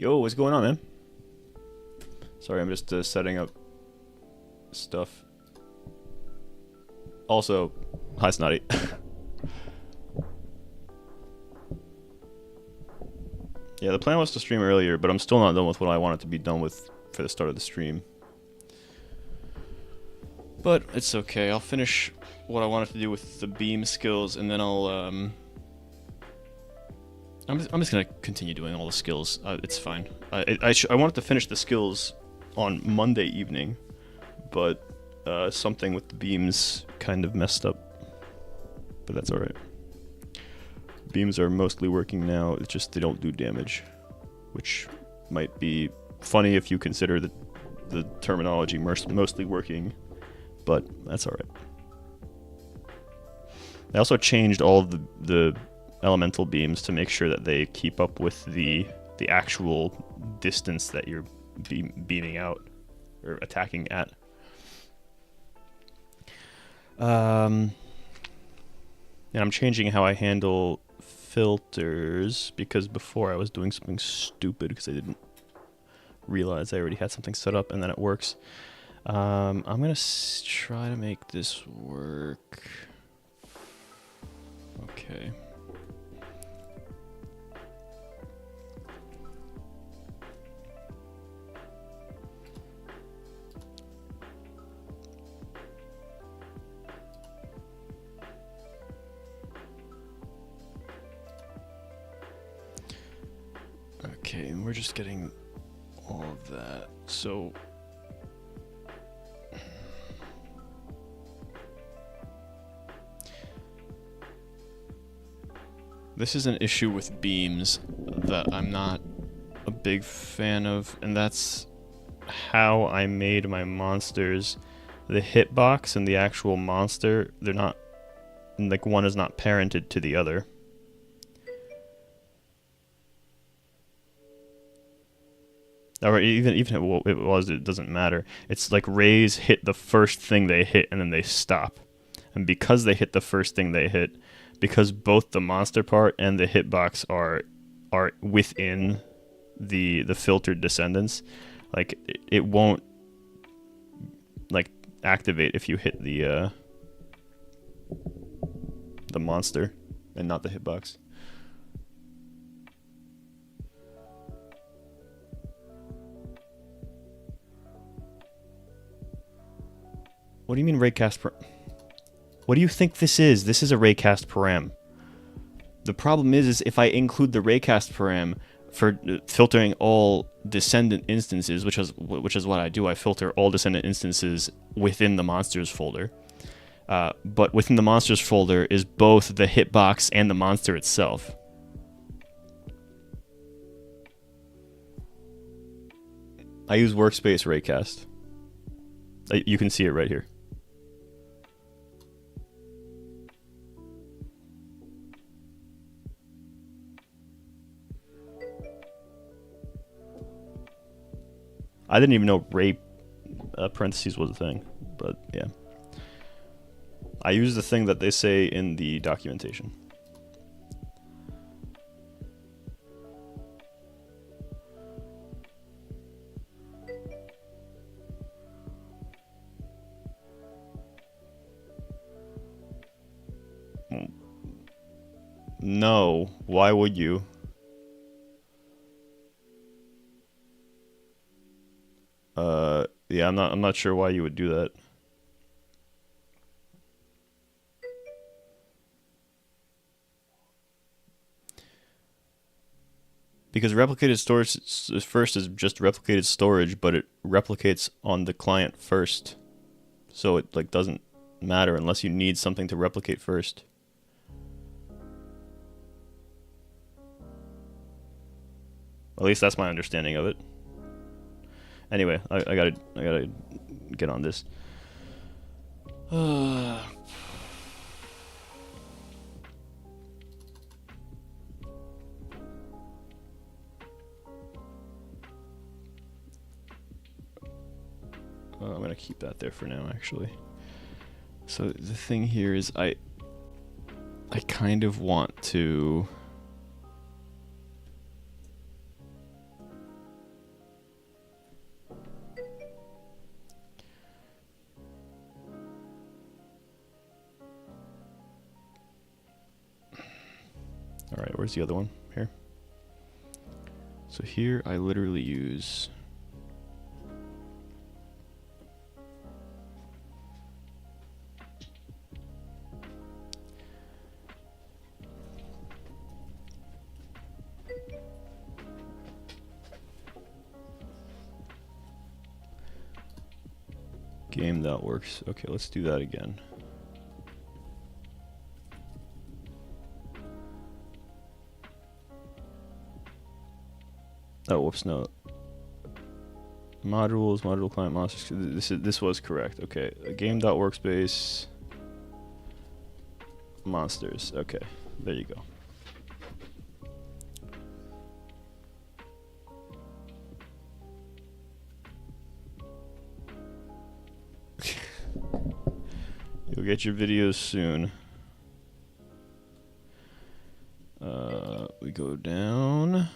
Yo, what's going on, man? Sorry, I'm just setting up stuff. Also, hi, Snotty. Yeah, the plan was to stream earlier, but I'm still not done with what I wanted to be done with for the start of the stream. But it's okay. I'll finish what I wanted to do with the beam skills, and then I'll I'm just gonna continue doing all the skills. It's fine. I wanted to finish the skills on Monday evening, but something with the beams kind of messed up. But that's alright. Beams are mostly working now, it's just they don't do damage. Which might be funny if you consider the terminology mostly working, but that's alright. I also changed all of the elemental beams to make sure that they keep up with the actual distance that you're beaming out or attacking at. And I'm changing how I handle filters because before I was doing something stupid because I didn't realize I already had something set up and then it works. I'm gonna try to make this work. Okay. Okay, and we're just getting all of that. So this is an issue with beams that I'm not a big fan of, and that's how I made my monsters. The hitbox and the actual monster, they're not, like, one is not parented to the other. Or even if it was, it doesn't matter. It's like rays hit the first thing they hit and then they stop. And because they hit the first thing they hit, because both the monster part and the hitbox are within the filtered descendants, like it won't like activate if you hit the monster and not the hitbox. What do you mean raycast per... What do you think this is? This is a raycast param. The problem is if I include the raycast param for filtering all descendant instances, which is what I do. I filter all descendant instances within the monsters folder. But within the monsters folder is both the hitbox and the monster itself. I use workspace raycast. You can see it right here. I didn't even know ray parentheses was a thing, but yeah. I use the thing that they say in the documentation. No, why would you? Yeah, I'm not sure why you would do that. Because replicated storage first is just replicated storage, but it replicates on the client first. So it like doesn't matter unless you need something to replicate first. At least that's my understanding of it. Anyway, I gotta get on this. I'm gonna keep that there for now, actually. So the thing here is I kind of want to Where's the other one? Here. So here I literally use game that works. Okay, let's do that again. Oh, whoops, no. Modules, module client, monsters. This was correct. Okay, game.workspace, monsters. Okay, there you go. You'll get your videos soon. We go down.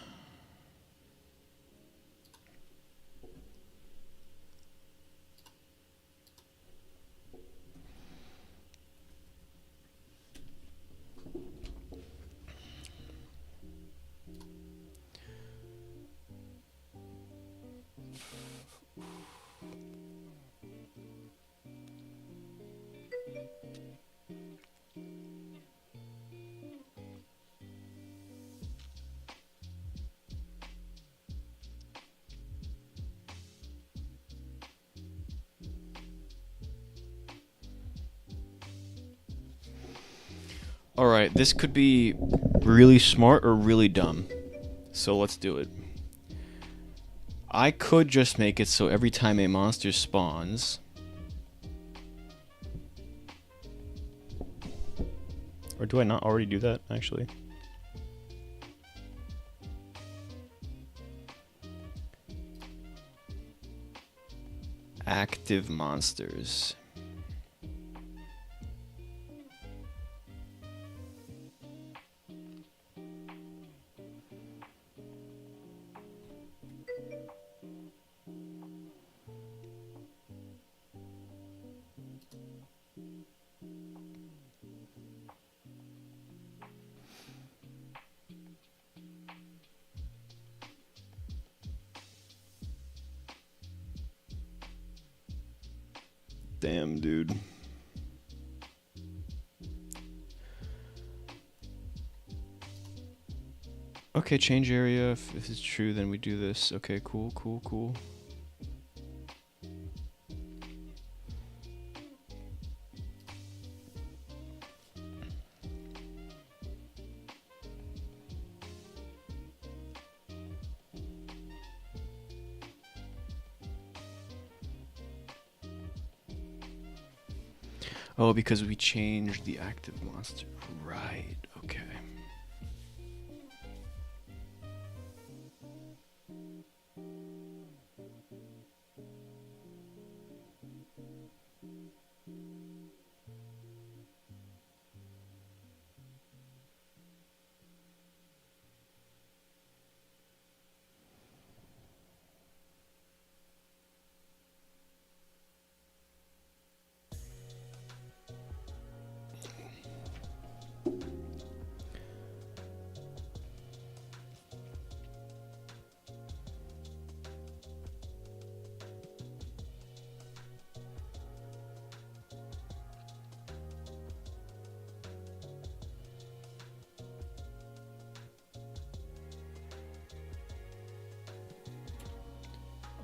Alright, this could be really smart or really dumb. So let's do it. I could just make it so every time a monster spawns... Or do I not already do that, actually? Active monsters. Damn, dude. Okay, change area. If it's true, then we do this. Okay, cool, cool, cool. Oh, because we changed the active monster. Right, okay.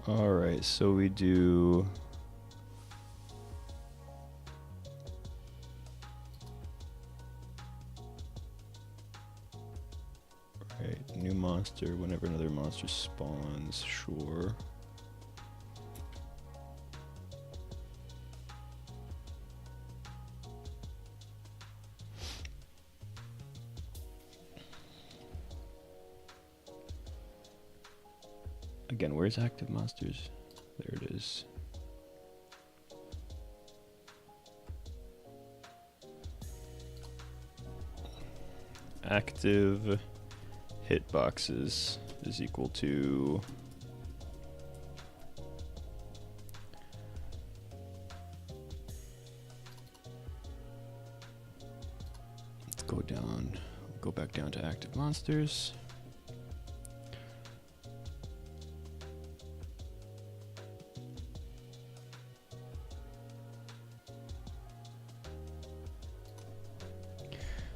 Alright, so we do... Right, new monster whenever another monster spawns, sure. Again, where's active monsters? There it is. Active hitboxes is equal to let's go down Go back down to active monsters.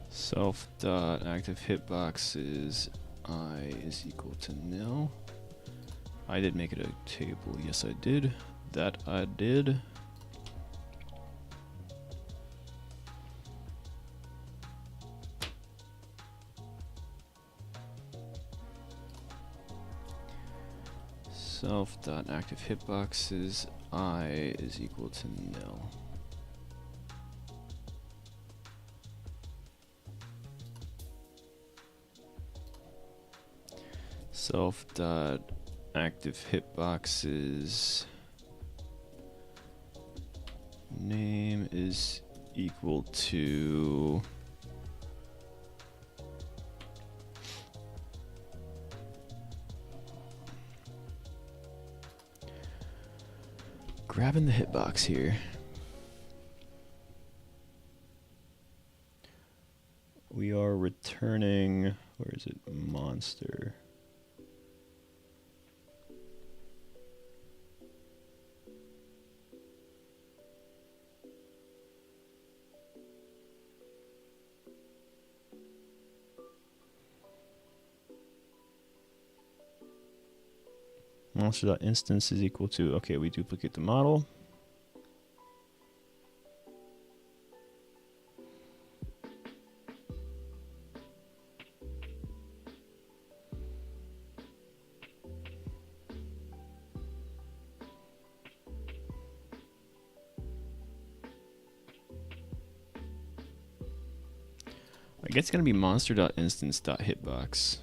Self.active hitboxes I is equal to nil. I did make it a table. Yes, I did. That I did. Self.active hitboxes I is equal to nil. Self.active hitboxes name is equal to grabbing the hitbox here. We are returning, where is it? Monster. Monster.instance is equal to, okay, we duplicate the model. I guess it's going to be monster.instance.hitbox.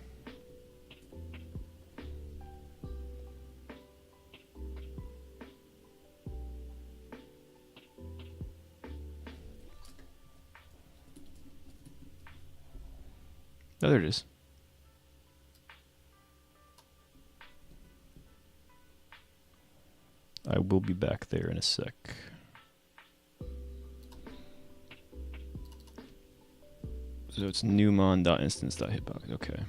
Oh, there it is. I will be back there in a sec. So it's newmon.instance.hitbox. Okay.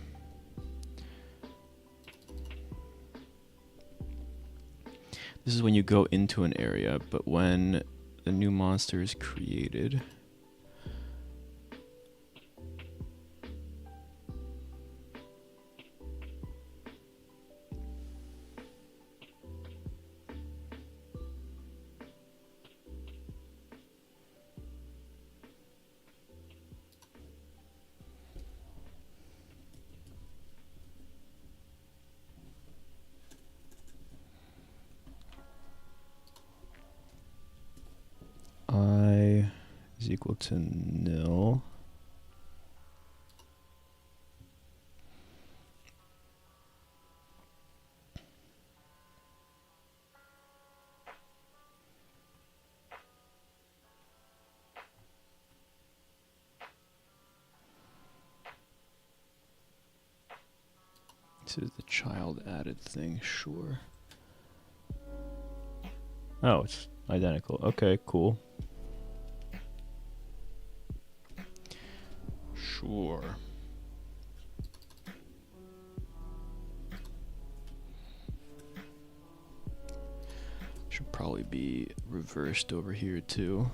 This is when you go into an area, but when the new monster is created, I is equal to nil. This is the child added thing, sure. Oh, it's identical. Okay, cool. Sure. Should probably be reversed over here too.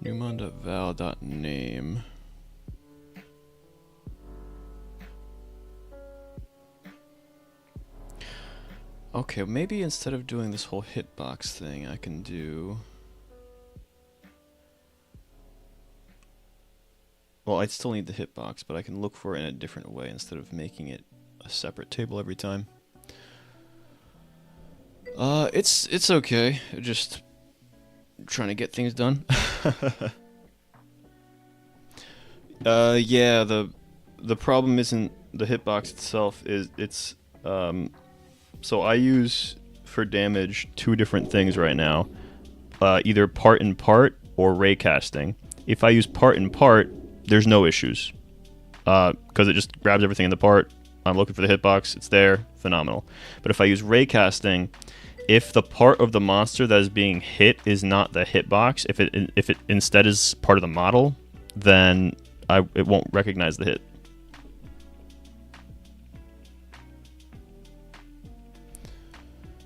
Newmon.val.name. Okay, maybe instead of doing this whole hitbox thing, I can do... Well, I'd still need the hitbox, but I can look for it in a different way instead of making it a separate table every time. It's okay. Just trying to get things done. Yeah, the problem isn't the hitbox itself. It's so I use for damage 2 different things right now. Either part and part or ray casting. If I use part and part, there's no issues. Because it just grabs everything in the part. I'm looking for the hitbox, it's there, phenomenal. But if I use ray casting, if the part of the monster that is being hit is not the hitbox, if it instead is part of the model, then it won't recognize the hit.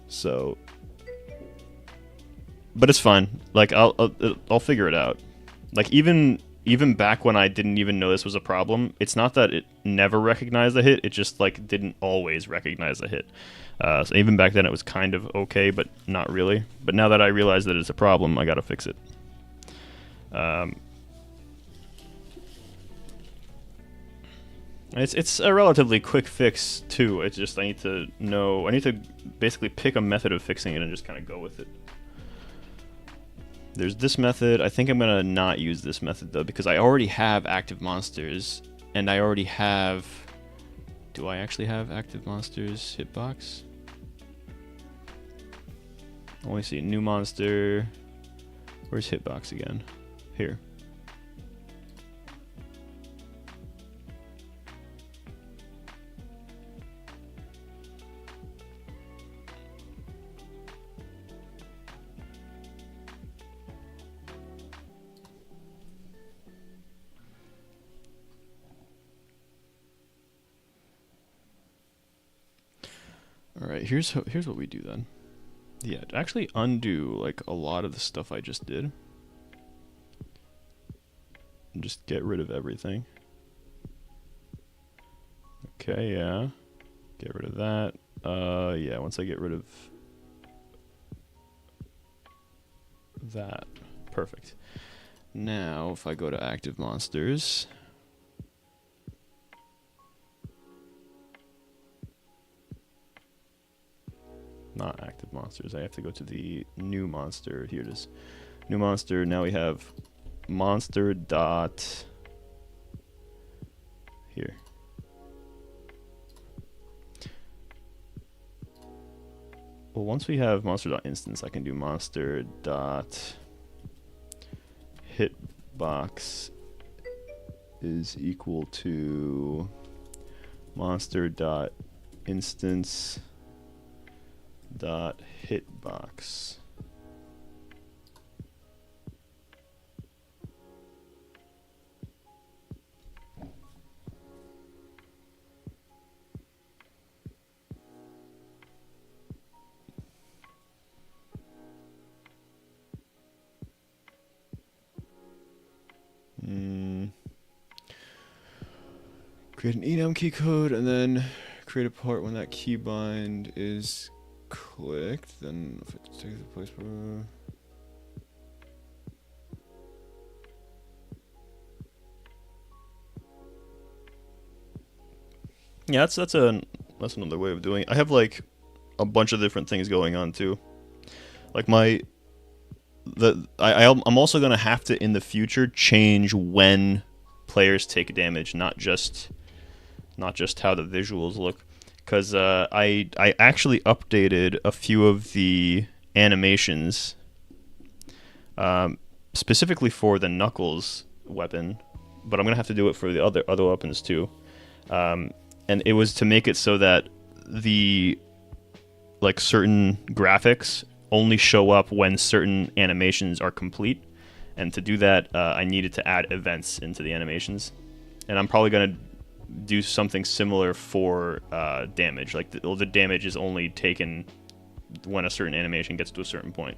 So, but it's fine. Like I'll figure it out. Like even back when I didn't even know this was a problem, it's not that it never recognized the hit. It just like didn't always recognize the hit. So even back then it was kind of okay, but not really. But now that I realize that it's a problem, I gotta fix it. It's a relatively quick fix too. It's just I need to basically pick a method of fixing it and just kind of go with it. There's this method. I think I'm gonna not use this method though because I already have active monsters and I already have. Do I actually have active monsters hitbox? Let me see. New monster. Where's hitbox again? Here. Alright, here's what we do then. Yeah, to actually undo like a lot of the stuff I just did. And just get rid of everything. Okay, yeah. Get rid of that. Yeah, once I get rid of that. Perfect. Now, if I go to active monsters. Not active monsters. I have to go to the new monster. Here it is. New monster. Now we have monster dot here. Well, once we have monster dot instance, I can do monster dot hitbox is equal to monster dot instance dot hitbox. Create an enum key code and then create a part when that keybind is clicked, then if it takes the place for yeah, that's another way of doing it. I have like a bunch of different things going on too. Like I'm also gonna have to in the future change when players take damage, not just how the visuals look. Because I actually updated a few of the animations specifically for the Knuckles weapon, but I'm gonna have to do it for the other weapons too. And it was to make it so that the like certain graphics only show up when certain animations are complete. And to do that, I needed to add events into the animations, and I'm probably gonna do something similar for damage. Like the damage is only taken when a certain animation gets to a certain point.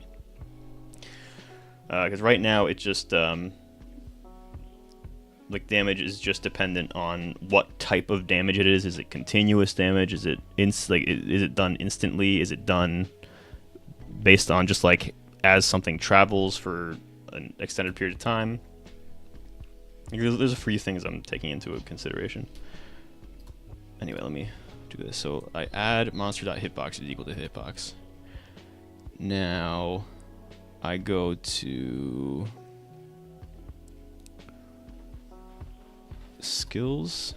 Because right now it just like damage is just dependent on what type of damage it is. Is it continuous damage? Is it is it done instantly? Is it done based on just like as something travels for an extended period of time? There's a few things I'm taking into consideration. Anyway, let me do this. So I add monster.hitbox is equal to hitbox. Now, I go to skills.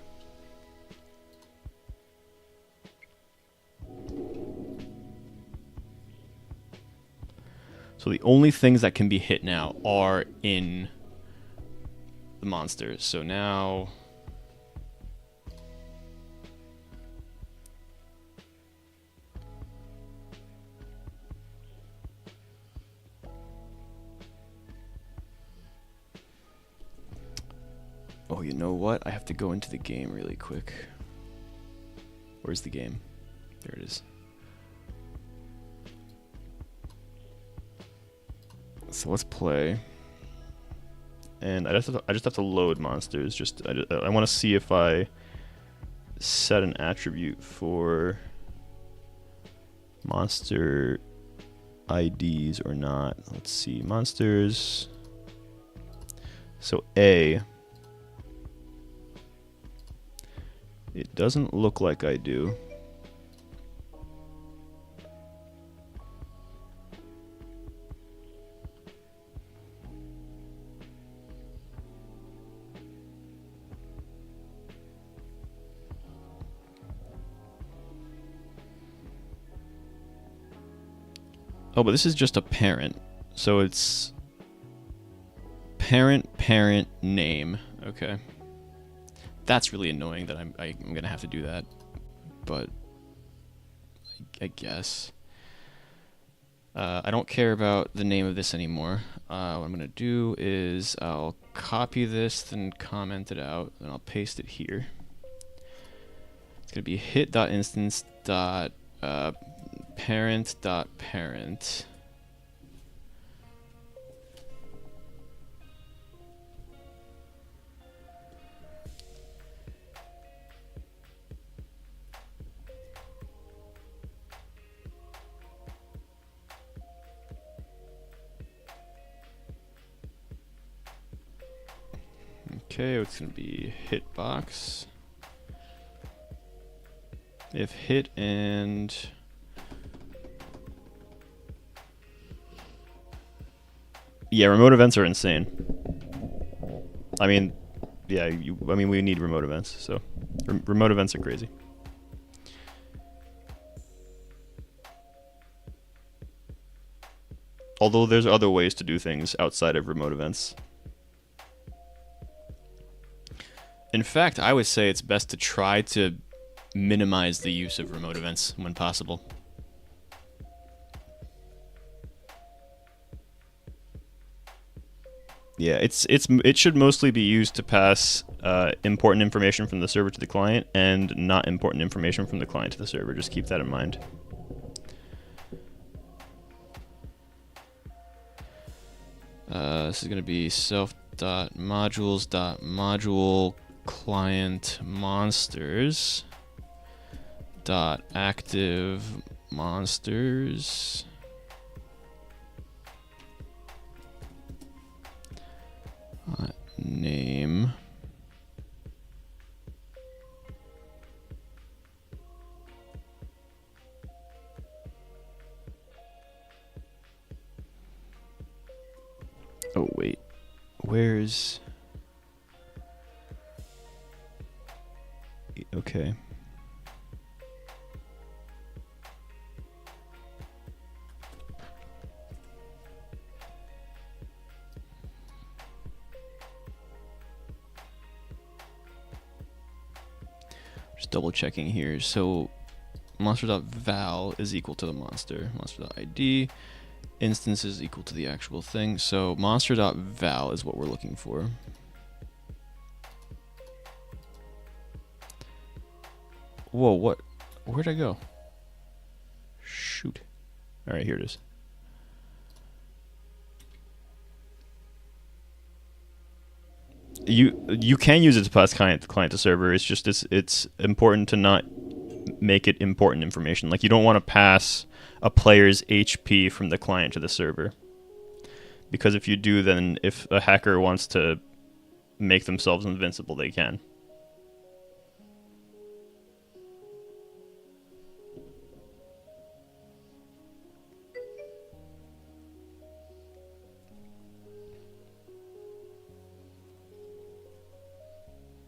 So the only things that can be hit now are in the monsters. So now oh, you know what? I have to go into the game really quick. Where's the game? There it is. So let's play. And I just have to load monsters. I want to see if I set an attribute for monster IDs or not. Let's see, monsters. So A. It doesn't look like I do. Oh, but this is just a parent. So it's parent name. Okay. That's really annoying that I'm going to have to do that. But I guess. I don't care about the name of this anymore. What I'm going to do is I'll copy this and comment it out, and I'll paste it here. It's going to be hit.instance.parent.parent. Okay, it's going to be hitbox. If hit and yeah, remote events are insane. I mean, yeah, we need remote events, so remote events are crazy. Although there's other ways to do things outside of remote events. In fact, I would say it's best to try to minimize the use of remote events when possible. Yeah, it should mostly be used to pass important information from the server to the client and not important information from the client to the server. Just keep that in mind. This is going to be self.modules.module client monsters dot active monsters name oh wait, where's okay. Just double checking here. So monster.val is equal to the monster. Monster.id instance is equal to the actual thing. So monster.val is what we're looking for. Whoa, what? Where'd I go? Shoot. All right, here it is. You can use it to pass client to server. It's just it's important to not make it important information. Like you don't want to pass a player's HP from the client to the server. Because if you do, then if a hacker wants to make themselves invincible, they can.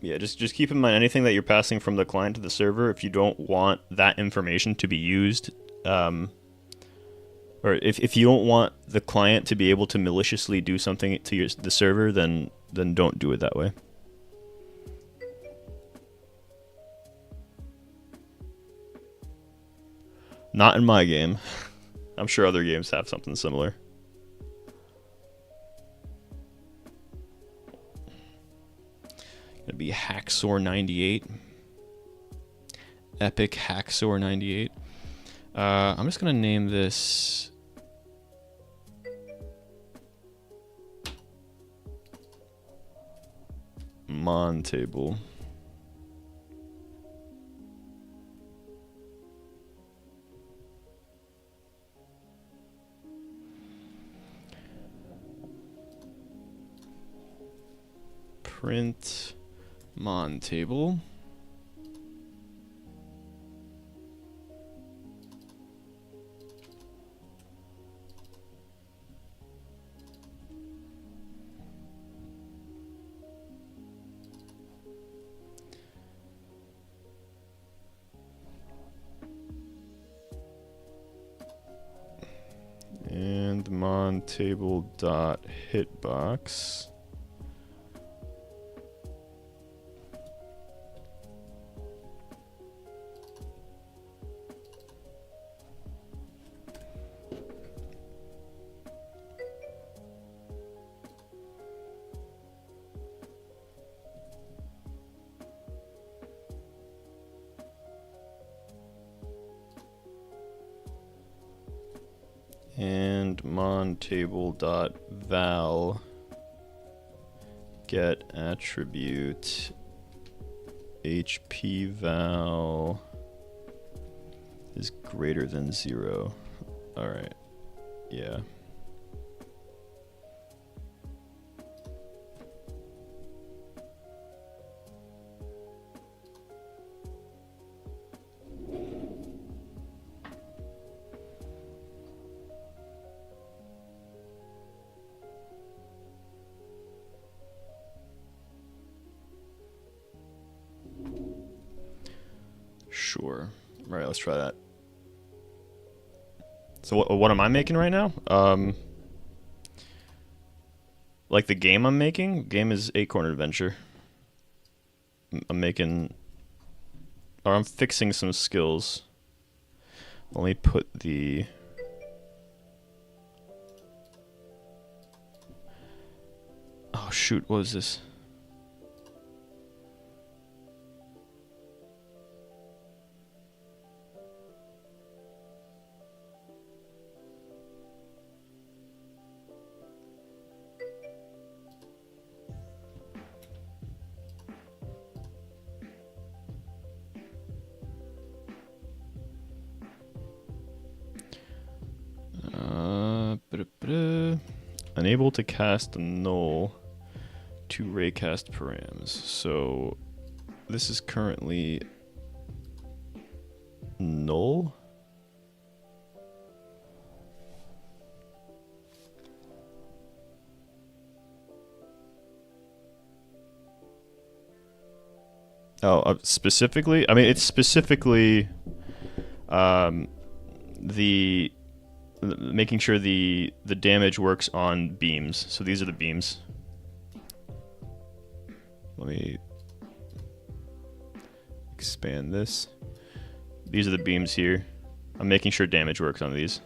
Yeah, just keep in mind anything that you're passing from the client to the server. If you don't want that information to be used, or if you don't want the client to be able to maliciously do something to the server, then don't do it that way. Not in my game. I'm sure other games have something similar. Gonna be Hacksaw 98. Epic Hacksaw 98. I'm just gonna name this Mon table. Print Mon table. And Mon table dot hitbox. And mon table dot val get attribute HP val is greater than 0. All right. Yeah. Sure. All right, let's try that. So what am I making right now? Like the game I'm making? Game is Acorn Adventure. I'm making, or I'm fixing some skills. Let me put the oh shoot, what was this? Unable to cast null to raycast params. So this is currently null. Oh, specifically? I mean, it's specifically the making sure the damage works on beams. So these are the beams. Let me expand this. These are the beams here. I'm making sure damage works on these.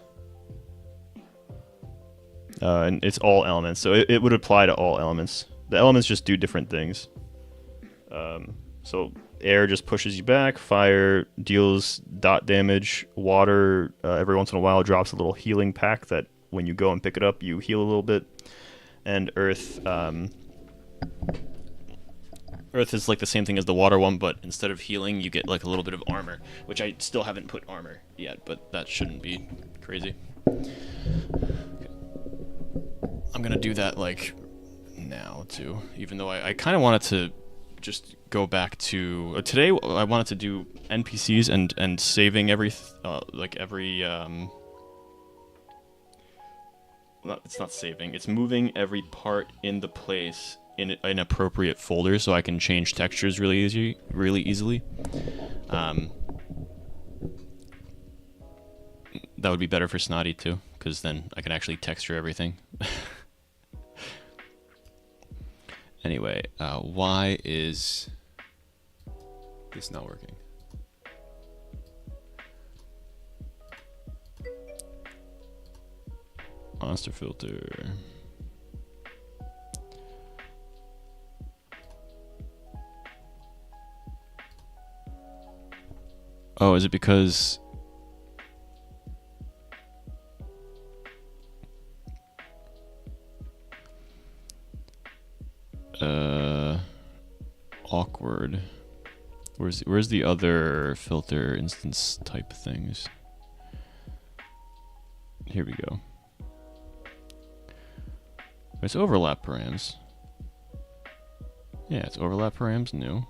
And it's all elements, so it would apply to all elements. The elements just do different things. So air just pushes you back, fire deals dot damage, water every once in a while drops a little healing pack that when you go and pick it up you heal a little bit, and earth earth is like the same thing as the water one, but instead of healing you get like a little bit of armor, which I still haven't put armor yet, but that shouldn't be crazy. Okay. I'm gonna do that like now too, even though I kind of wanted to just go back to today. I wanted to do NPCs and saving every it's not saving, it's moving every part in the place in an appropriate folder so I can change textures really easily. That would be better for Snotty too, because then I can actually texture everything. Anyway, why is this not working? Monster filter. Oh, is it because awkward? Where's the other filter instance type things? Here we go. It's overlap params. Yeah, it's overlap params new.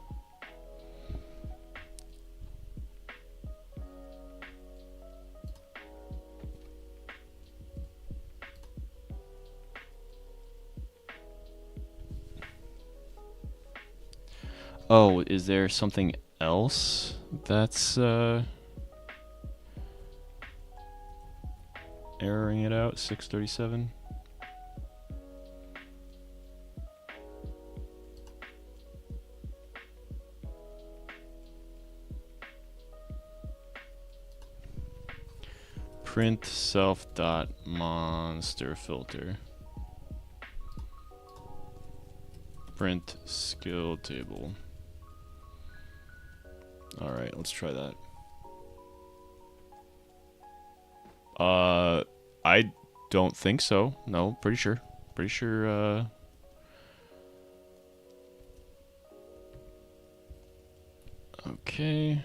Oh, is there something else that's erroring it out? 637. Print self dot monster filter. Print skill table. All right, let's try that. I don't think so. No, pretty sure. Pretty sure. Okay.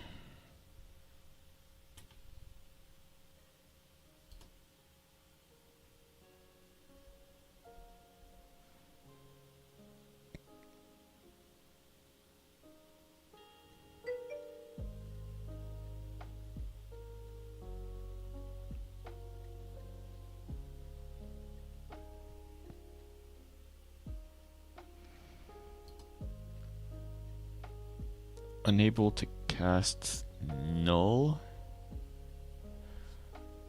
Unable to cast null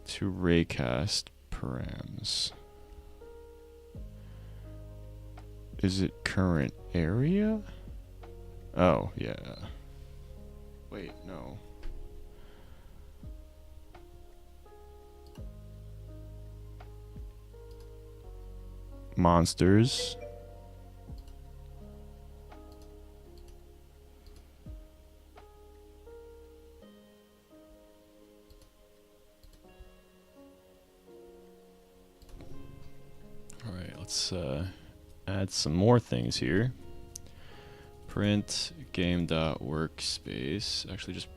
to raycast params. Is it current area? Oh, yeah. Wait, no. Monsters. Let's add some more things here. Print game.workspace. Actually, just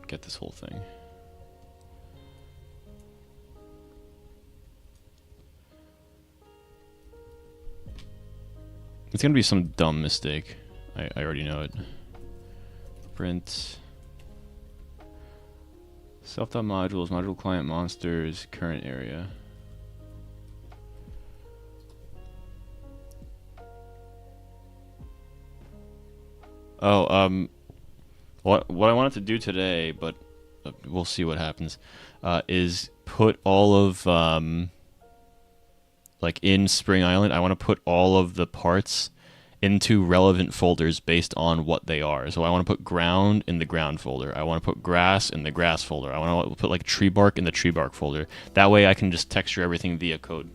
get this whole thing. It's gonna be some dumb mistake. I already know it. Print self.modules, module client monsters, current area. Oh, what I wanted to do today, but we'll see what happens, is put all of, like in Spring Island, I want to put all of the parts into relevant folders based on what they are. So I want to put ground in the ground folder. I want to put grass in the grass folder. I want to put like tree bark in the tree bark folder. That way I can just texture everything via code.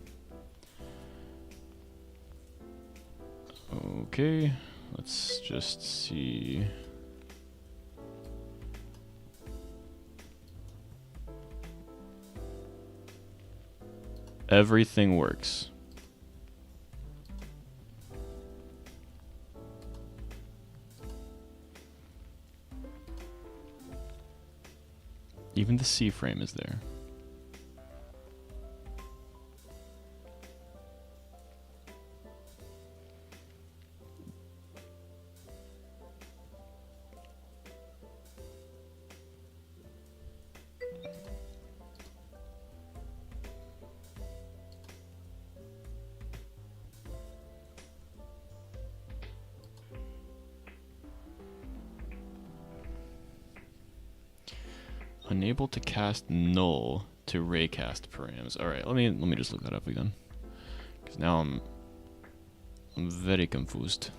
Okay. Let's just see. Everything works. Even the C frame is there. Unable to cast null to raycast params. All right, let me just look that up again, because now I'm very confused.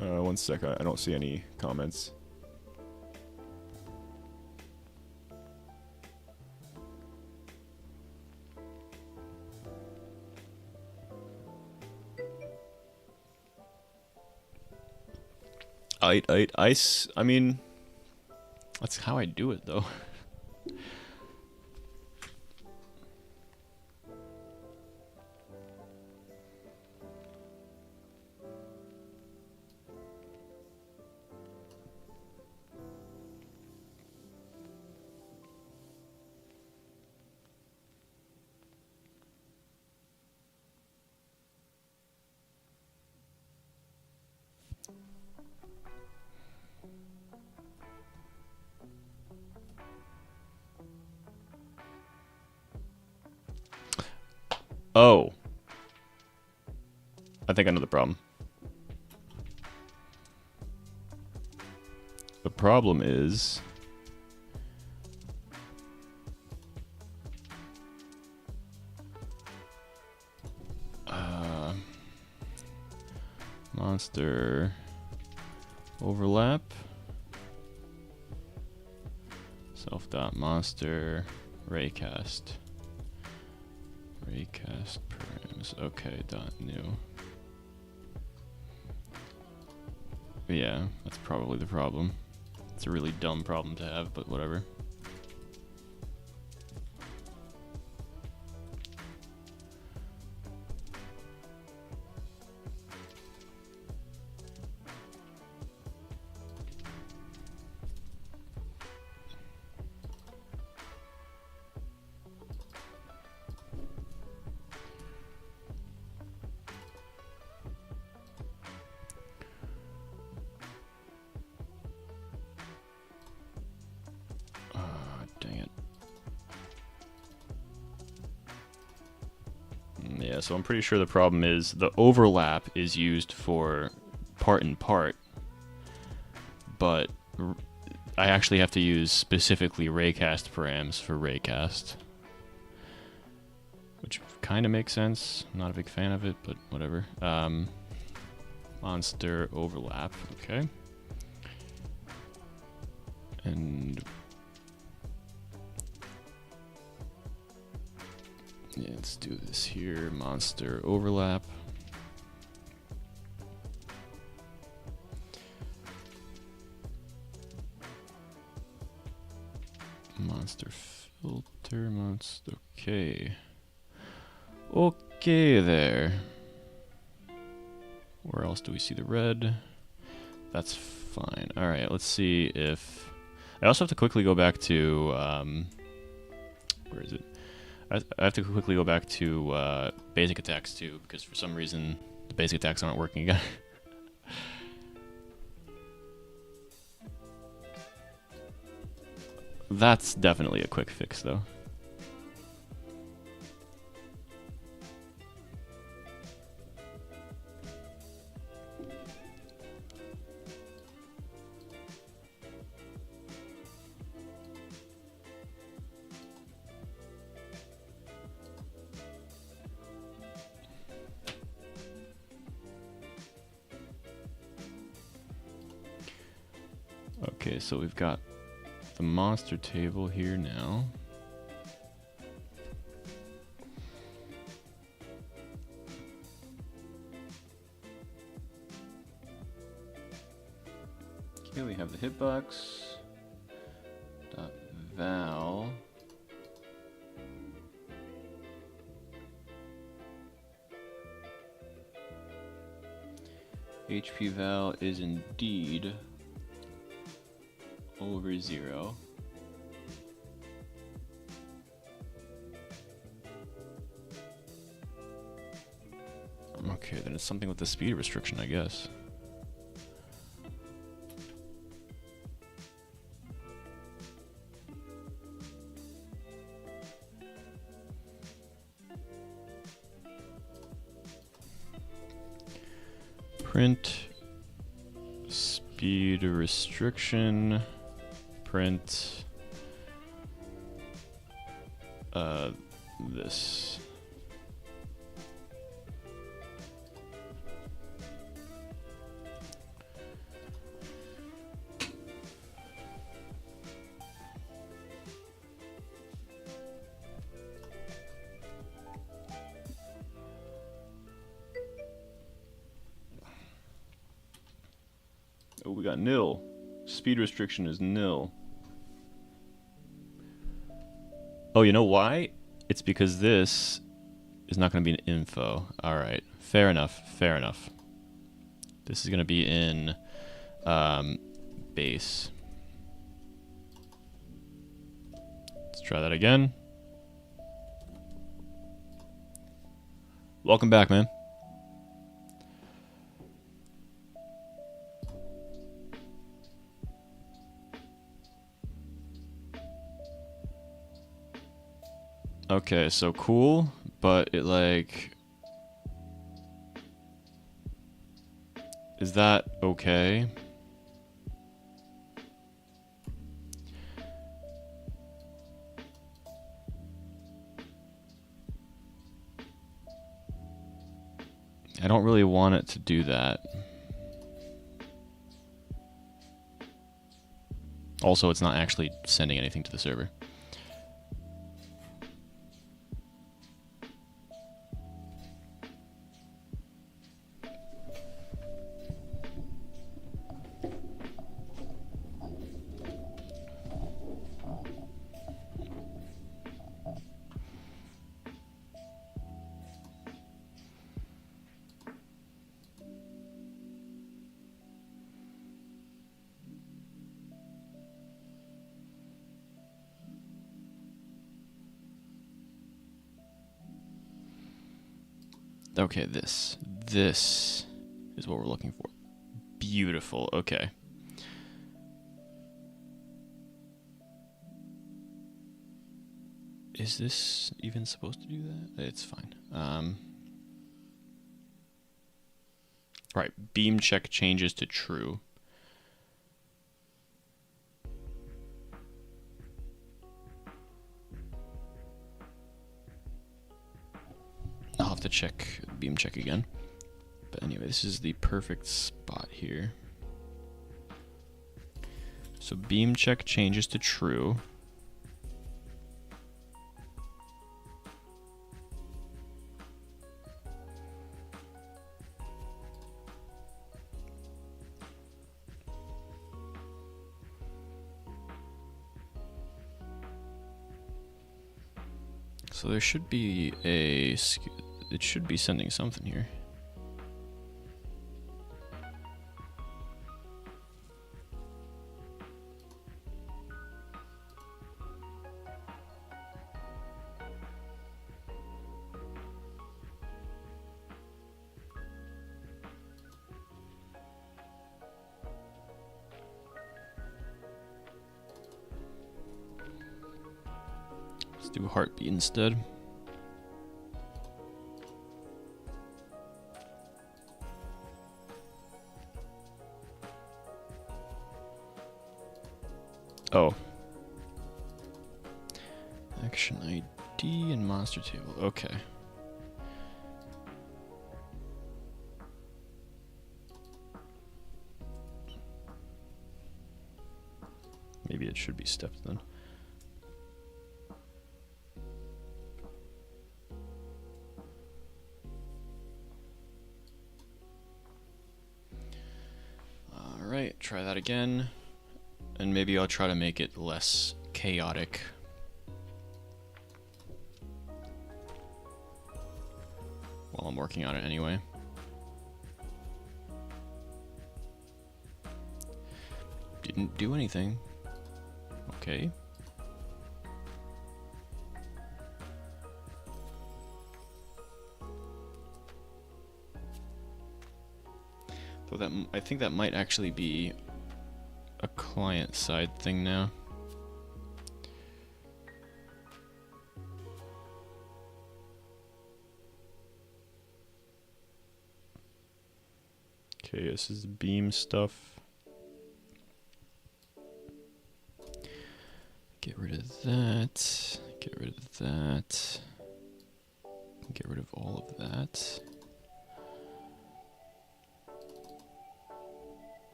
One sec, I don't see any comments. I mean, that's how I do it, though. Oh. I think I know the problem. The problem is... monster overlap. Self.monster raycast. Raycast params. Okay, dot new. Yeah, that's probably the problem. It's a really dumb problem to have, but whatever. Dang it. Yeah, so I'm pretty sure the problem is the overlap is used for part and part, but I actually have to use specifically raycast params for raycast, which kind of makes sense. I'm not a big fan of it, but whatever. Monster overlap, okay. And yeah, let's do this here. Monster overlap. Monster filter, monster. Okay. Okay, there. Where else do we see the red? That's fine. All right, let's see if... I also have to quickly go back to... where is it? I have to quickly go back to basic attacks too, because for some reason the basic attacks aren't working again. That's definitely a quick fix though. Okay, so we've got the monster table here now. Okay, we have the hitbox. Val. HP val is indeed over 0. Okay, then it's something with the speed restriction, I guess. Print speed restriction, print this. Oh, we got nil. Speed restriction is nil. Oh, you know why? It's because this is not going to be an info. Alright, fair enough, fair enough. This is going to be in base. Let's try that again. Welcome back, man. Okay, so cool, but it like... Is that okay? I don't really want it to do that. Also, it's not actually sending anything to the server. Okay, this is what we're looking for. Beautiful, okay. Is this even supposed to do that? It's fine. Right, beam check changes to true. I'll have to check beam check again. But anyway, this is the perfect spot here. So beam check changes to true. So there should be a... It should be sending something here. Let's do heartbeat instead. Oh. Action ID and monster table. Okay. Maybe it should be stepped then. Alright, try that again. And maybe I'll try to make it less chaotic. While I'm working on it anyway. Didn't do anything. Okay. Though that I think that might actually be a client side thing now. Okay, this is beam stuff. Get rid of that. Get rid of that. Get rid of all of that.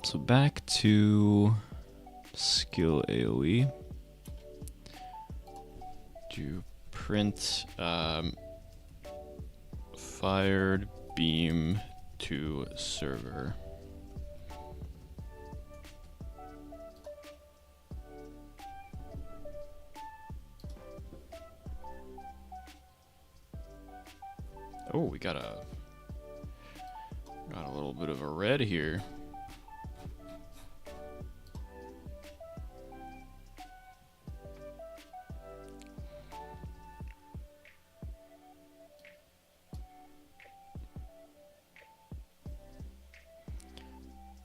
So back to skill AoE. Do print fired beam to server. Oh, we got a little bit of a red here.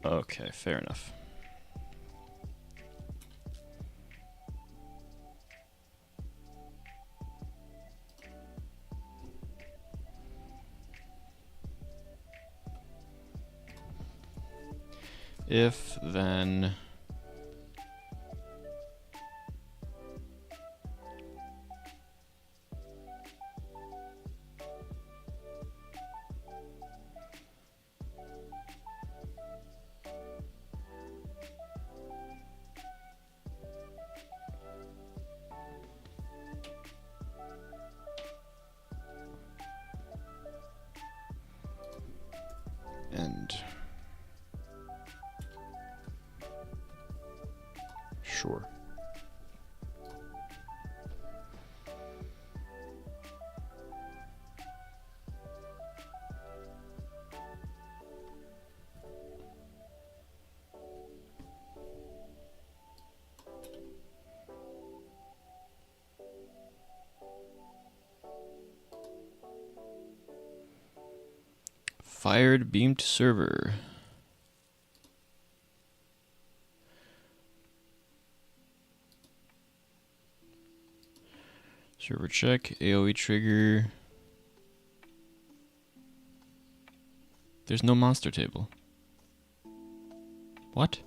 Okay, fair enough. If then and sure. Fired beam to server. Server check, AoE trigger. There's no monster table. What?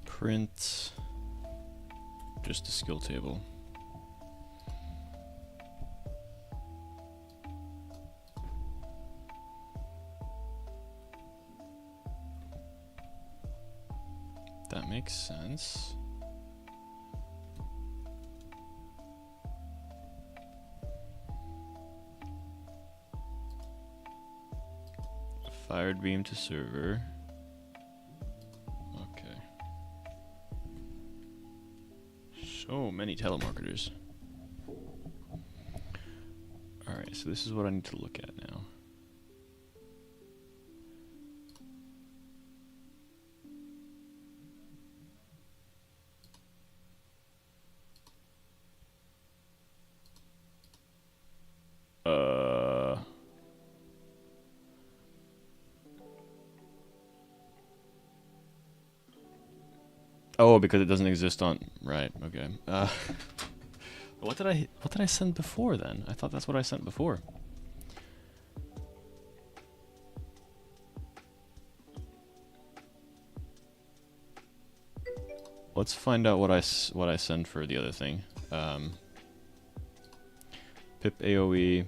Print just a skill table. That makes sense. Fired beam to server. Okay. So many telemarketers. Alright, so this is what I need to look at now. Oh, because it doesn't exist on... Right, okay. What did I send before then? I thought that's what I sent before. Let's find out what I send for the other thing. Pip AOE.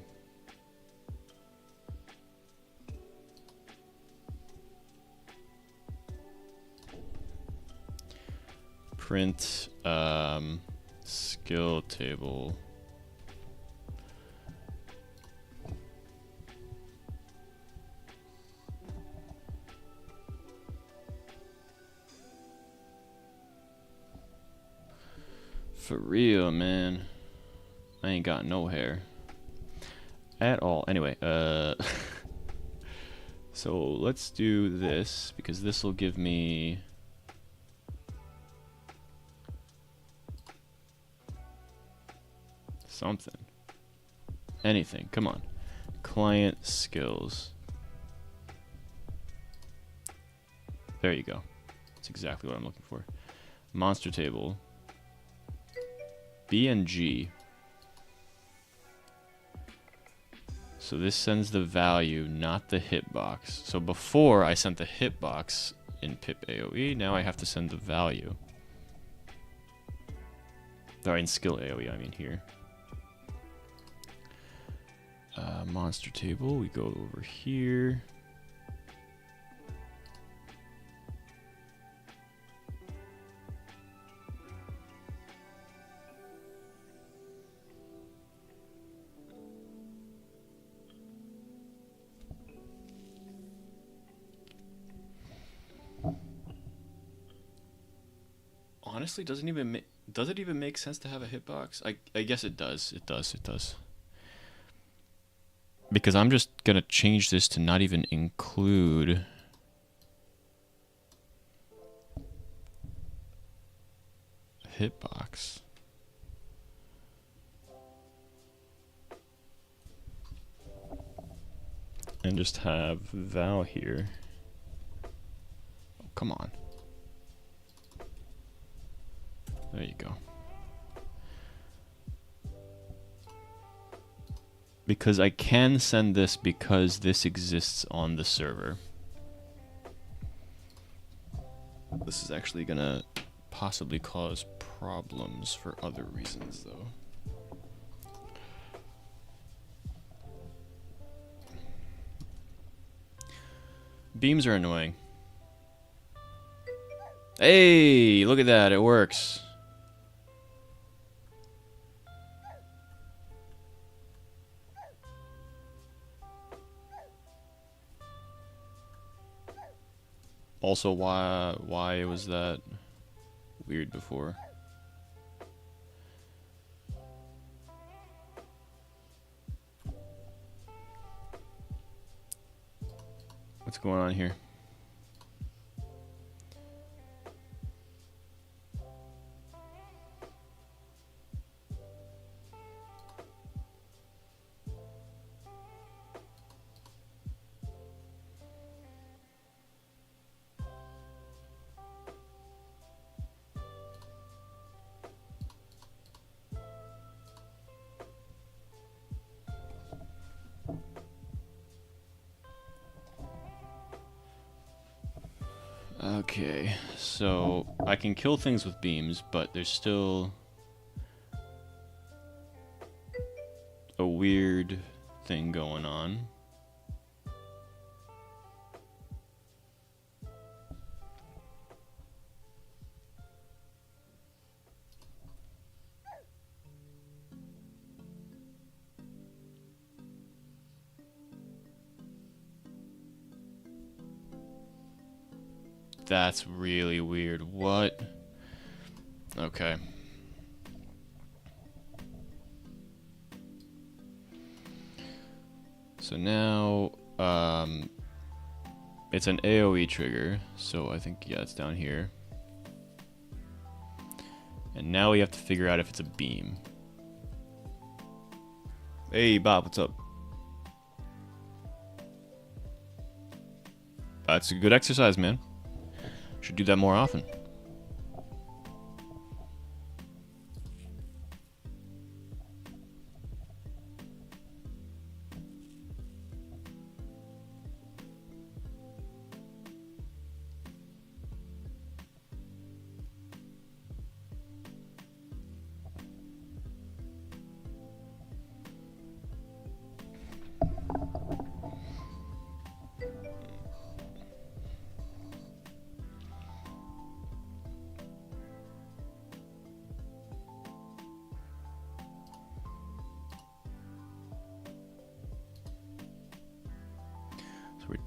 Print skill table. For real, man. I ain't got no hair at all. Anyway, so let's do this because this will give me something. Anything. Come on. Client skills. There you go. That's exactly what I'm looking for. Monster table. B and G. So this sends the value, not the hitbox. So before I sent the hitbox in pip AOE, now I have to send the value. Or in skill AOE, I mean here. Monster table, we go over here. Honestly, does it even make sense to have a hitbox? I guess it does. It does. Because I'm just gonna change this to not even include a hitbox. And just have val here. Oh, come on. There you go. Because I can send this because this exists on the server. This is actually gonna possibly cause problems for other reasons, though. Beams are annoying. Hey, look at that, it works. Also, why was that weird before? What's going on here? Okay, so I can kill things with beams, but there's still a weird thing going on. That's really weird. What? Okay. So now, it's an AoE trigger. So I think, yeah, it's down here. And now we have to figure out if it's a beam. Hey, Bob, what's up? That's a good exercise, man. Should do that more often.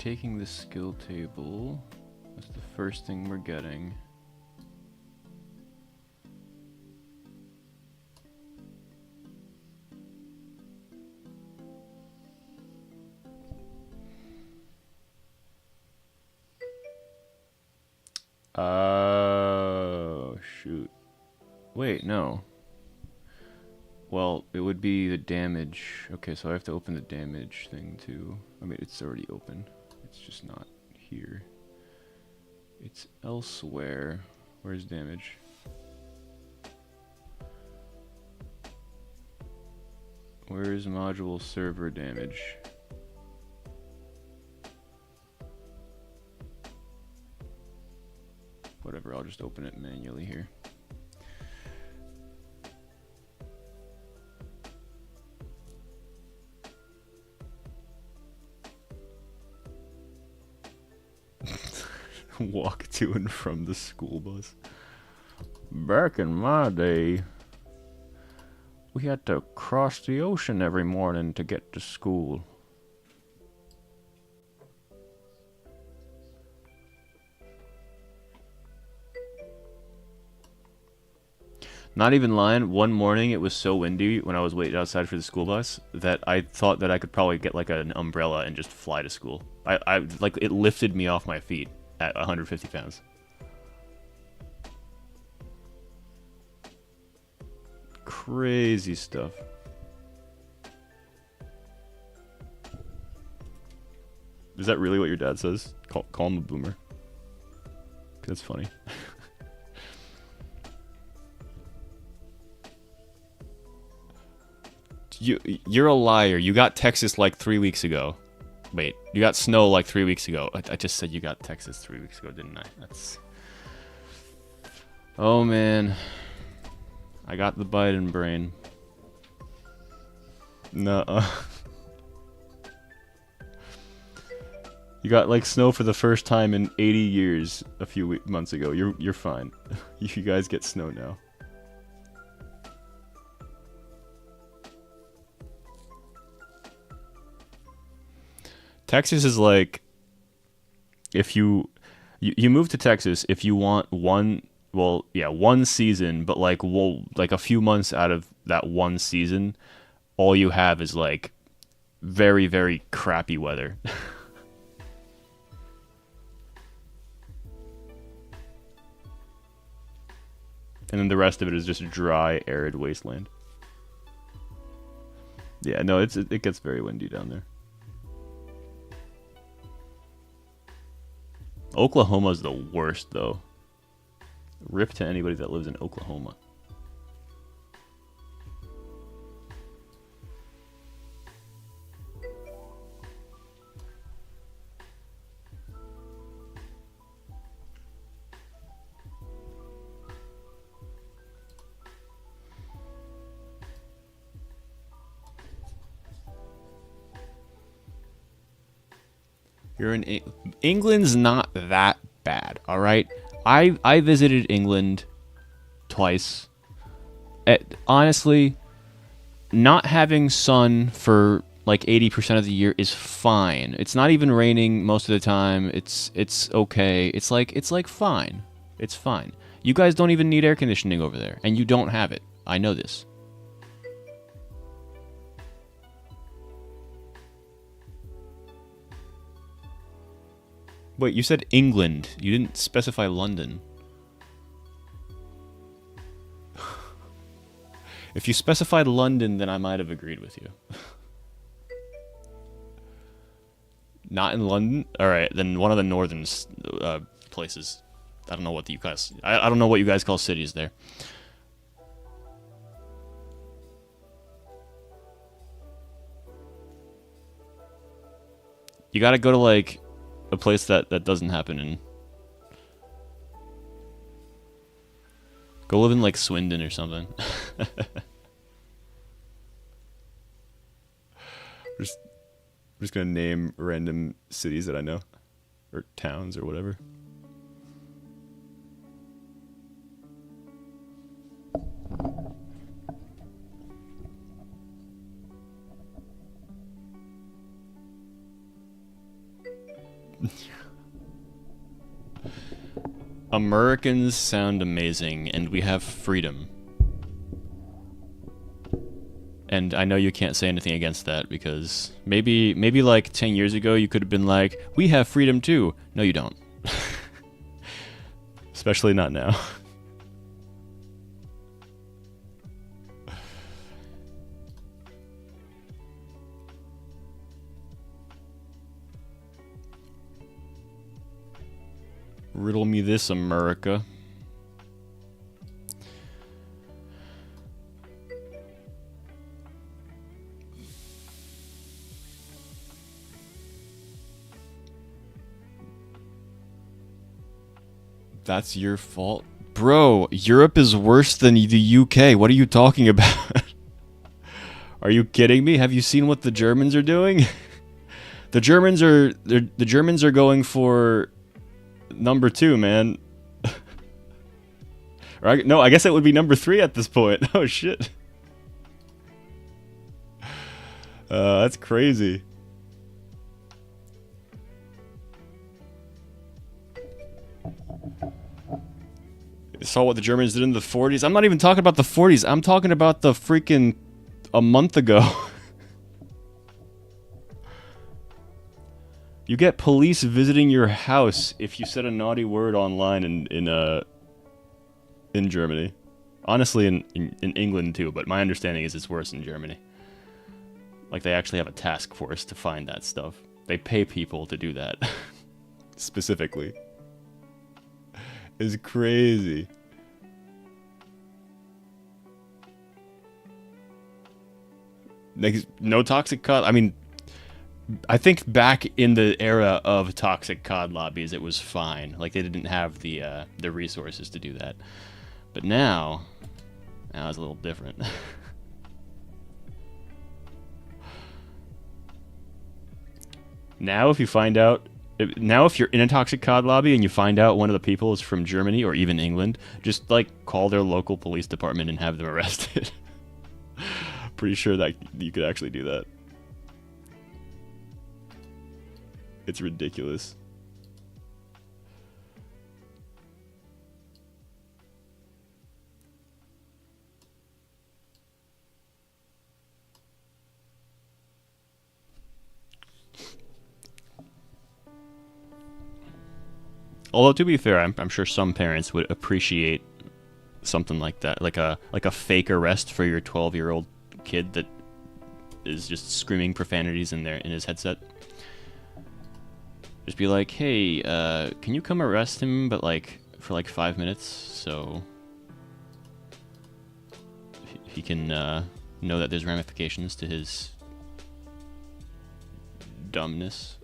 taking the skill table. That's the first thing we're getting. Oh, shoot. Wait, no. Well, it would be the damage. Okay, so I have to open the damage thing too. I mean, it's already open. It's just not here. It's elsewhere. Where's damage? Where is module server damage? Whatever, I'll just open it manually here. Walk to and from the school bus. Back in my day, we had to cross the ocean every morning to get to school. Not even lying, one morning it was so windy when I was waiting outside for the school bus that I thought that I could probably get like an umbrella and just fly to school. I like, it lifted me off my feet at 150 pounds. Crazy stuff. Is that really what your dad says? Call him a boomer. That's funny. You're a liar. You got Texas like 3 weeks ago. Wait, you got snow like 3 weeks ago. I just said you got Texas 3 weeks ago, didn't I? That's... Oh, man. I got the Biden brain. Nuh-uh. You got like snow for the first time in 80 years a few months ago. You're fine. You guys get snow now. Texas is like, if you move to Texas if you want one season, but like a few months out of that one season, all you have is like very, very crappy weather. And then the rest of it is just dry, arid wasteland. Yeah, no, it gets very windy down there. Oklahoma's the worst, though. Rip to anybody that lives in Oklahoma. You're in England's not that bad, all right? I visited England twice. Honestly, not having sun for like 80% of the year is fine. It's not even raining most of the time. It's okay. It's like fine. It's fine. You guys don't even need air conditioning over there, and you don't have it. I know this. Wait, you said England. You didn't specify London. If you specified London, then I might have agreed with you. Not in London? Alright, then one of the northern places. I don't know what you guys... I don't know what you guys call cities there. You gotta go to, like, a place that doesn't happen in... Go live in, like, Swindon or something. I'm just gonna name random cities that I know. Or towns or whatever. Americans sound amazing, and we have freedom. And I know you can't say anything against that, because maybe like 10 years ago you could have been like, we have freedom too. No, you don't. Especially not now. Riddle me this, America. That's your fault. Bro, Europe is worse than the UK. What are you talking about? Are you kidding me? Have you seen what the Germans are doing? The Germans are going for number 2, man. No, I guess it would be number 3 at this point. Oh shit. That's crazy. Saw what the Germans did in the 40s. I'm not even talking about the 40s. I'm talking about the freaking a month ago. You get police visiting your house if you said a naughty word online in Germany. Honestly, in England too, but my understanding is it's worse in Germany. Like, they actually have a task force to find that stuff. They pay people to do that. Specifically. It's crazy. Like, no toxic COD. I mean, I think back in the era of toxic COD lobbies, it was fine. Like, they didn't have the resources to do that. But now it's a little different. Now, if you find out, if you're in a toxic COD lobby and you find out one of the people is from Germany or even England, just like call their local police department and have them arrested. Pretty sure that you could actually do that. It's ridiculous. Although, to be fair, I'm sure some parents would appreciate something like that, like a fake arrest for your 12-year-old kid that is just screaming profanities in his headset. Just be like, hey, can you come arrest him, but like for like 5 minutes, so he can know that there's ramifications to his dumbness.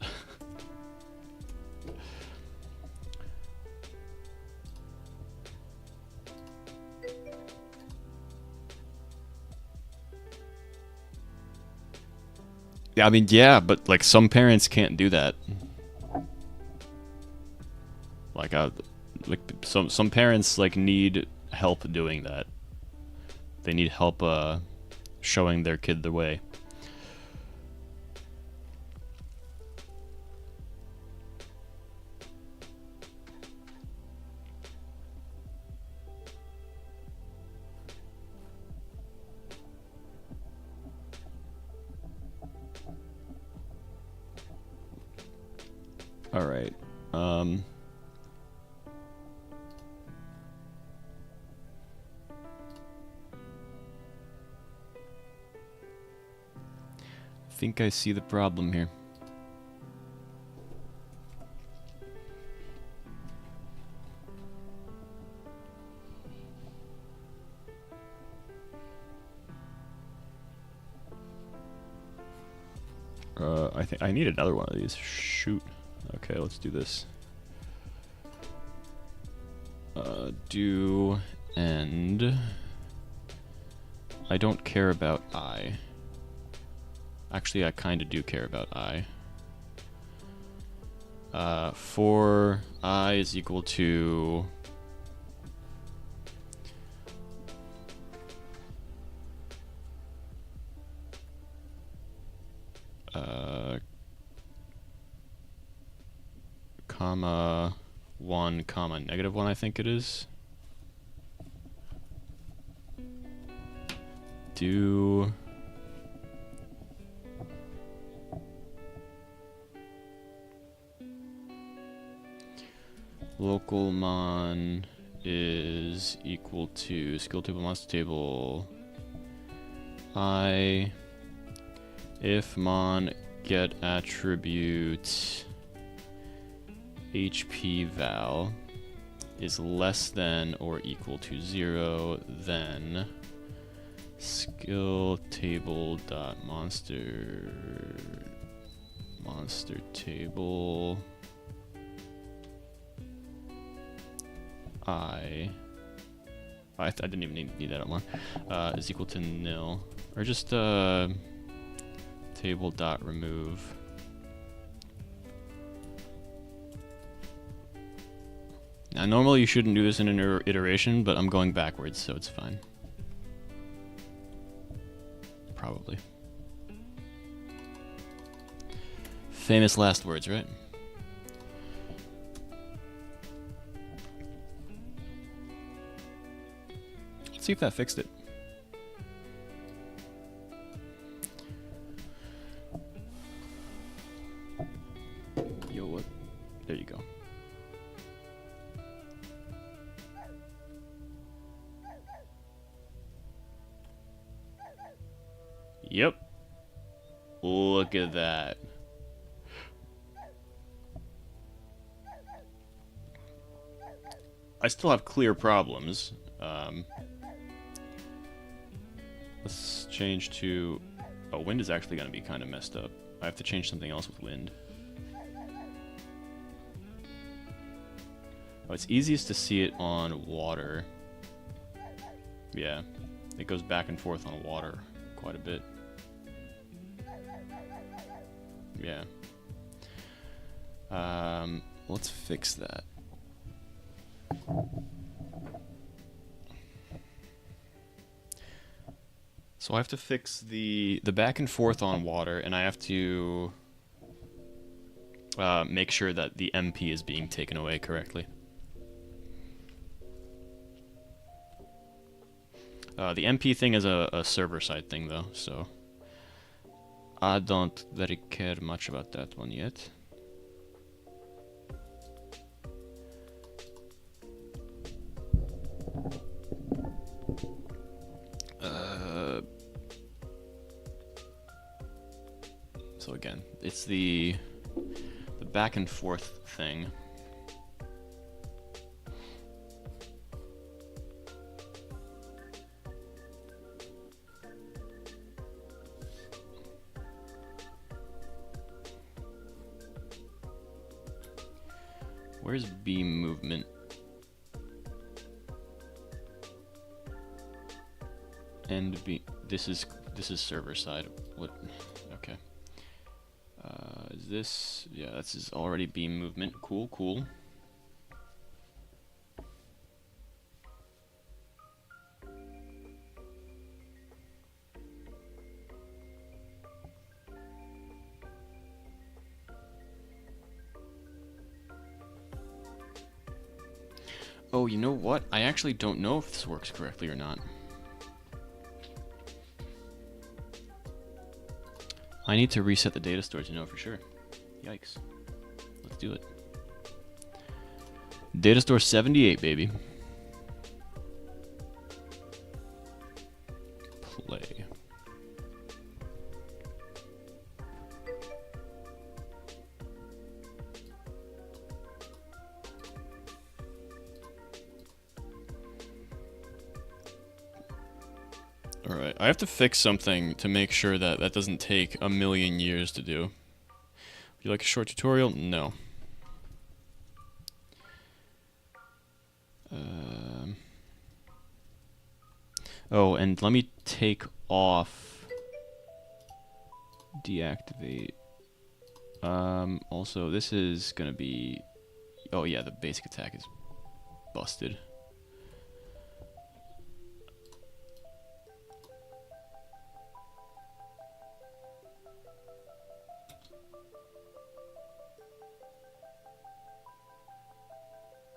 Yeah, I mean, yeah, but like some parents can't do that. Like some parents like need help doing that. They need help showing their kid the way. All right. I think I see the problem here. I think I need another one of these. Shoot. Okay, let's do this. Do end. I don't care about I. Actually, I kind of do care about I. For I is equal to comma 1 comma -1, I think it is. Do local mon is equal to skill table monster table I if mon get attribute HP val is less than or equal to 0, then skill table dot monster table I didn't even need that outline is equal to nil, or just table dot remove. Now normally you shouldn't do this in an iteration, but I'm going backwards, so it's fine. Probably. Famous last words, right? Let's see if that fixed it. Yo, what? There you go. Yep. Look at that. I still have clear problems. Let's change to... Oh, wind is actually going to be kind of messed up. I have to change something else with wind. Oh, it's easiest to see it on water. Yeah, it goes back and forth on water quite a bit. Yeah. Let's fix that. So I have to fix the back and forth on water, and I have to make sure that the MP is being taken away correctly. The MP thing is a server-side thing, though, so I don't very care much about that one yet. So again, it's the back and forth thing. Where's beam movement? And this is server side. What? Okay. Is this? Yeah, this is already beam movement. Cool, cool. Oh, you know what? I actually don't know if this works correctly or not. I need to reset the data store to know for sure. Yikes. Let's do it. Data store 78, baby. Play. Alright, I have to fix something to make sure that that doesn't take a million years to do. Would you like a short tutorial? No. Oh, and let me take off... Deactivate. Also, this is gonna be... Oh yeah, the basic attack is busted.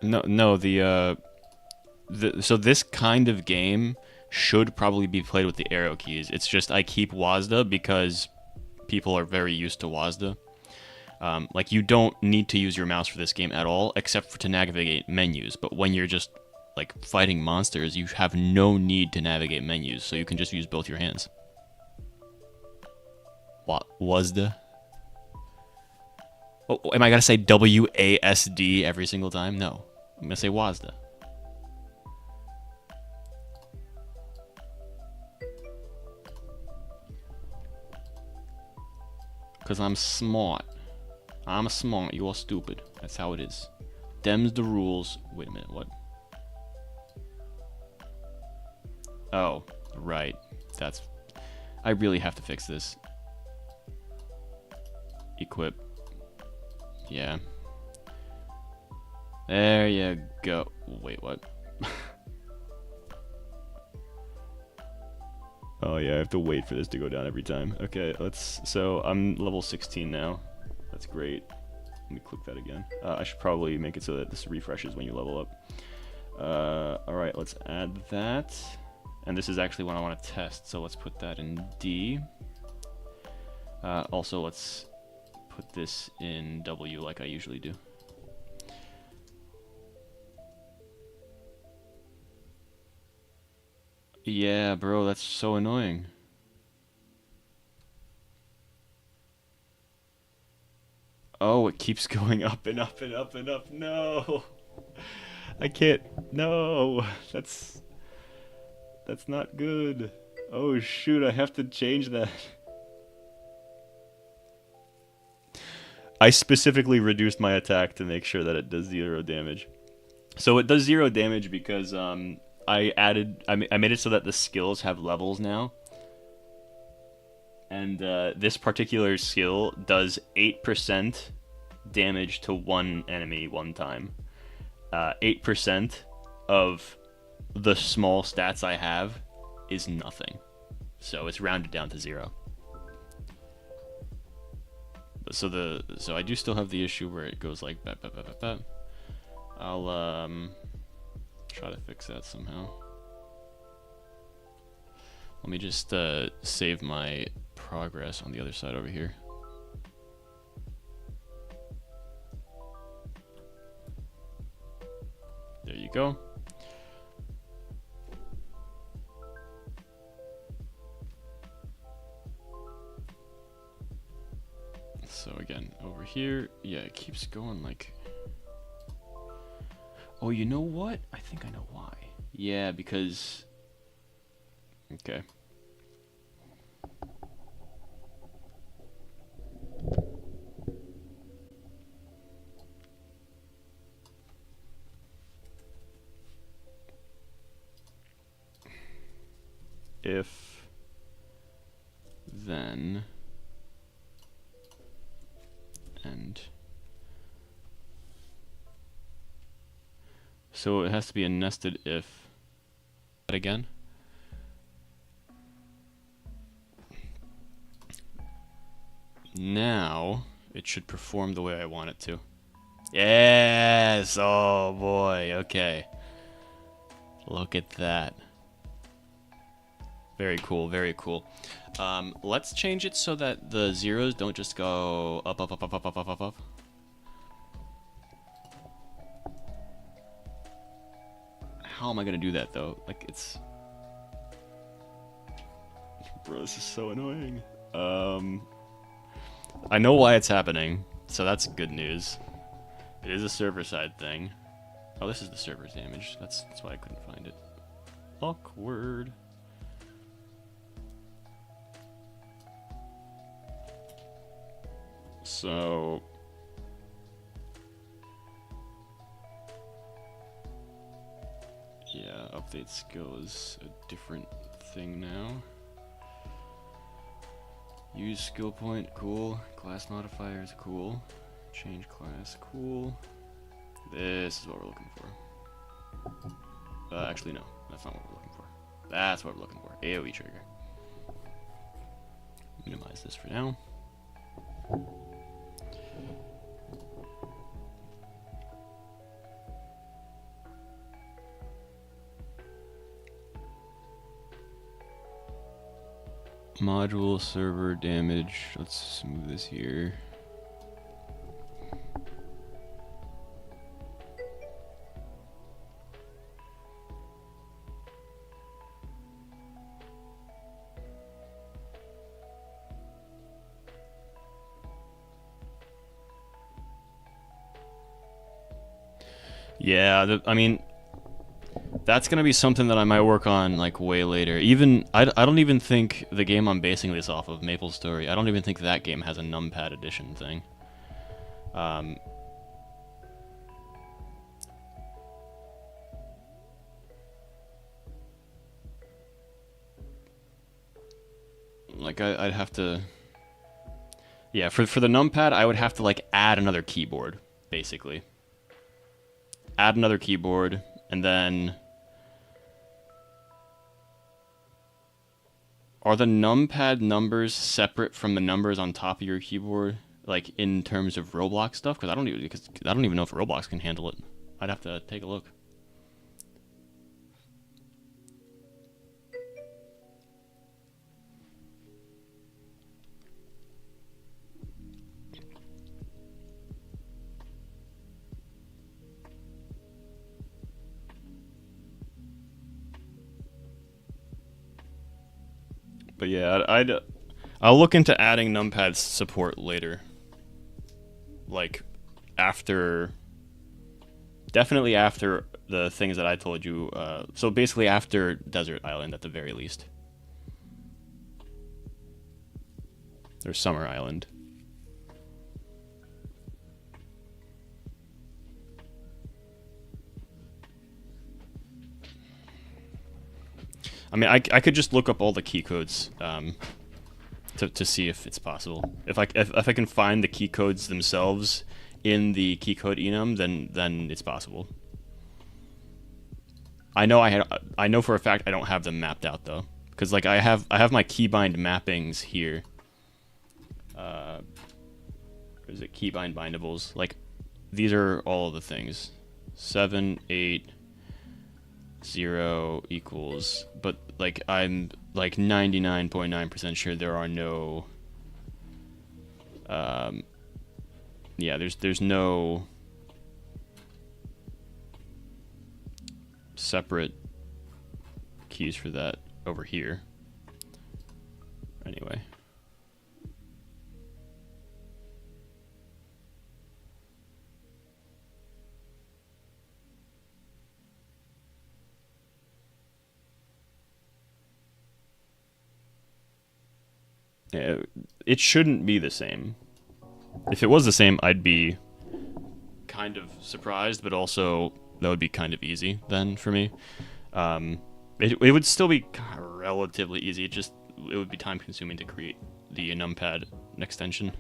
No. So this kind of game should probably be played with the arrow keys. It's just I keep WASD because people are very used to WASD. Like, you don't need to use your mouse for this game at all, except for to navigate menus. But when you're just like fighting monsters, you have no need to navigate menus, so you can just use both your hands. What WASD? Oh, am I gonna say WASD every single time? No, I'm gonna say WASD. Cause I'm smart. I'm smart. You are stupid. That's how it is. Them's the rules. Wait a minute. What? Oh, right. That's. I really have to fix this. Equip. Yeah. There you go. Wait, what? Oh yeah, I have to wait for this to go down every time. Okay, so I'm level 16 now. That's great. Let me click that again. I should probably make it so that this refreshes when you level up. Alright, let's add that. And this is actually what I want to test, so let's put that in D. Also, let's put this in W like I usually do. Yeah, bro, that's so annoying. Oh, it keeps going up and up and up and up. No! I can't. No! That's not good. Oh, shoot, I have to change that. I specifically reduced my attack to make sure that it does 0 damage. So it does 0 damage because I made it so that the skills have levels now. And this particular skill does 8% damage to one enemy one time. 8% of the small stats I have is nothing. So it's rounded down to 0. So I do still have the issue where it goes like that. I'll try to fix that somehow. Let me just save my progress on the other side over here. There you go. So again, over here, yeah, it keeps going like... Oh, you know what? I think I know why. Yeah, because... Okay. If... Then... And... So it has to be a nested if. Again. Now it should perform the way I want it to. Yes! Oh boy, okay. Look at that. Very cool, very cool. Let's change it so that the zeros don't just go up, up, up, up, up, up, up, up, up. How am I gonna do that though? Like, it's... Bro, this is so annoying. I know why it's happening, so that's good news. It is a server-side thing. Oh, this is the server's damage. That's why I couldn't find it. Awkward. So... Yeah, update skill is a different thing now. Use skill point, cool. Class modifiers, cool. Change class, cool. This is what we're looking for. Actually, no, that's not what we're looking for. That's what we're looking for. AoE trigger. Minimize this for now. module server damage. Let's move this here. Yeah, I mean, that's gonna be something that I might work on like way later. Even I don't even think the game I'm basing this off of, MapleStory, I don't even think that game has a numpad edition thing. Like I'd have to, yeah, for the numpad I would have to like add another keyboard, basically. Add another keyboard, and then are the numpad numbers separate from the numbers on top of your keyboard, like in terms of Roblox stuff? Because I don't even know if Roblox can handle it. I'd have to take a look. But yeah, I'll look into adding numpad support later. Like definitely after the things that I told you. So basically after Desert Island at the very least. Or Summer Island. I mean, I could just look up all the key codes to see if it's possible. If I can find the key codes themselves in the key code enum, then it's possible. I know for a fact I don't have them mapped out though, because like I have my keybind mappings here. Is it keybind bindables? Like these are all of the things. 7, 8. 0 equals, but like I'm like 99.9% sure there are no yeah, there's no separate keys for that over here. Anyway, yeah, it shouldn't be the same. If it was the same, I'd be kind of surprised, but also that would be kind of easy then for me. It would still be relatively easy. It would be time consuming to create the numpad extension.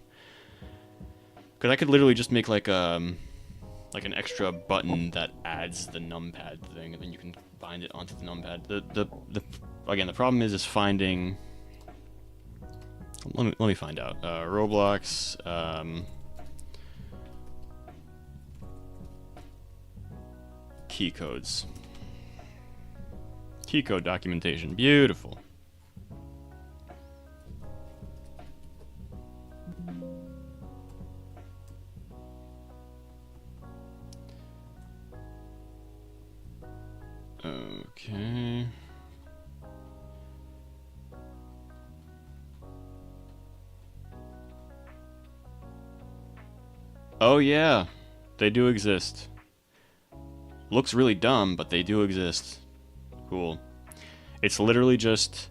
Because I could literally just make like an extra button that adds the numpad thing, and then you can bind it onto the numpad. Again, the problem is finding. Let me find out. Roblox. Key codes. Key code documentation. Beautiful. Okay. Oh yeah, they do exist. Looks really dumb, but they do exist. Cool. It's literally just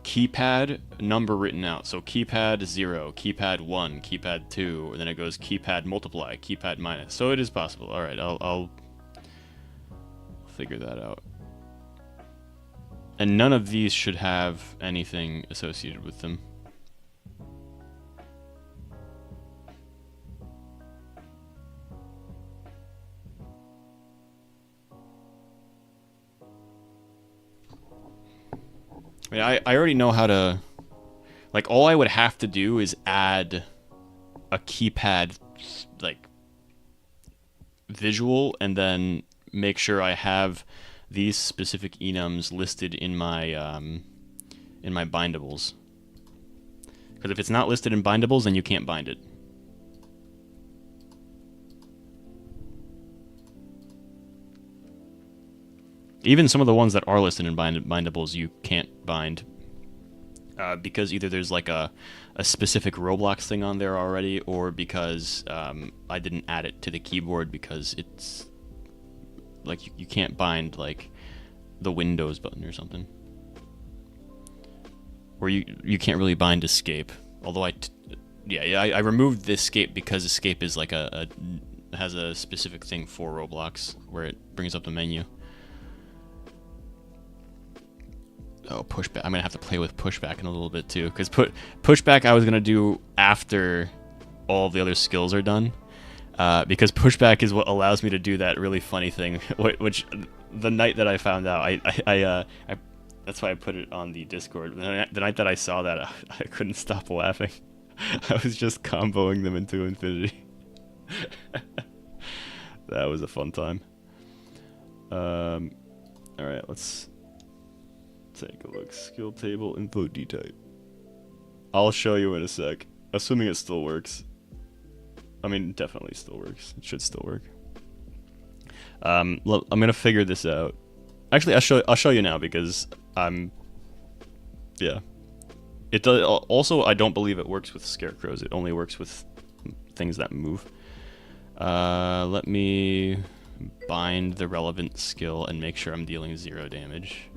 keypad number written out. So keypad 0, keypad 1, keypad 2, and then it goes keypad multiply, keypad minus. So it is possible. All right, I'll figure that out. And none of these should have anything associated with them. I mean, I already know how to, like, all I would have to do is add a keypad, like, visual, and then make sure I have these specific enums listed in my in my bindables. Because if it's not listed in bindables, then you can't bind it. Even some of the ones that are listed in bindables, you can't bind. Because either there's like a specific Roblox thing on there already, or because I didn't add it to the keyboard because it's like you can't bind like the Windows button or something. Or you can't really bind escape. Although I removed the escape because escape is like has a specific thing for Roblox where it brings up the menu. Oh, pushback. I'm going to have to play with pushback in a little bit, too. Because pushback I was going to do after all the other skills are done. Because pushback is what allows me to do that really funny thing. Which, the night that I found out, that's why I put it on the Discord. The night that I saw that, I couldn't stop laughing. I was just comboing them into infinity. That was a fun time. Alright, let's take a look. Skill table, info D-type. I'll show you in a sec. Assuming it still works. I mean, it definitely still works. It should still work. I'm gonna figure this out. Actually, I'll show you now because yeah. It does. Also, I don't believe it works with scarecrows. It only works with things that move. Let me bind the relevant skill and make sure I'm dealing 0 damage.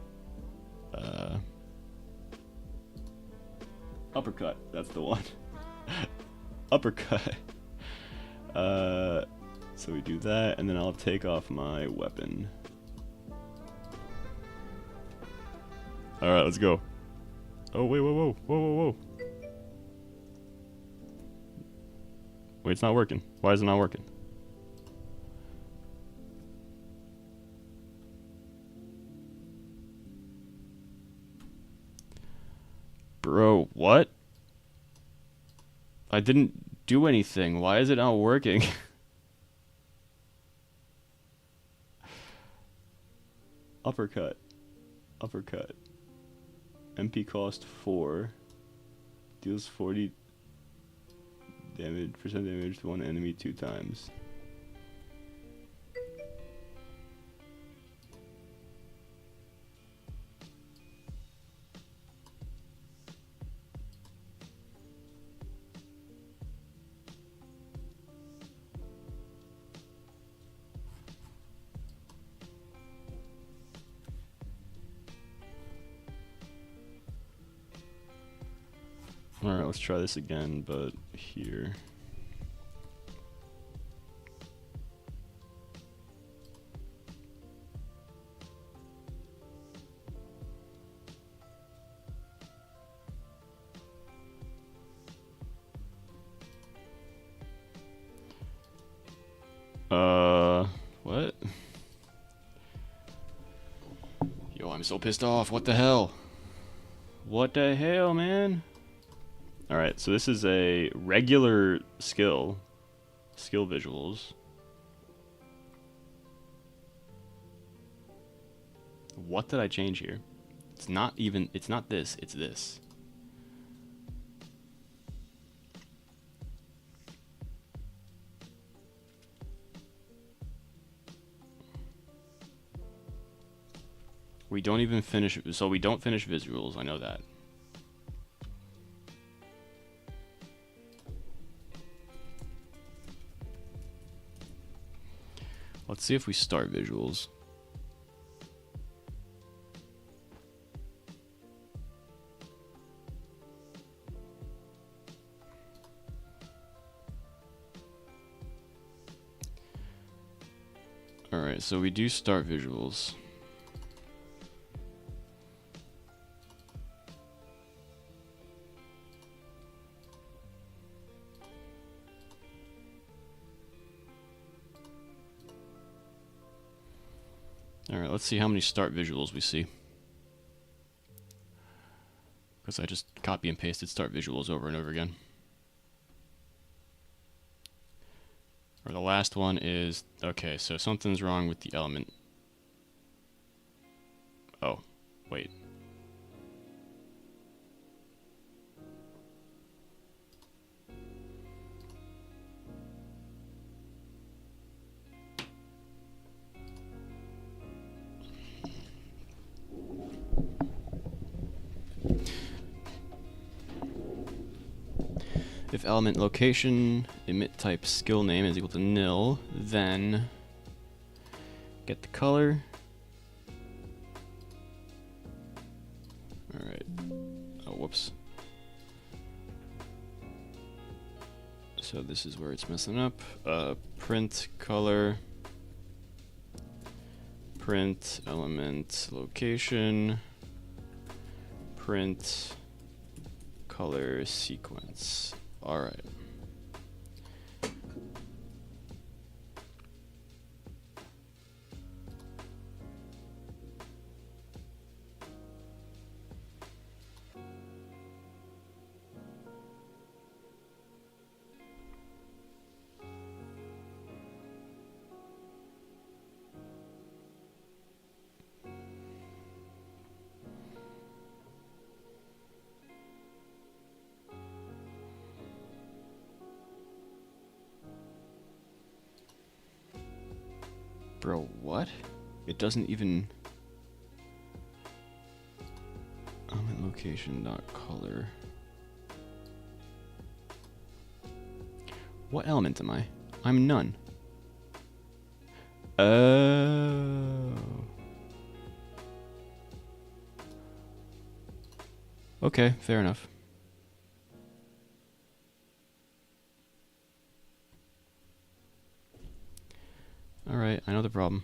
Uppercut, that's the one. Uppercut. So we do that, and then I'll take off my weapon. Alright, let's go. Oh, wait, whoa. Wait, it's not working. Why is it not working? Bro, what? I didn't do anything. Why is it not working? Uppercut. MP cost 4. Deals 40 percent damage to one enemy 2 times. Alright, let's try this again, but here. What? Yo, I'm so pissed off. What the hell? What the hell, man? Alright, so this is a regular skill visuals. What did I change here? It's not this, it's this. We don't even finish, so we don't finish visuals, I know that. Let's see if we start visuals. Alright, so we do start visuals. Alright, let's see how many start visuals we see. Because I just copy and pasted start visuals over and over again. Or the last one is, okay, so something's wrong with the element. Oh, wait. If element location emit type skill name is equal to nil, then get the color. All right. Oh, whoops. So this is where it's messing up. Print color. Print element location. Print color sequence. All right. Bro, what? It doesn't even... element location dot color. What element am I? I'm none. Oh. Okay, fair enough. Alright, I know the problem.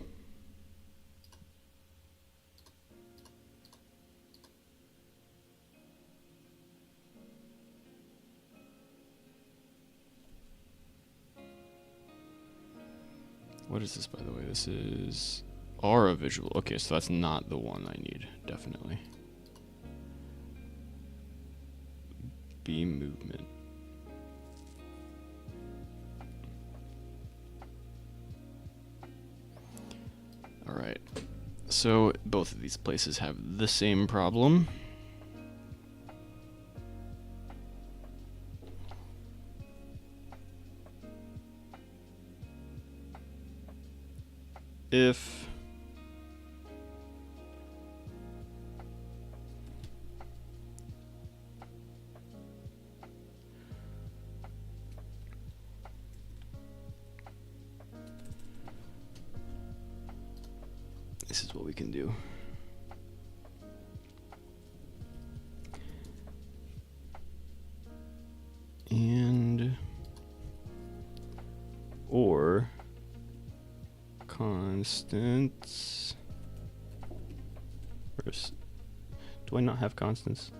What is this, by the way? This is aura visual. Okay, so that's not the one I need, definitely. Beam movement. Alright, so both of these places have the same problem. If this is what we can do. And or constants. Do I not have constants?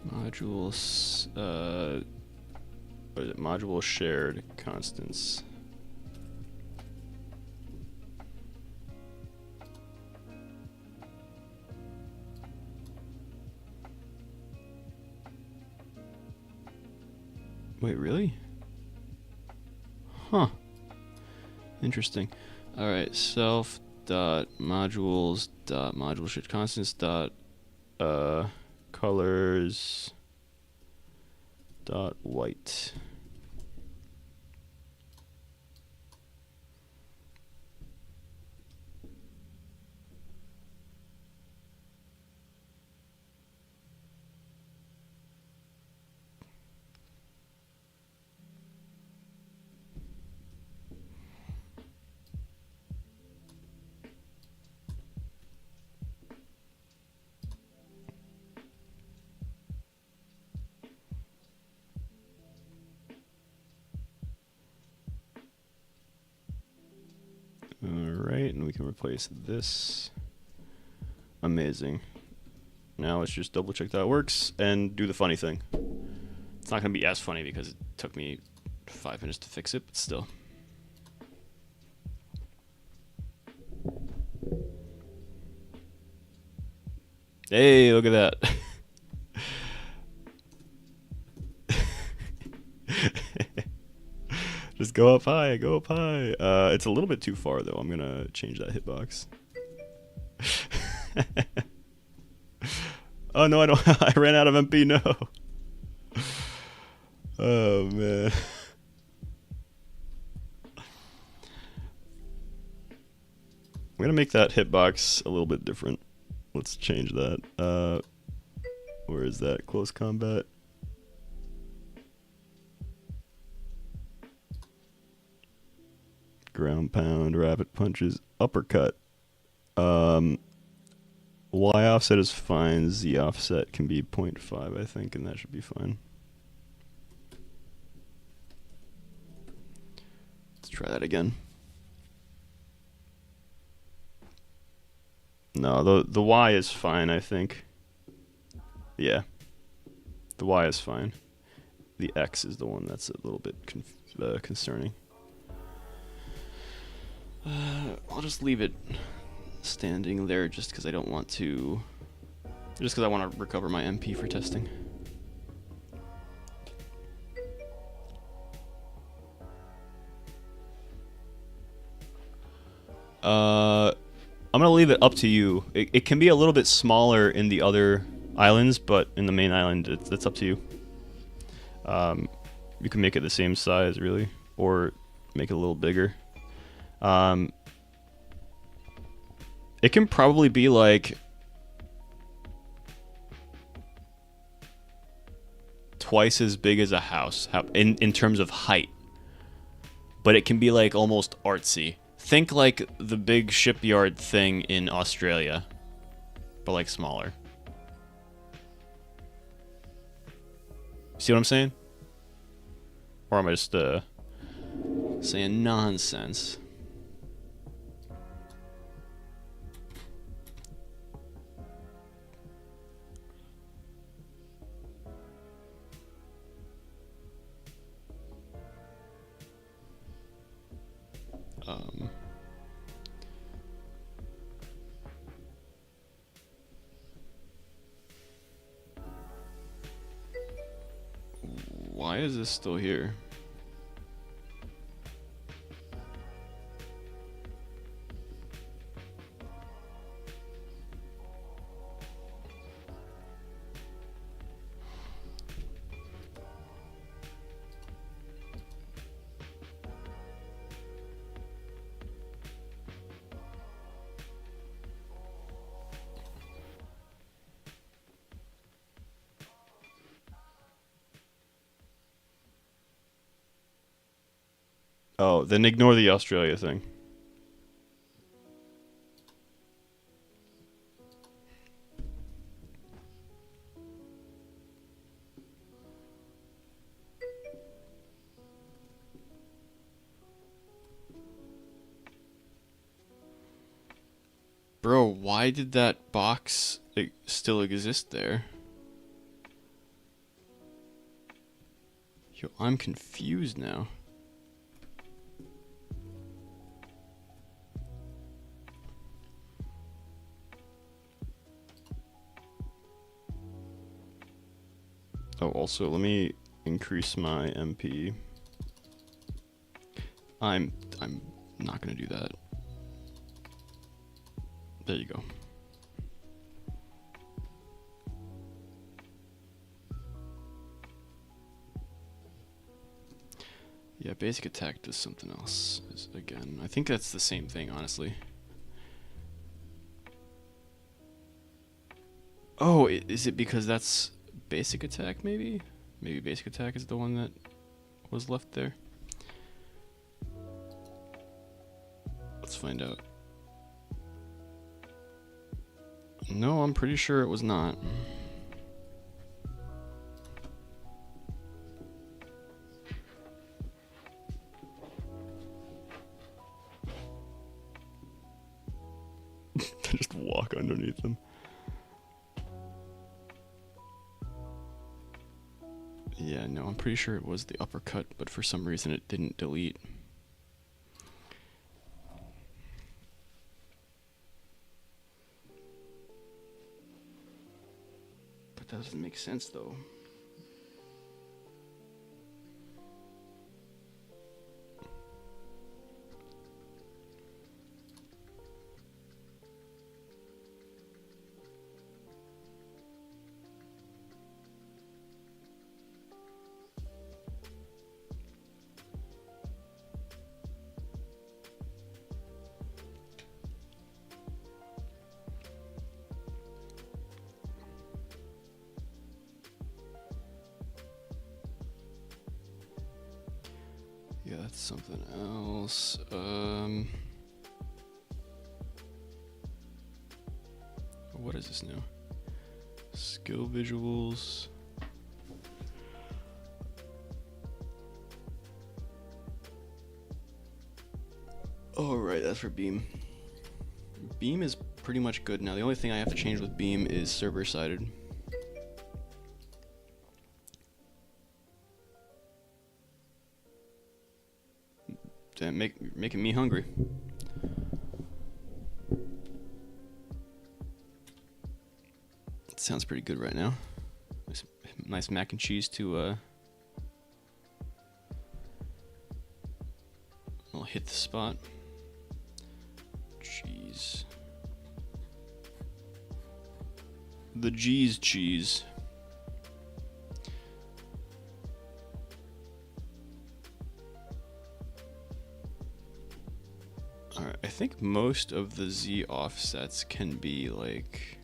Modules, what is it? Module shared constants. Wait, really? Huh. Interesting. Alright, self dot modules dot module shared constants dot colors dot white. Alright, and we can replace this. Amazing. Now let's just double check that works and do the funny thing. It's not going to be as funny because it took me 5 minutes to fix it, but still. Hey, look at that. Just go up high, go up high. It's a little bit too far though. I'm gonna change that hitbox. Oh no, I don't. I ran out of MP. No. Oh man. gonna make that hitbox a little bit different. Let's change that. Where is that? Close combat. Ground pound, rapid punches, uppercut. Y offset is fine. Z offset can be 0.5, I think, and that should be fine. Let's try that again. No, the Y is fine, I think. Yeah. The Y is fine. The X is the one that's a little bit concerning. I'll just leave it standing there just because I don't want to... Just because I want to recover my MP for testing. I'm going to leave it up to you. It can be a little bit smaller in the other islands, but in the main island, it's up to you. You can make it the same size, really, or make it a little bigger. It can probably be like twice as big as a house in terms of height, but it can be like almost artsy. Think like the big shipyard thing in Australia, but like smaller. See what I'm saying? Or am I just saying nonsense? Why is this still here? Oh, then ignore the Australia thing. Bro, why did that box still exist there? Yo, I'm confused now. Oh, also, let me increase my MP. I'm not gonna do that. There you go. Yeah, basic attack does something else. Again, I think that's the same thing, honestly. Oh, is it because that's basic attack, maybe? Maybe basic attack is the one that was left there. Let's find out. No, I'm pretty sure it was not. Just walk underneath them. Yeah, no, I'm pretty sure it was the uppercut, but for some reason it didn't delete. But that doesn't make sense, though. That's something else. What is this now? Skill visuals. Oh, right, that's for Beam. Beam is pretty much good now. The only thing I have to change with Beam is server-sided. Damn, making me hungry. It sounds pretty good right now. Nice mac and cheese to I'll hit the spot. Cheese. The G's cheese. Alright, I think most of the Z offsets can be like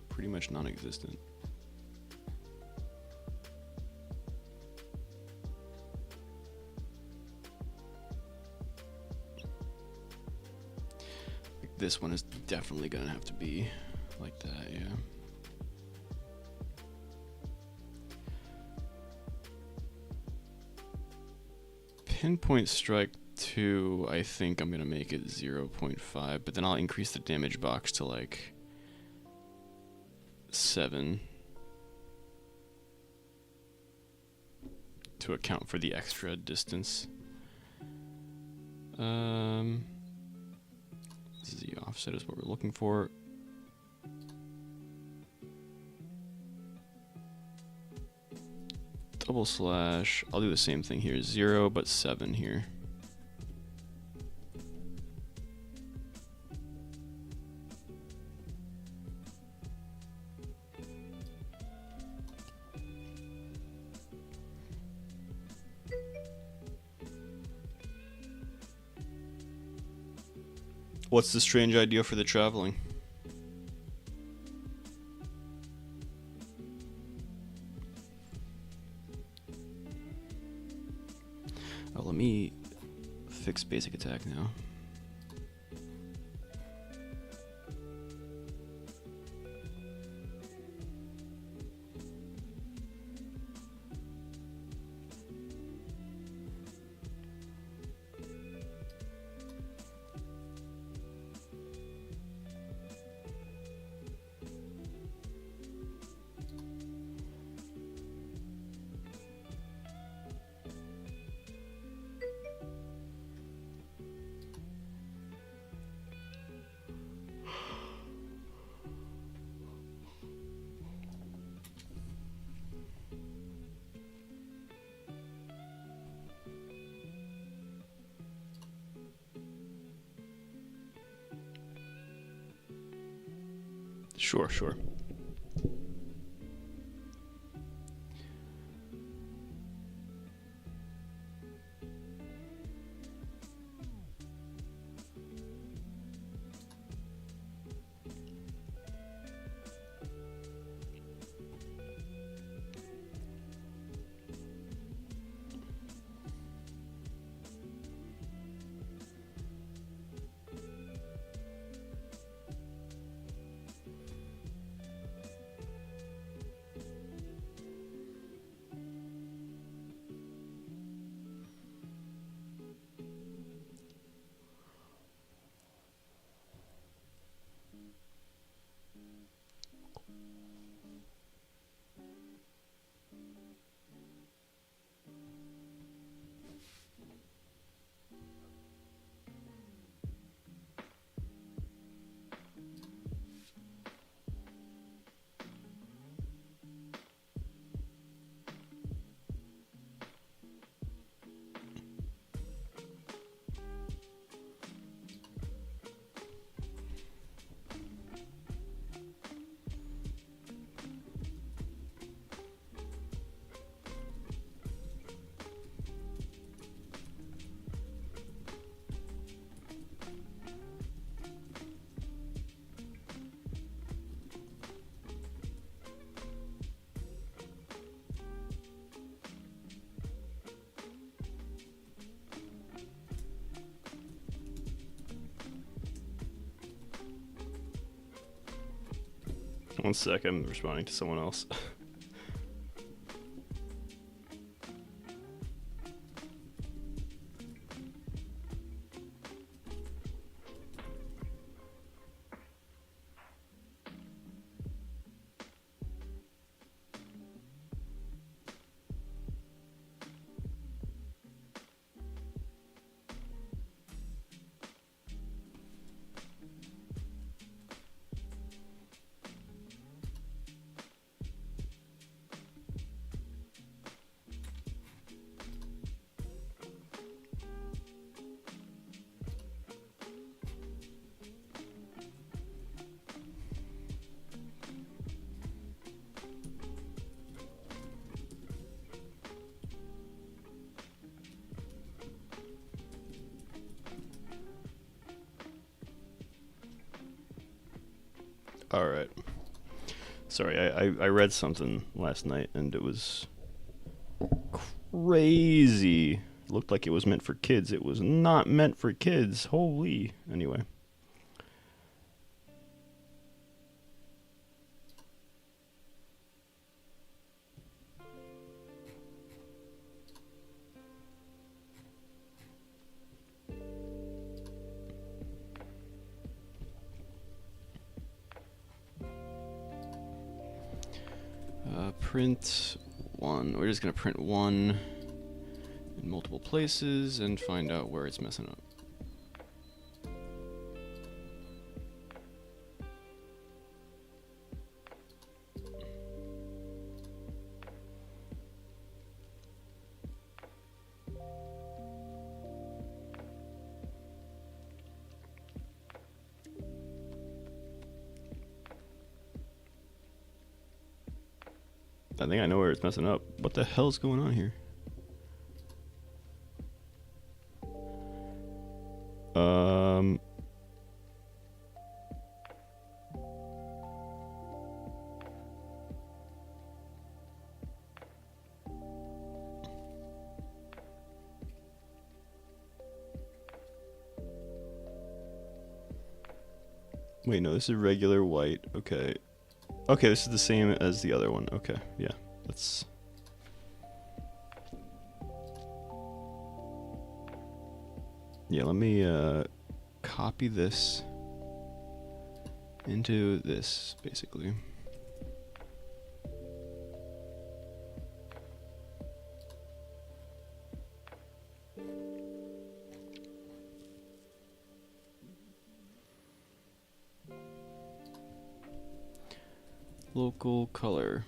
pretty much non-existent. Like this one is definitely gonna have to be like that, yeah. Pinpoint strike 2, I think I'm gonna make it 0.5, but then I'll increase the damage box to like 7 to account for the extra distance. Z offset is what we're looking for. Double slash, I'll do the same thing here, 0 but 7 here. What's the strange idea for the traveling? Oh, let me fix basic attack now. Sure. One sec, I'm responding to someone else. Alright. Sorry, I read something last night and it was crazy. It looked like it was meant for kids. It was not meant for kids. Holy. Anyway. Print one. We're just gonna print one in multiple places and find out where it's messing up. I think I know where it's messing up. What the hell's going on here? Wait, no, this is regular white. Okay. Okay, this is the same as the other one. Okay, yeah. Let's... Yeah, let me copy this into this, basically. Local color.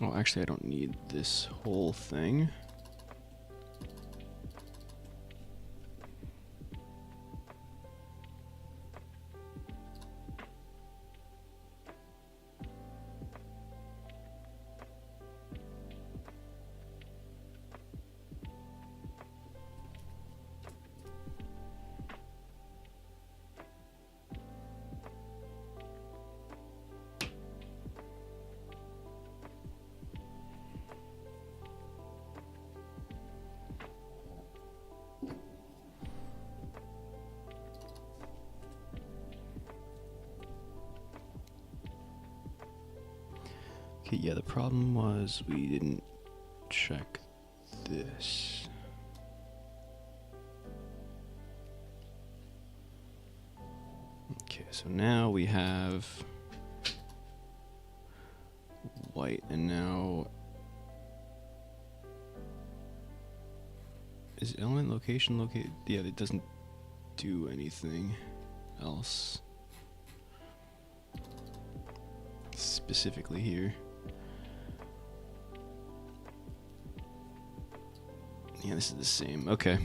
Oh, actually, I don't need this whole thing. Okay, yeah, the problem was we didn't check this. Okay, so now we have white, and now is element location located? Yeah, it doesn't do anything else specifically here. Yeah, this is the same. Okay.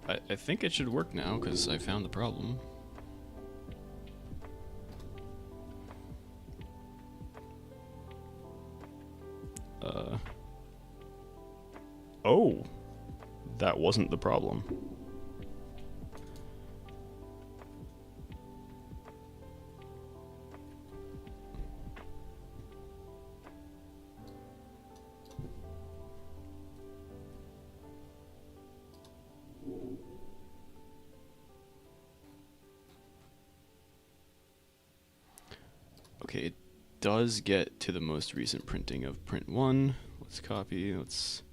I think it should work now because I found the problem. Oh, that wasn't the problem. Okay, it does get to the most recent printing of print 1. Let's copy, let's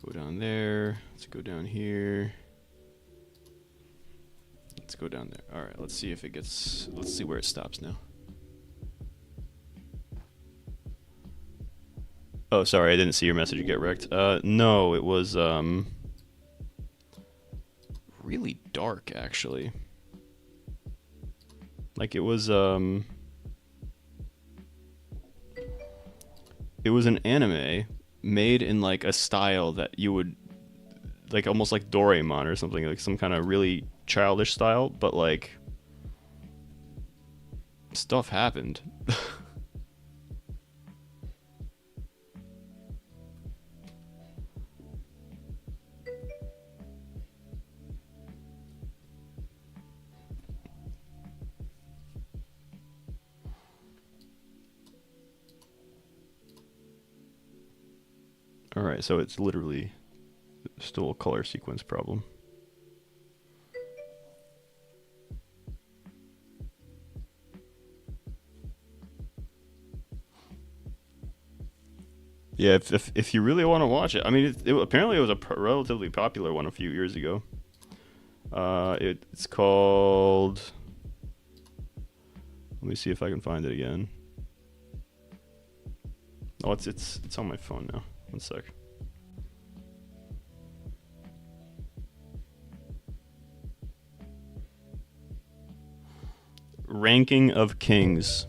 go down there, let's go down here. Let's go down there. Alright, let's see if it gets, let's see where it stops now. Oh, sorry, I didn't see your message get wrecked. No, it was, really dark, actually. Like, it was an anime made in, like, a style that you would, like, almost like Doraemon or something, like some kind of really childish style, but, like, stuff happened. Alright, so it's literally still a color sequence problem. Yeah, if you really want to watch it, I mean, apparently it was a relatively popular one a few years ago. It's called... Let me see if I can find it again. Oh, it's on my phone now. One sec. Ranking of Kings.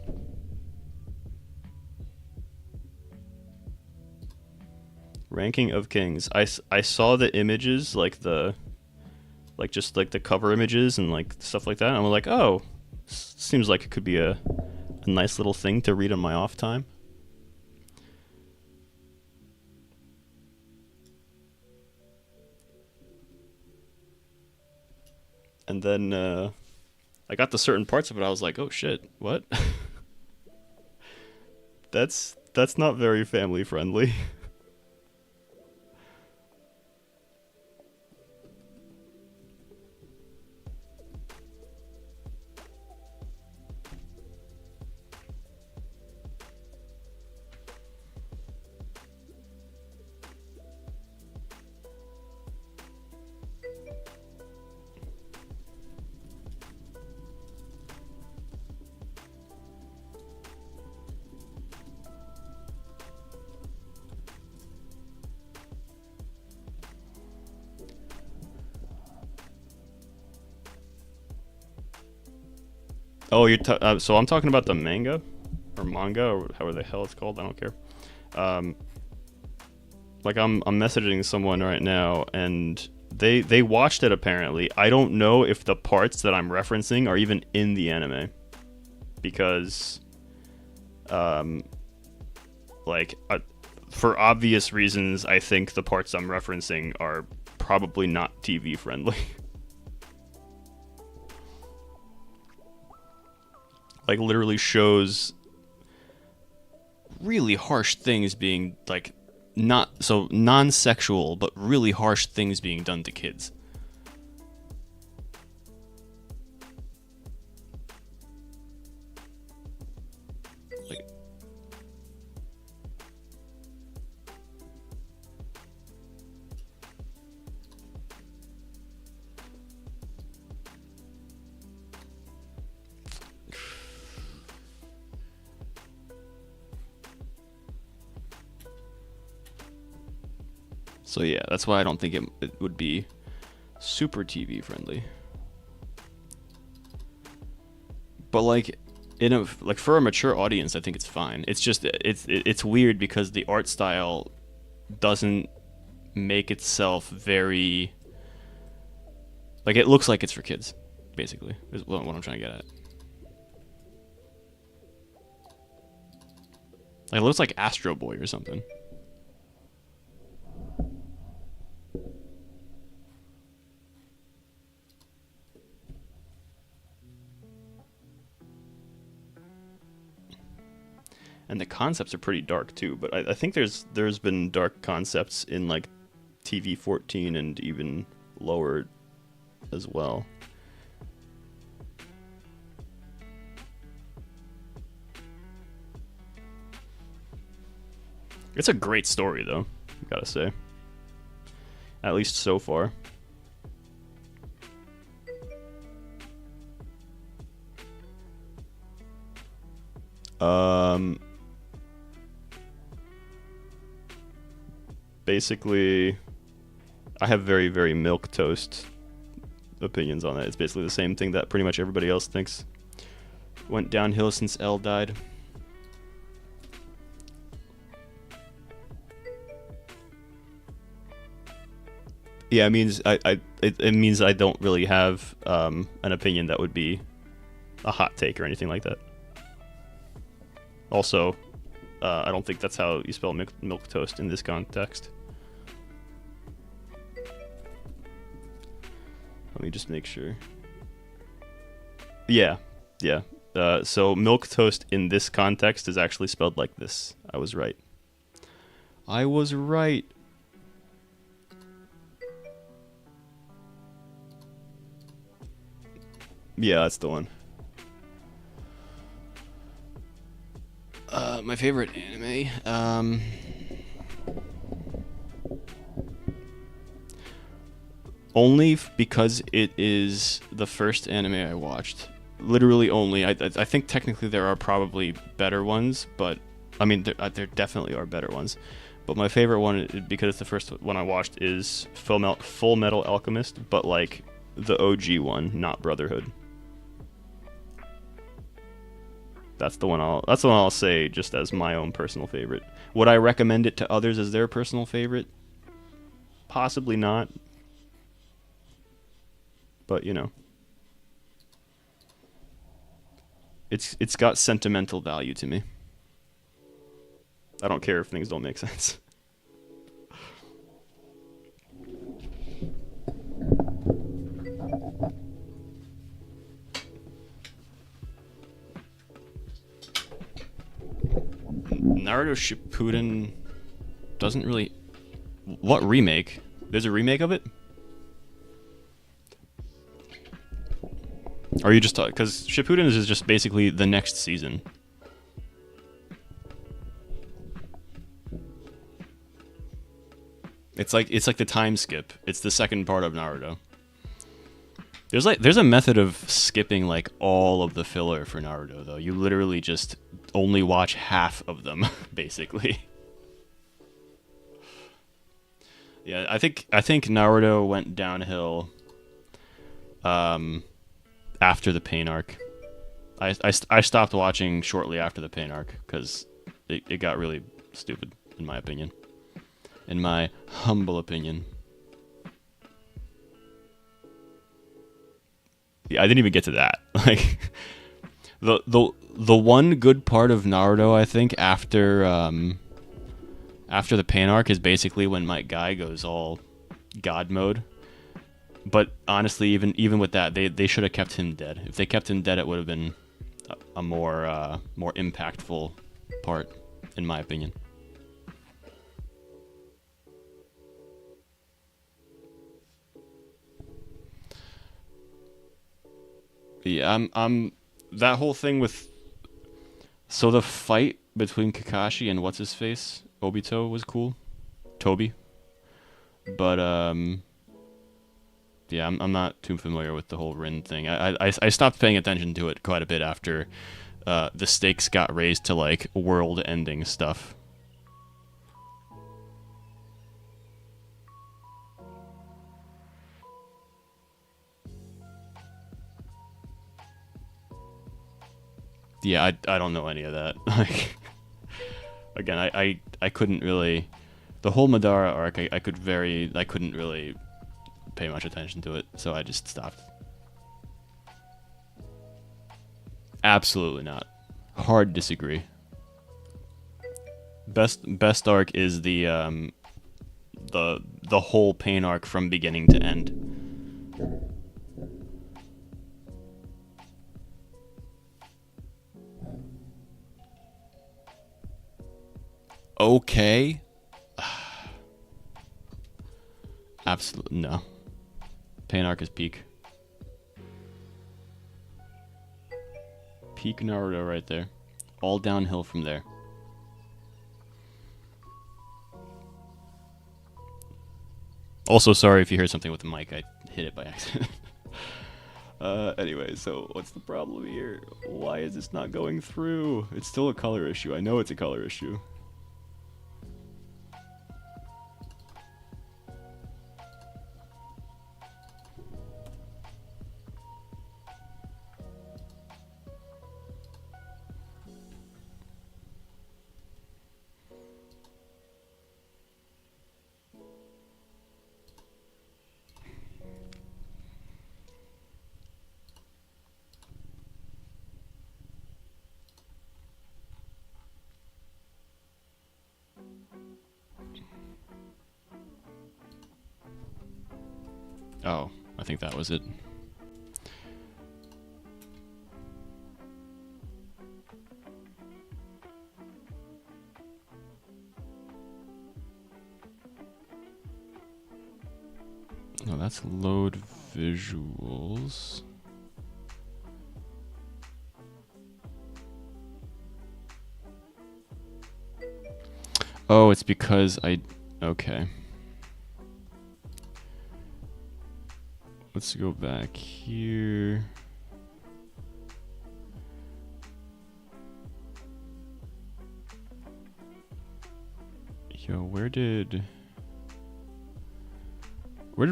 Ranking of Kings. I saw the images, like just like the cover images and like stuff like that. And I'm like, oh, seems like it could be a nice little thing to read on my off time. And then I got to certain parts of it. I was like, "Oh shit, what?" That's not very family friendly. Oh, so I'm talking about the manga, or however the hell it's called. I don't care. Like I'm messaging someone right now, and they watched it apparently. I don't know if the parts that I'm referencing are even in the anime, because, for obvious reasons, I think the parts I'm referencing are probably not TV friendly. Like, literally shows really harsh things being, like, not so non-sexual, but really harsh things being done to kids. Like, so yeah, that's why I don't think it would be super TV friendly. But like for a mature audience, I think it's fine. It's just it's weird because the art style doesn't make itself very Like, it looks like it's for kids, basically, is what I'm trying to get at. Like, it looks like Astro Boy or something. And the concepts are pretty dark too, but I think there's been dark concepts in like TV 14 and even lower as well. It's a great story though, gotta say. At least so far. Basically, I have very, very milquetoast opinions on that. It's basically the same thing that pretty much everybody else thinks. Went downhill since L died. Yeah, it means it means I don't really have an opinion that would be a hot take or anything like that. Also, I don't think that's how you spell milquetoast in this context. Let me just make sure. Yeah. So milquetoast in this context is actually spelled like this. I was right. I was right. Yeah, that's the one. My favorite anime. Only because it is the first anime I watched. Literally only. I think technically there are probably better ones, but I mean there definitely are better ones. But my favorite one, because it's the first one I watched, is Full Metal Alchemist, but like the OG one, not Brotherhood. That's the one I'll say just as my own personal favorite. Would I recommend it to others as their personal favorite? Possibly not. But, you know. It's got sentimental value to me. I don't care if things don't make sense. Naruto Shippuden doesn't really... What remake? There's a remake of it? Or are you just talking... Because Shippuden is just basically the next season. It's like the time skip. It's the second part of Naruto. There's a method of skipping like all of the filler for Naruto though. You literally just only watch half of them, basically. Yeah, I think Naruto went downhill after the Pain arc. I stopped watching shortly after the Pain arc because it got really stupid, in my opinion. In my humble opinion. Yeah, I didn't even get to that. Like the one good part of Naruto, I think, after the Pain arc is basically when Might Guy goes all God mode. But honestly, even with that, they should have kept him dead. If they kept him dead, it would have been a more impactful part, in my opinion. Yeah, I'm that whole thing with... So the fight between Kakashi and what's-his-face, Obito, was cool. Toby. But, yeah, I'm not too familiar with the whole Rin thing. I stopped paying attention to it quite a bit after the stakes got raised to, like, world-ending stuff. Yeah, I don't know any of that. Like, again, I couldn't really... The whole Madara arc, I couldn't really pay much attention to it, so I just stopped. Absolutely not. Hard disagree. Best arc is the whole pain arc from beginning to end. Okay. Absolutely no. Pain arc is peak. Peak Naruto right there. All downhill from there. Also, sorry if you hear something with the mic. I hit it by accident. Anyway, so what's the problem here? Why is this not going through? It's still a color issue. I know it's a color issue. Oh, I think that was it. No, that's load visuals. Oh, it's because okay. Let's go back here. Yo, where did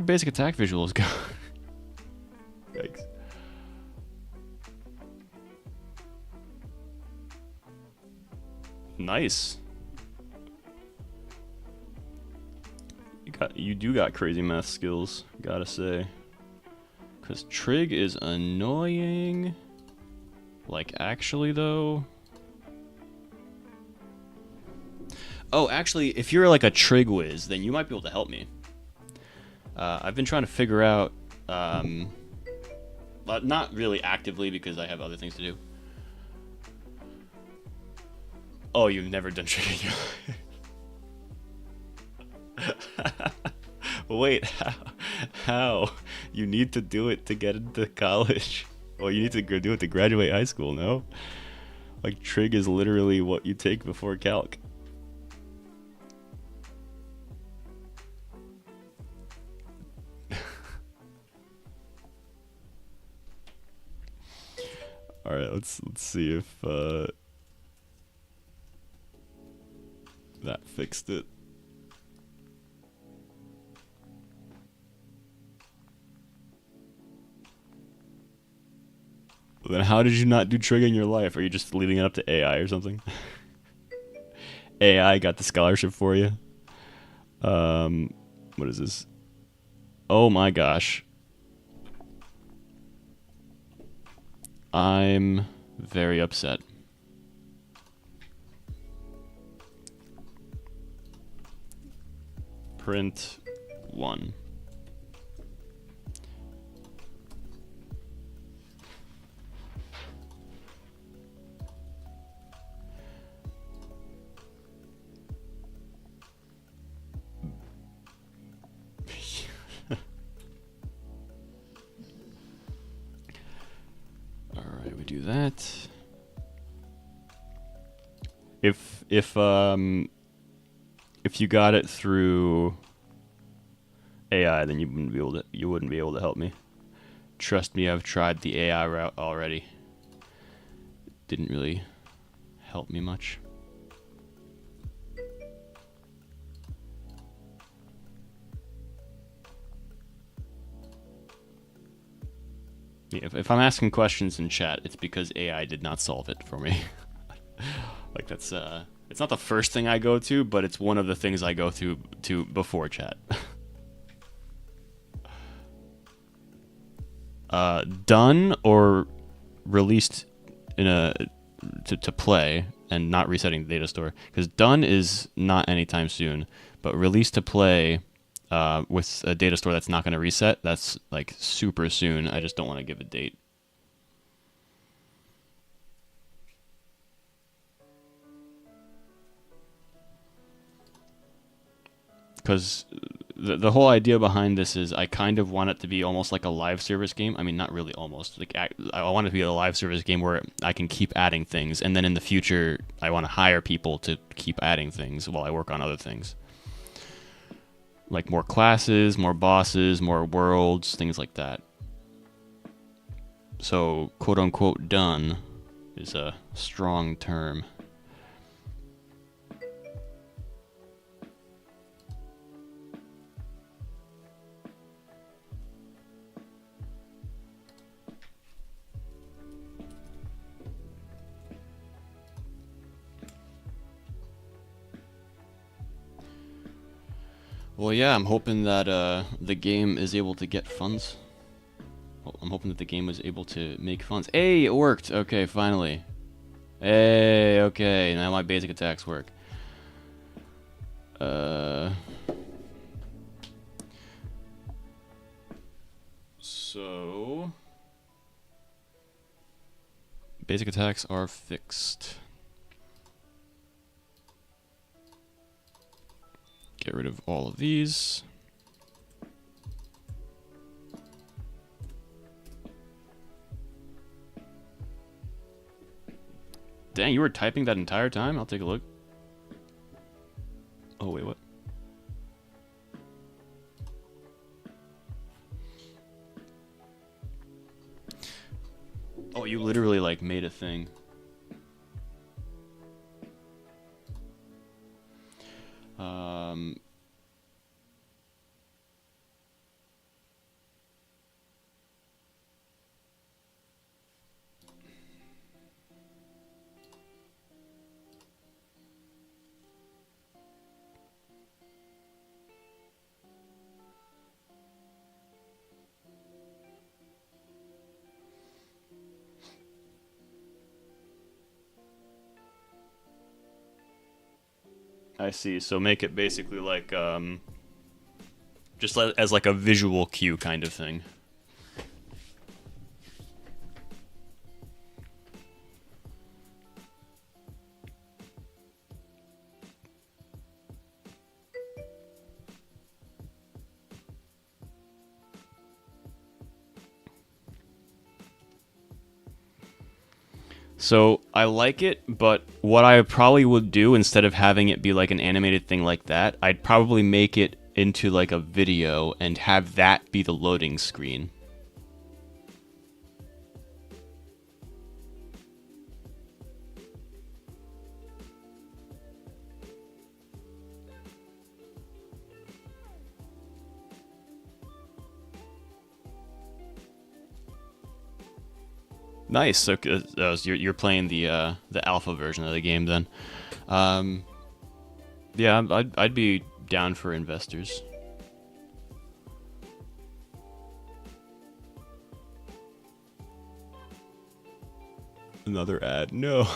basic attack visuals go? Yikes. Nice. You do got crazy math skills, gotta say. Because Trig is annoying. Like, actually, though. Oh, actually, if you're like a Trig whiz, then you might be able to help me. I've been trying to figure out, but not really actively because I have other things to do. Oh, you've never done Trig in your life. Wait, how? You need to do it to get into college. Well, you need to do it to graduate high school, no? Like, Trig is literally what you take before calc. Alright, let's see if that fixed it. Then how did you not do Trig in your life? Are you just leaving it up to AI or something? AI got the scholarship for you. What is this? Oh my gosh. I'm very upset. Print 1. Alright, we do that. If you got it through AI, then you wouldn't be able to help me. Trust me, I've tried the AI route already. Didn't really help me much. If I'm asking questions in chat, it's because AI did not solve it for me. Like, that's it's not the first thing I go to, but it's one of the things I go to before chat. done or released in a to play and not resetting the data store, because done is not anytime soon, but released to play with a data store that's not going to reset, that's like super soon. I just don't want to give a date. Because the whole idea behind this is I kind of want it to be almost like a live service game. I mean, not really almost. Like I want it to be a live service game where I can keep adding things, and then in the future I want to hire people to keep adding things while I work on other things. Like more classes, more bosses, more worlds, things like that. So, quote unquote done is a strong term. Well, yeah, I'm hoping that the game is able to get funds. I'm hoping that the game was able to make funds. Hey, it worked! Okay, finally. Hey, okay, now my basic attacks work. So... basic attacks are fixed. Get rid of all of these. Dang, you were typing that entire time? I'll take a look. Oh, wait, what? Oh, you literally, like, made a thing. I see. So make it basically like just as like a visual cue kind of thing. So I like it, but what I probably would do instead of having it be like an animated thing like that, I'd probably make it into like a video and have that be the loading screen. Nice. So you're playing the alpha version of the game then. Yeah, I'd be down for investors. Another ad. No.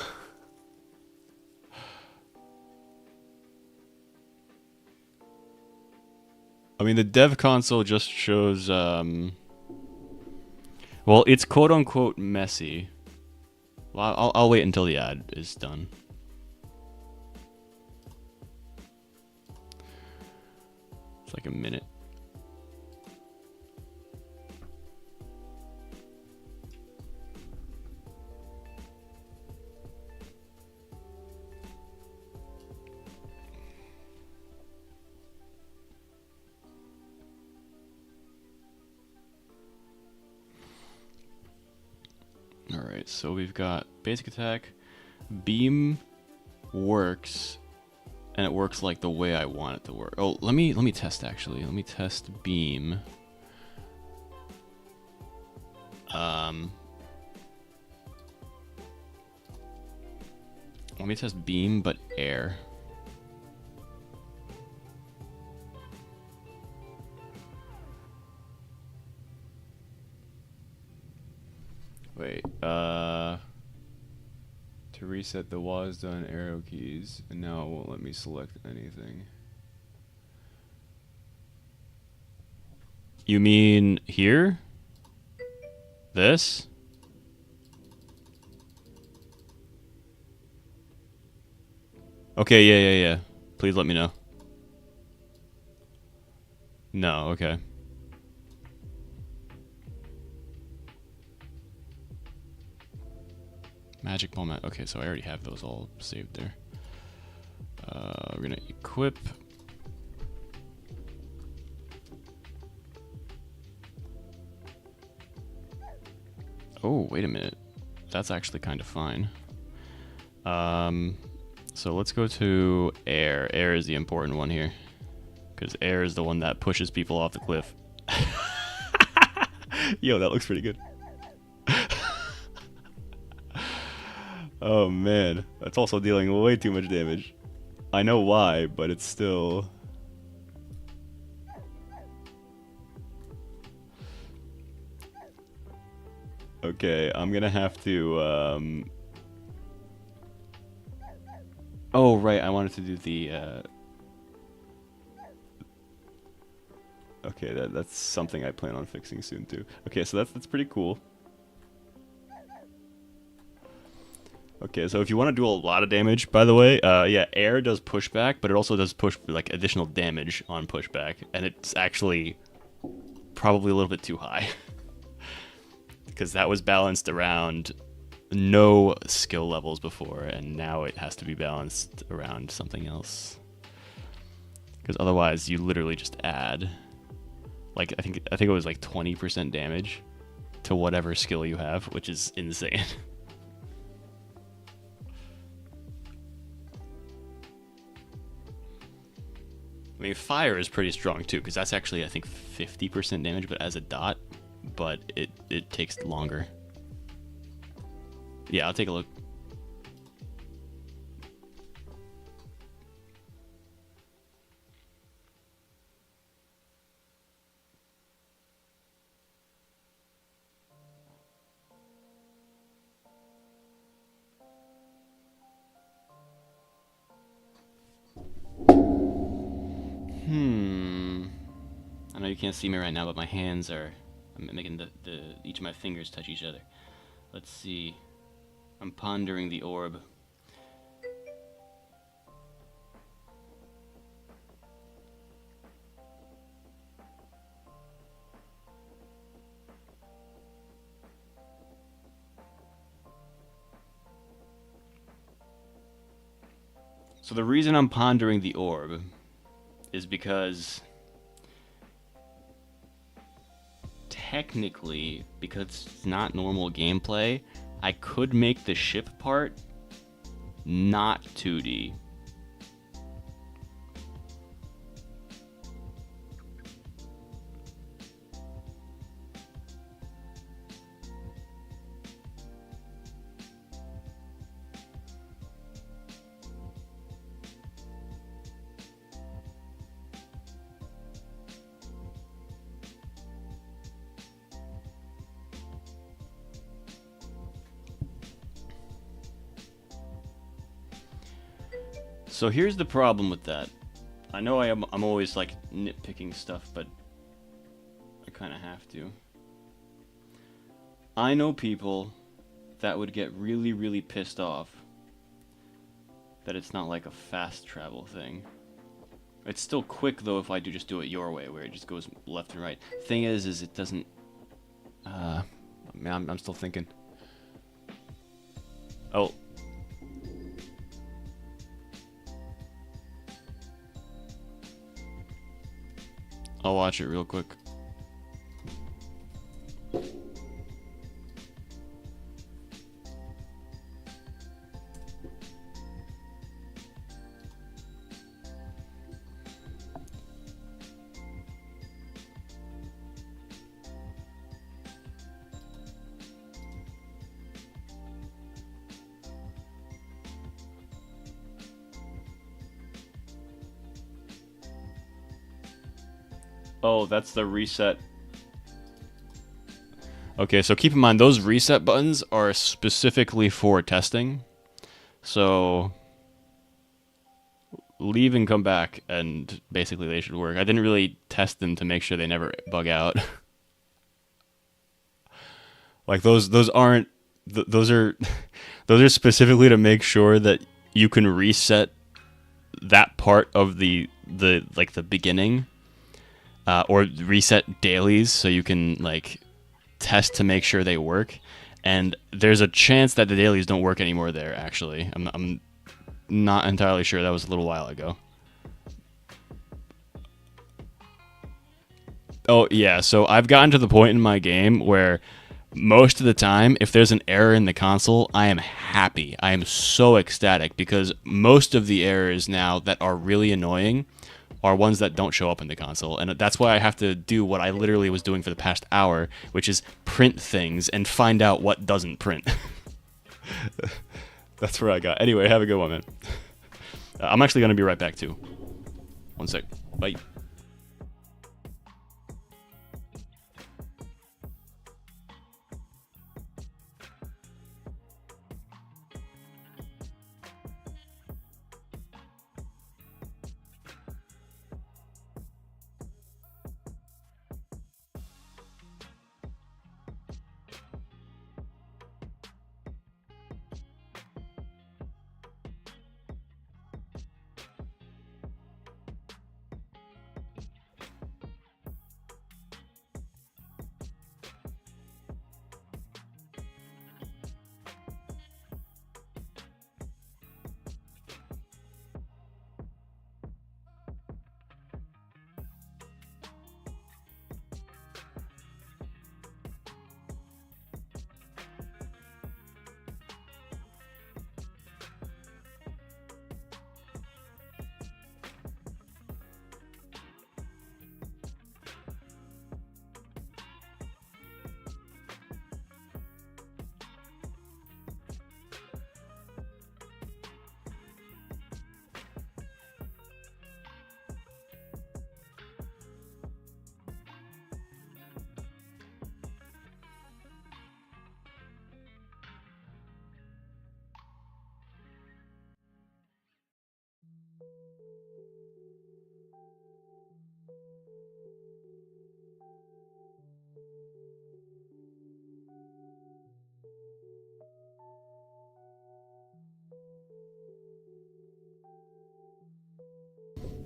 I mean, the dev console just shows well, it's quote unquote messy. Well, I'll wait until the ad is done. It's like a minute. Alright, so we've got basic attack, beam works, and it works like the way I want it to work. Oh, let me test actually. Let me test beam. Let me test beam but air. Wait. To reset the was done arrow keys, and now it won't let me select anything. You mean here? This? Okay, yeah. Please let me know. No, okay. Magic moment. Okay, so I already have those all saved there. We're gonna equip. Oh, wait a minute. That's actually kind of fine. So let's go to air. Air is the important one here. Because air is the one that pushes people off the cliff. Yo, that looks pretty good. Oh man, that's also dealing way too much damage. I know why, but it's still... Okay, I'm gonna have to, Oh, right, I wanted to do the, Okay, that's something I plan on fixing soon, too. Okay, so that's pretty cool. Okay, so if you want to do a lot of damage, by the way, yeah, air does pushback, but it also does push, like, additional damage on pushback, and it's actually probably a little bit too high. Because that was balanced around no skill levels before, and now it has to be balanced around something else. Because otherwise, you literally just add, like, I think it was like 20% damage to whatever skill you have, which is insane. I mean, fire is pretty strong too, because that's actually, I think, 50% damage, but as a dot, but it takes longer. Yeah, I'll take a look. I know you can't see me right now, but my hands are... I'm making each of my fingers touch each other. Let's see. I'm pondering the orb. So the reason I'm pondering the orb is because technically, because it's not normal gameplay, I could make the ship part not 2D. So here's the problem with that. I know I'm always like nitpicking stuff, but I kind of have to. I know people that would get really, really pissed off that it's not like a fast travel thing. It's still quick though if I just do it your way, where it just goes left and right. Thing is it doesn't. Man, I'm still thinking. Oh. I'll watch it real quick. Oh, that's the reset. Okay, so keep in mind those reset buttons are specifically for testing. So leave and come back, and basically they should work. I didn't really test them to make sure they never bug out. Like those aren't those are those are specifically to make sure that you can reset that part of the like the beginning, or reset dailies so you can like test to make sure they work. And there's a chance that the dailies don't work anymore there. Actually, I'm not entirely sure. That was a little while ago. Oh yeah, so I've gotten to the point in my game where most of the time, if there's an error in the console, I am happy. I am so ecstatic because most of the errors now that are really annoying are ones that don't show up in the console. And that's why I have to do what I literally was doing for the past hour, which is print things and find out what doesn't print. That's where I got. Anyway, have a good one, man. I'm actually going to be right back, too. One sec. Bye.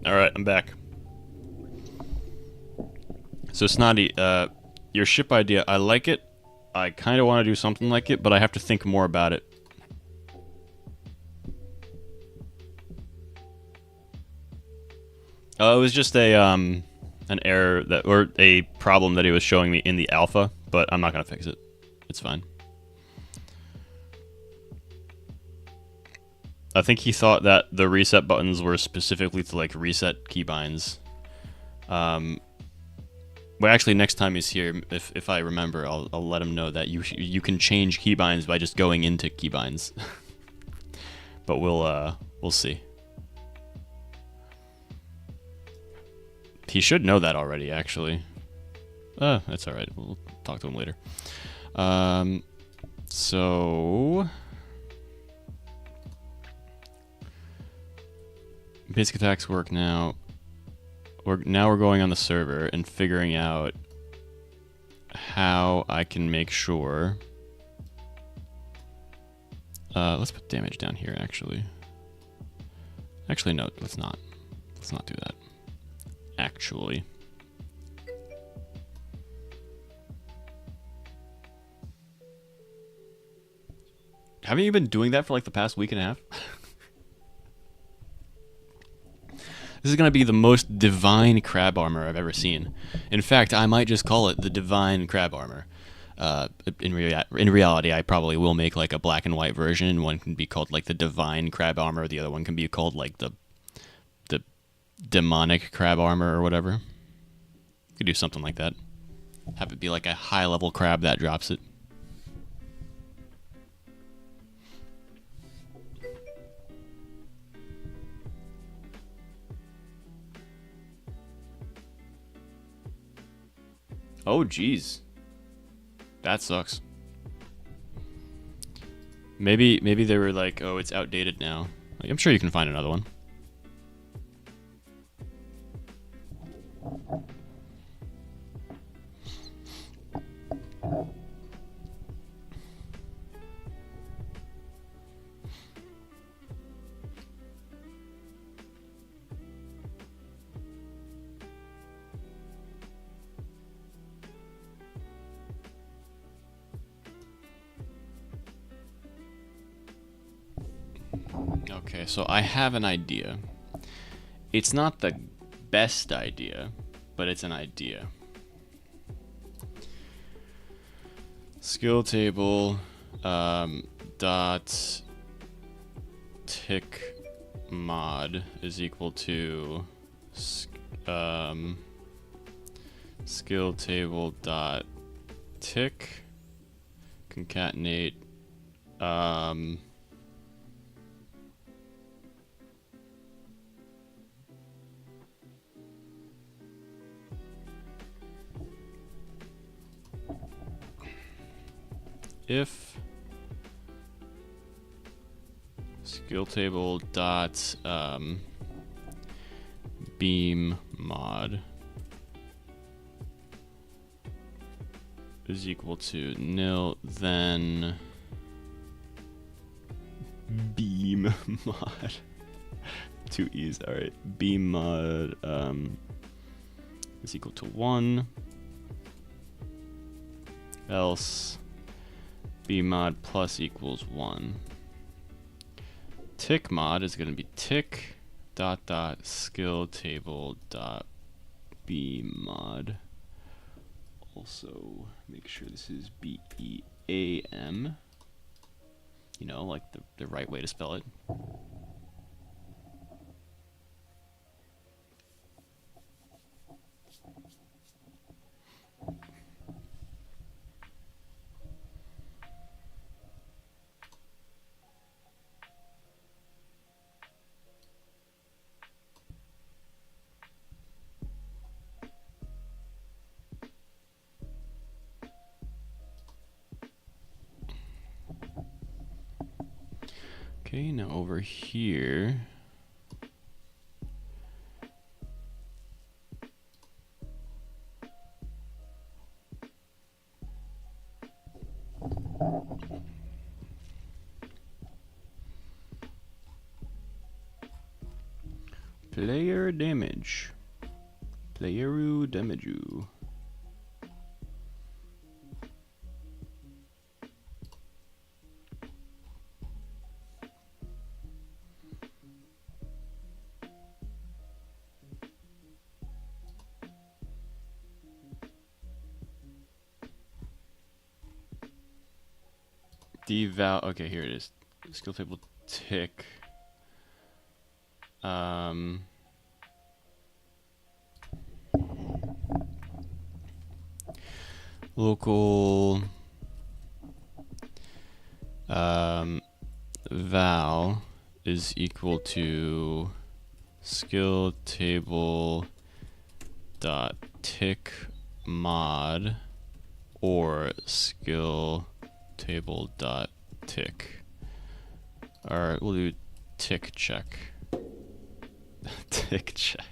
All right, I'm back. So Snotty, your ship idea, I like it. I kind of want to do something like it, but I have to think more about it. It was just a an error that, or a problem that he was showing me in the alpha, but I'm not gonna fix it. It's fine. I think he thought that the reset buttons were specifically to like reset keybinds. Well, actually, next time he's here, if I remember, I'll let him know that you can change keybinds by just going into keybinds. But we'll see. He should know that already, actually. That's all right. We'll talk to him later. So basic attacks work now. We're going on the server and figuring out how I can make sure. Let's put damage down here, actually. Actually, no, let's not. Let's not do that. Actually. Haven't you been doing that for like the past week and a half? This is going to be the most divine crab armor I've ever seen. In fact, I might just call it the divine crab armor. In reality, I probably will make like a black and white version. One can be called like the divine crab armor. The other one can be called like the demonic crab armor or whatever. Could do something like that. Have it be like a high level crab that drops it. Oh, jeez. That sucks. Maybe they were like, oh, it's outdated now. Like, I'm sure you can find another one. Okay, so I have an idea. It's not the best idea, but it's an idea. Skill table dot tick mod is equal to skill table dot tick concatenate if skill table dot beam mod is equal to nil, then beam mod. Two E's. All right. Beam mod is equal to 1. Else beam mod plus equals 1. Tick mod is going to be tick dot dot skill table dot beam mod. Also, make sure this is BEAM. You know, like the right way to spell it. Okay, now over here, player damage, player damage. Deval. Okay, here it is. Skill table tick. Local val is equal to skill table dot tick mod or skill table dot tick. All right, we'll do tick check. Tick check.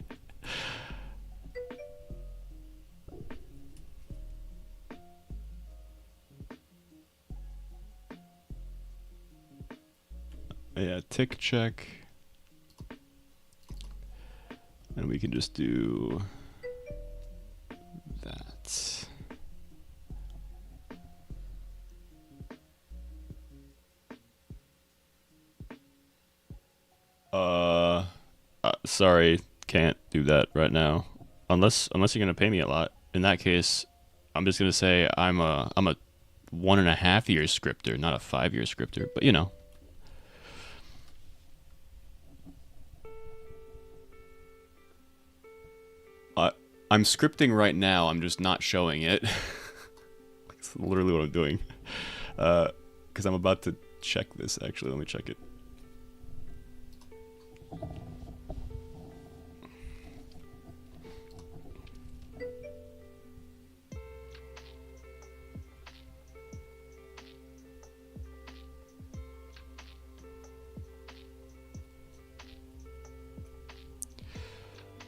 Yeah, tick check. And we can just do that. Sorry, can't do that right now. Unless you're gonna pay me a lot. In that case, I'm just gonna say I'm a 1.5 year scripter, not a 5-year scripter. But you know. I'm scripting right now. I'm just not showing it. That's literally what I'm doing. Because I'm about to check this. Actually, let me check it.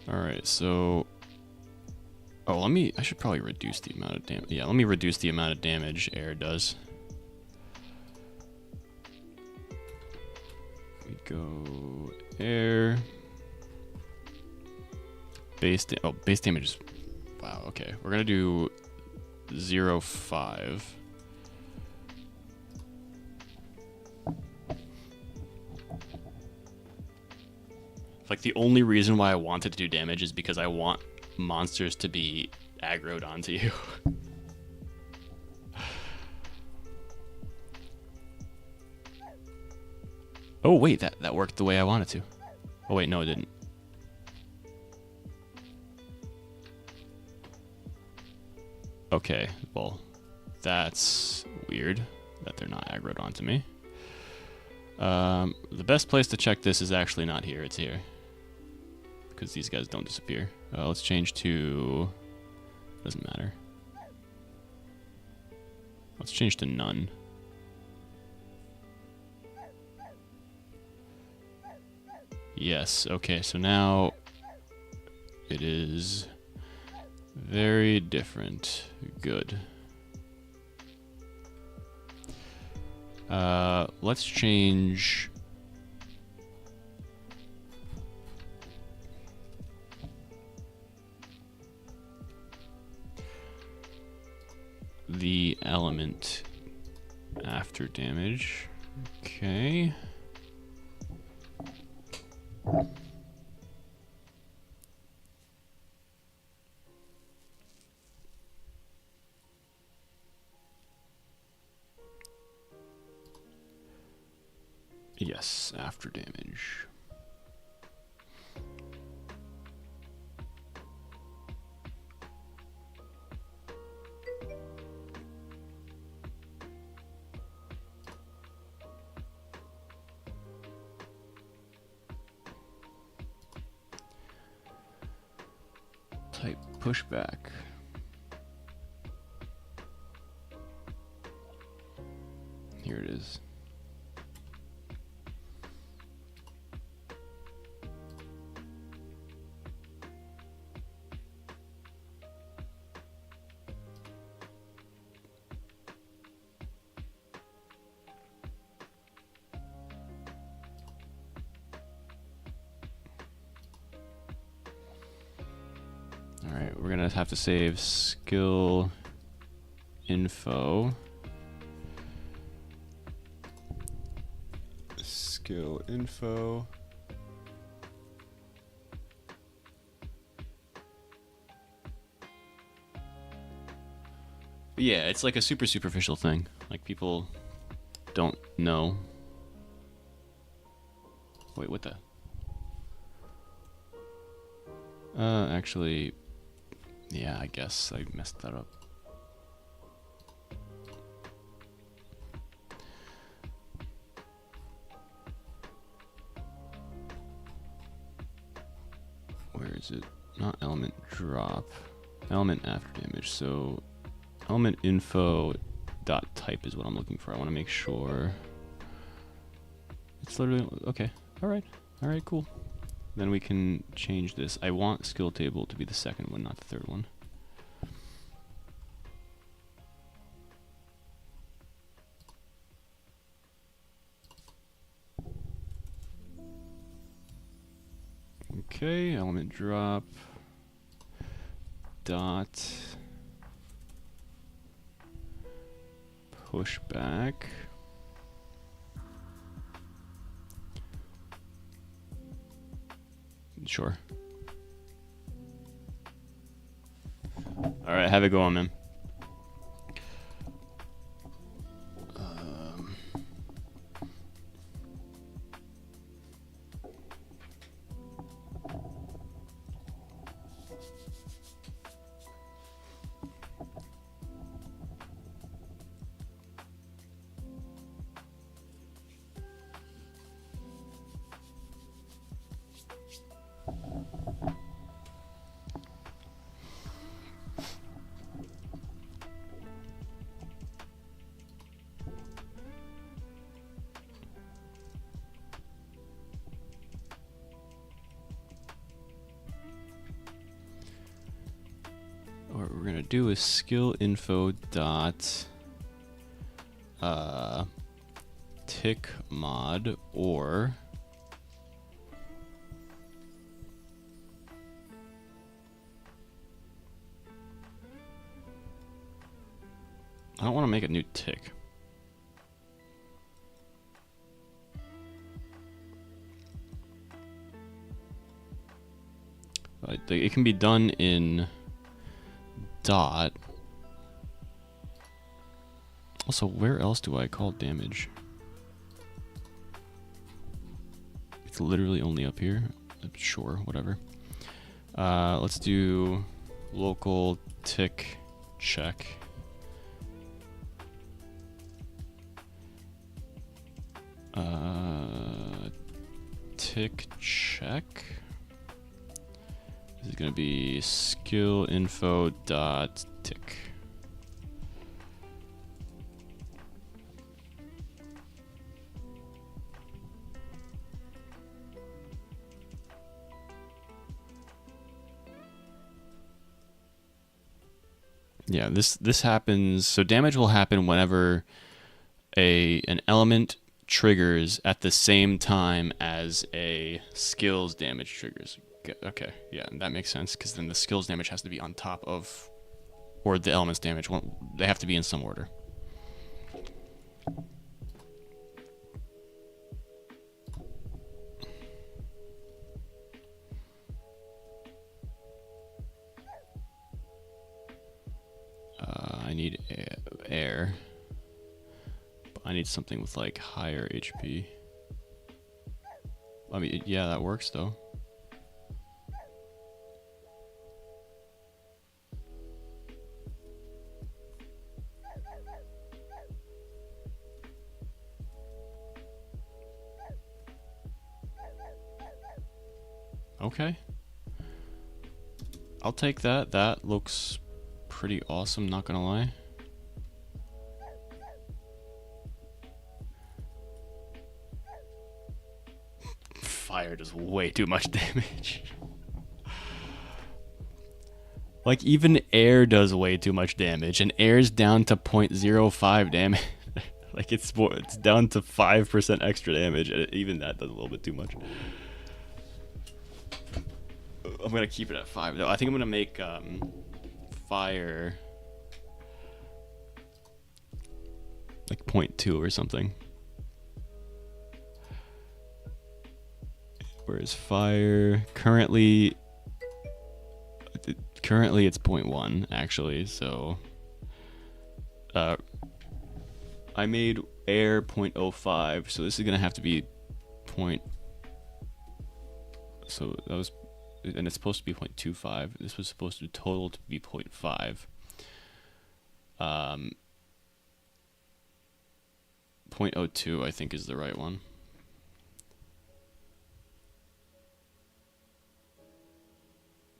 All right, so oh, I should probably reduce the amount of damage. Yeah, let me reduce the amount of damage air does. We go air. Base damage is, wow, okay. We're gonna do 0.5. Like, the only reason why I wanted to do damage is because I want monsters to be aggroed onto you. Oh wait, that worked the way I wanted to. Oh wait, no it didn't. Okay, well, that's weird that they're not aggroed onto me. The best place to check this is actually not here, it's here. Because these guys don't disappear. Let's change to... doesn't matter. Let's change to none. Yes, okay, so now it is very different. Good. Let's change... the element after damage. Okay. Yes, after damage. Type pushback. Here it is. Alright, we're gonna have to save skill info. Skill info. Yeah, it's like a super superficial thing. Like, people don't know. Wait, what the? Actually, yeah, I guess I messed that up. Where is it? Not element drop. Element after damage. So element info dot type is what I'm looking for. I want to make sure it's literally okay. All right, cool. Then we can change this. I want skill table to be the second one, not the third one. Okay, element drop dot pushback. Sure. All right, have it go on, man. we're gonna do is skill info dot tick mod, or I don't want to make a new tick. It can be done in dot. Also, where else do I call damage? It's literally only up here. Sure, whatever. Let's do local tick check. Tick check. This is going to be skill info dot tick. Yeah, this happens. So damage will happen whenever an element triggers at the same time as a skills damage triggers. Okay, yeah, that makes sense, because then the skills damage has to be on top of, or the element's damage. They have to be in some order. I need air. But I need something with like higher HP. I mean, yeah, that works though. Okay. I'll take that. That looks pretty awesome, not gonna lie. Fire does way too much damage. Like, even air does way too much damage, and air's down to 0.05 damage. Like, it's down to 5% extra damage, and even that does a little bit too much. I'm gonna keep it at 5 though. I think I'm gonna make fire like 0.2 or something. Whereas fire currently it's 0.1 actually. So I made air 0.05, so this is gonna have to be so that was. And it's supposed to be 0.25. This was supposed to total to be 0.5. 0.02 I think is the right one.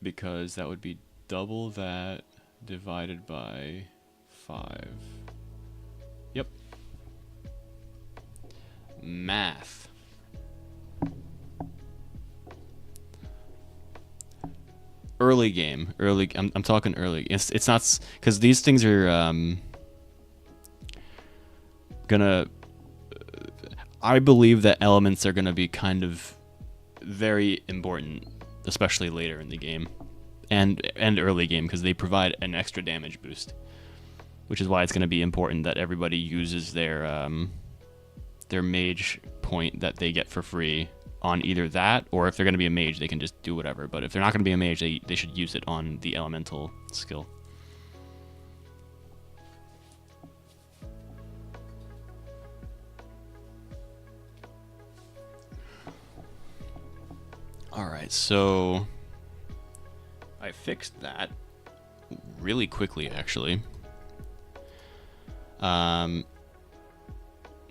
Because that would be double that divided by 5. Yep. Math. Early game, I'm talking early. It's not, because these things are gonna. I believe that elements are gonna be kind of very important, especially later in the game, and early game, because they provide an extra damage boost, which is why it's gonna be important that everybody uses their mage point that they get for free on either that, or if they're going to be a mage, they can just do whatever. But if they're not going to be a mage, they should use it on the elemental skill. Alright, so I fixed that really quickly, actually.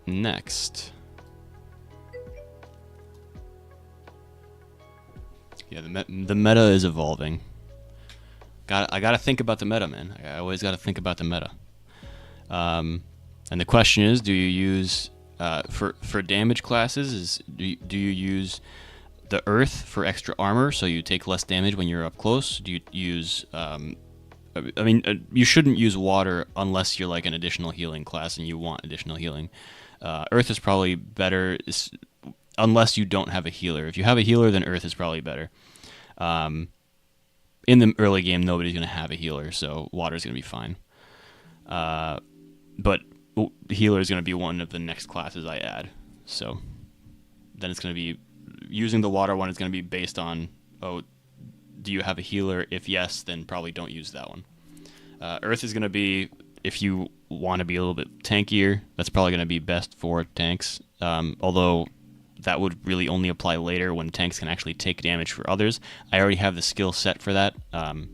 Next. Yeah, the meta is evolving. I gotta think about the meta, man. I always gotta think about the meta. And the question is, do you use for damage classes? Do you use the earth for extra armor, so you take less damage when you're up close? Do you use I mean, you shouldn't use water unless you're like an additional healing class and you want additional healing. Earth is probably better, unless you don't have a healer. If you have a healer, then Earth is probably better. In the early game, nobody's going to have a healer, so water is going to be fine. But healer is going to be one of the next classes I add. So then it's going to be, using the water one is going to be based on, do you have a healer? If yes, then probably don't use that one. Earth is going to be, if you want to be a little bit tankier, that's probably going to be best for tanks. Although that would really only apply later when tanks can actually take damage for others. I already have the skill set for that. I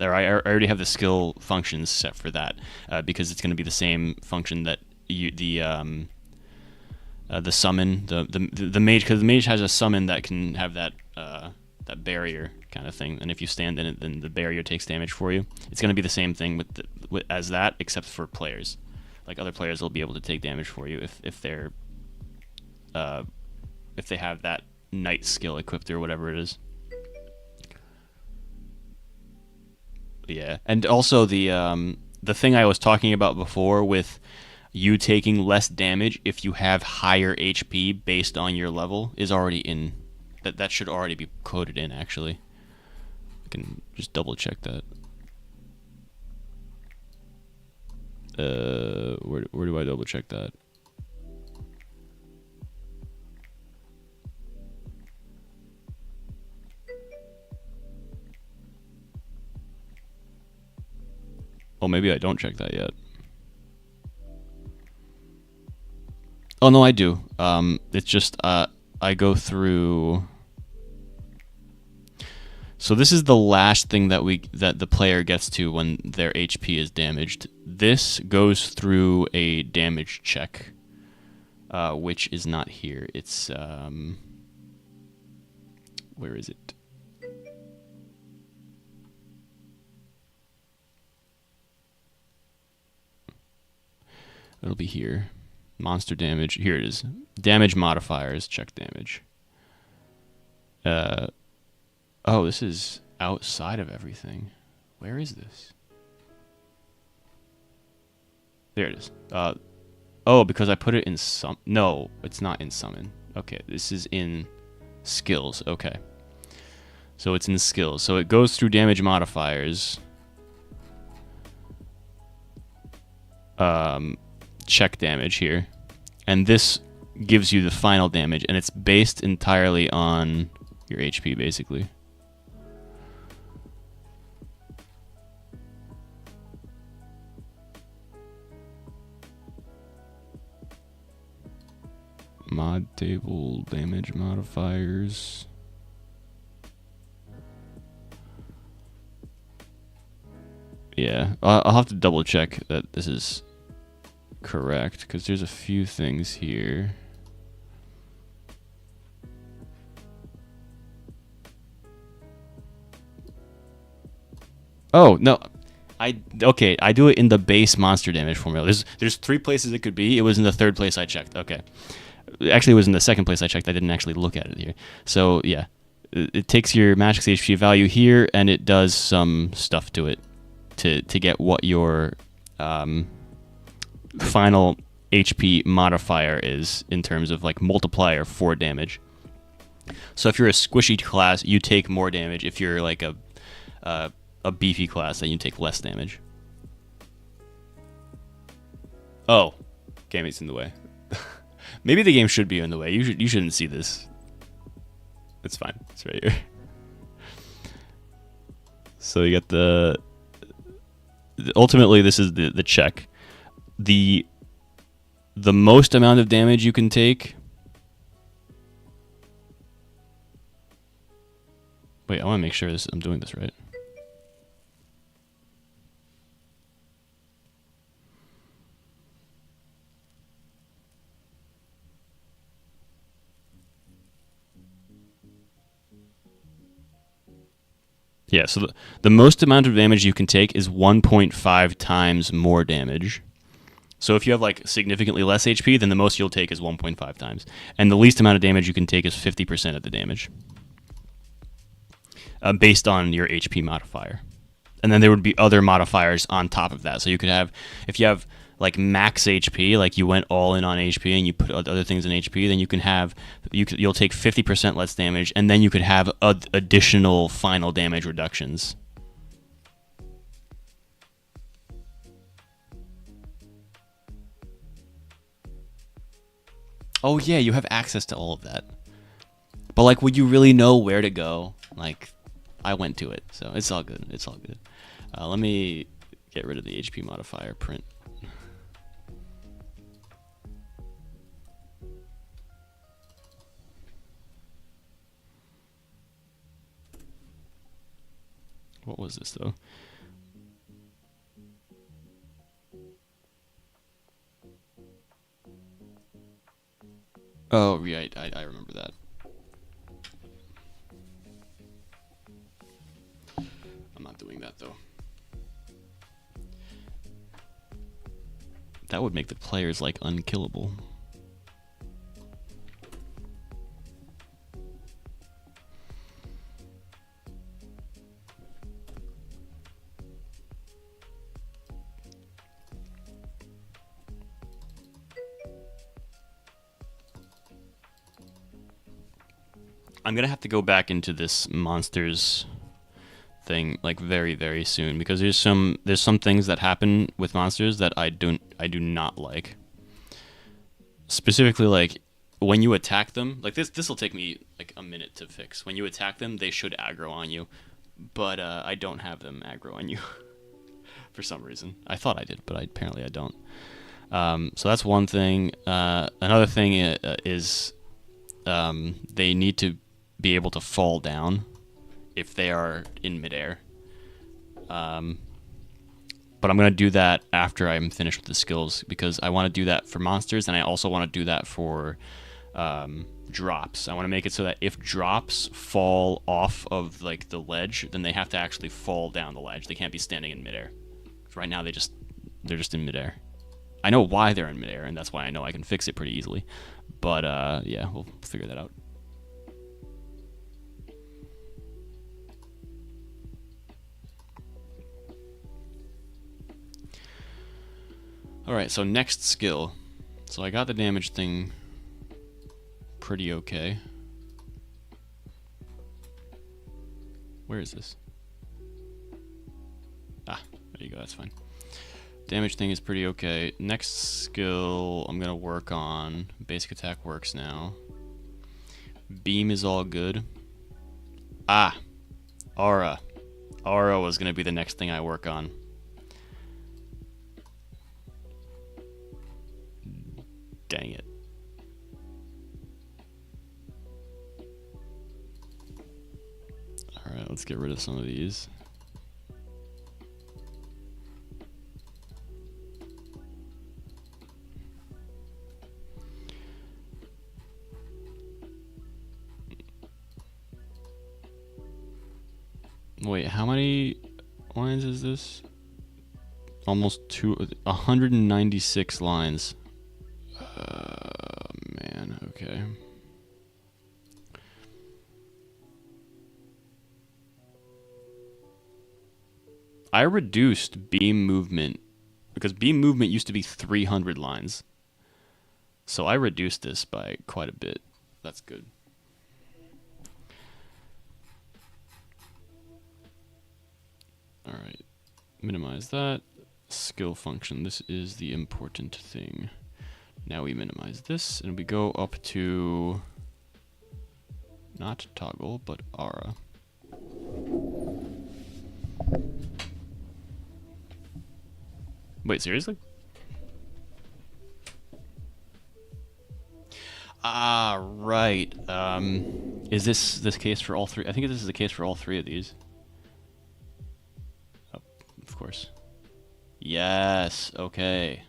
already have the skill functions set for that because it's going to be the same function that the summon, the mage, because the mage has a summon that can have that that barrier kind of thing, and if you stand in it, then the barrier takes damage for you. It's going to be the same thing as that, except for players. Like other players will be able to take damage for you if they have that knight skill equipped or whatever it is. Yeah, and also the thing I was talking about before with you taking less damage if you have higher HP based on your level is already in. That should already be coded in, actually. I can just double check that. Where do I double check that? Oh, maybe I don't check that yet. Oh no, I do. It's just I go through. So this is the last thing that the player gets to when their HP is damaged. This goes through a damage check, which is not here. It's where is it? It'll be here. Monster damage. Here it is. Damage modifiers. Check damage. Oh, this is outside of everything. Where is this? There it is. Oh, because I put it in some. No, it's not in summon. Okay, this is in skills. Okay. So it's in skills. So it goes through damage modifiers. Check damage here, and this gives you the final damage, and it's based entirely on your HP, basically. Mod table damage modifiers. Yeah, I'll have to double check that this is correct, because there's a few things here. Oh, no. I do it in the base monster damage formula. There's 3 places it could be. It was in the 3rd place I checked. Okay. Actually, it was in the 2nd place I checked. I didn't actually look at it here. So, yeah. It takes your max HP value here, and it does some stuff to it to get what your final HP modifier is in terms of like multiplier for damage. So if you're a squishy class, you take more damage. If you're like a beefy class, then you take less damage. Oh, game is in the way. Maybe the game should be in the way. You shouldn't see this. It's fine. It's right here. So you got ultimately this is the check. The most amount of damage you can take. Wait, I want to make sure I'm doing this right. Yeah, so the most amount of damage you can take is 1.5 times more damage. So if you have like significantly less HP, then the most you'll take is 1.5 times. And the least amount of damage you can take is 50% of the damage. Based on your HP modifier. and then there would be other modifiers on top of that. So you could have, if you have like max HP, like you went all in on HP and you put other things in HP, then you can have, you'll take 50% less damage, and then you could have additional final damage reductions. Oh yeah, you have access to all of that. But like, would you really know where to go? Like, I went to it, so it's all good. It's all good. Let me get rid of the HP modifier print. What was this though? Oh, right, I remember that. I'm not doing that though. That would make the players like unkillable. I'm gonna have to go back into this monsters thing like very, very soon, because there's some things that happen with monsters that I do not like. Specifically, like when you attack them, like this will take me like a minute to fix. When you attack them, they should aggro on you, but I don't have them aggro on you for some reason. I thought I did, but apparently I don't. So that's one thing. Another thing is they need to be able to fall down if they are in midair. But I'm going to do that after I'm finished with the skills, because I want to do that for monsters, and I also want to do that for drops. I want to make it so that if drops fall off of like the ledge, then they have to actually fall down the ledge. They can't be standing in midair. Right now they're just in midair. I know why they're in midair, and that's why I know I can fix it pretty easily. But yeah, we'll figure that out. Alright, so next skill. So I got the damage thing pretty okay. Where is this? Ah, there you go, that's fine. Damage thing is pretty okay. Next skill I'm gonna work on. Basic attack works now. Beam is all good. Ah! Aura. Aura was gonna be the next thing I work on. Dang it. Alright, let's get rid of some of these. Wait, how many lines is this? Almost 196 lines. Man, okay. I reduced beam movement, because beam movement used to be 300 lines. So I reduced this by quite a bit. That's good. Alright, minimize that. Skill function, this is the important thing. Now we minimize this, and we go up to, not toggle, but aura. Wait, seriously? Ah, right. Is this case for all three? I think this is the case for all three of these. Oh, of course. Yes, okay.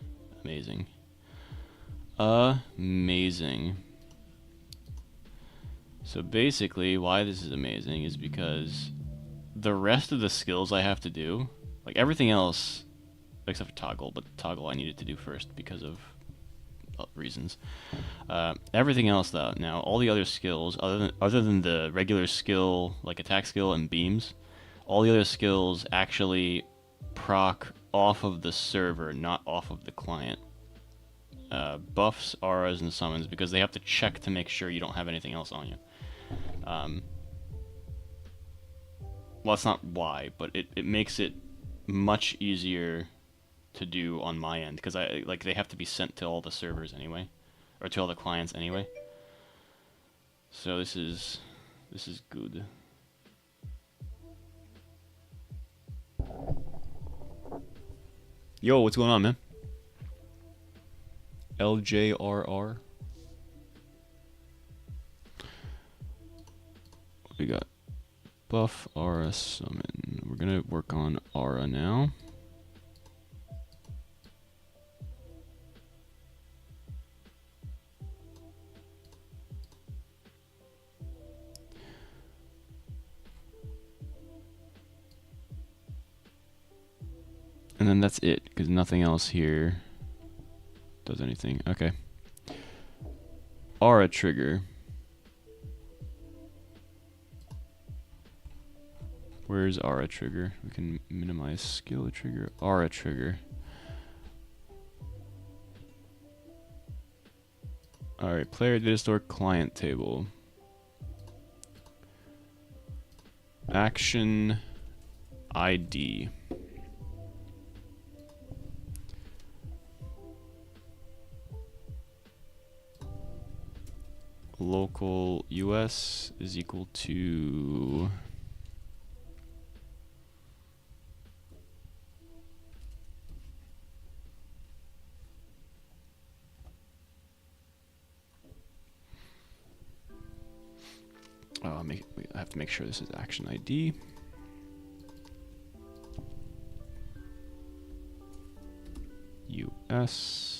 Amazing. Amazing. So basically, why this is amazing is because the rest of the skills I have to do, like everything else, except for toggle, but toggle I needed to do first because of reasons. Everything else though, now all the other skills, other than the regular skill, like attack skill and beams, all the other skills actually proc off of the server, not off of the client. Buffs, auras, and summons, because they have to check to make sure you don't have anything else on you. Well, that's not why, but it makes it much easier to do on my end, because they have to be sent to all the servers anyway, or to all the clients anyway. So this is good. Yo, what's going on, man? LJRR. What we got? Buff, aura, summon. We're gonna work on aura now. And then that's it, because nothing else here does anything. Okay. Aura trigger. Where's aura trigger? We can minimize skill trigger. Aura trigger. Alright, player data store client table. Action ID. Local US is equal to I have to make sure this is action ID. US.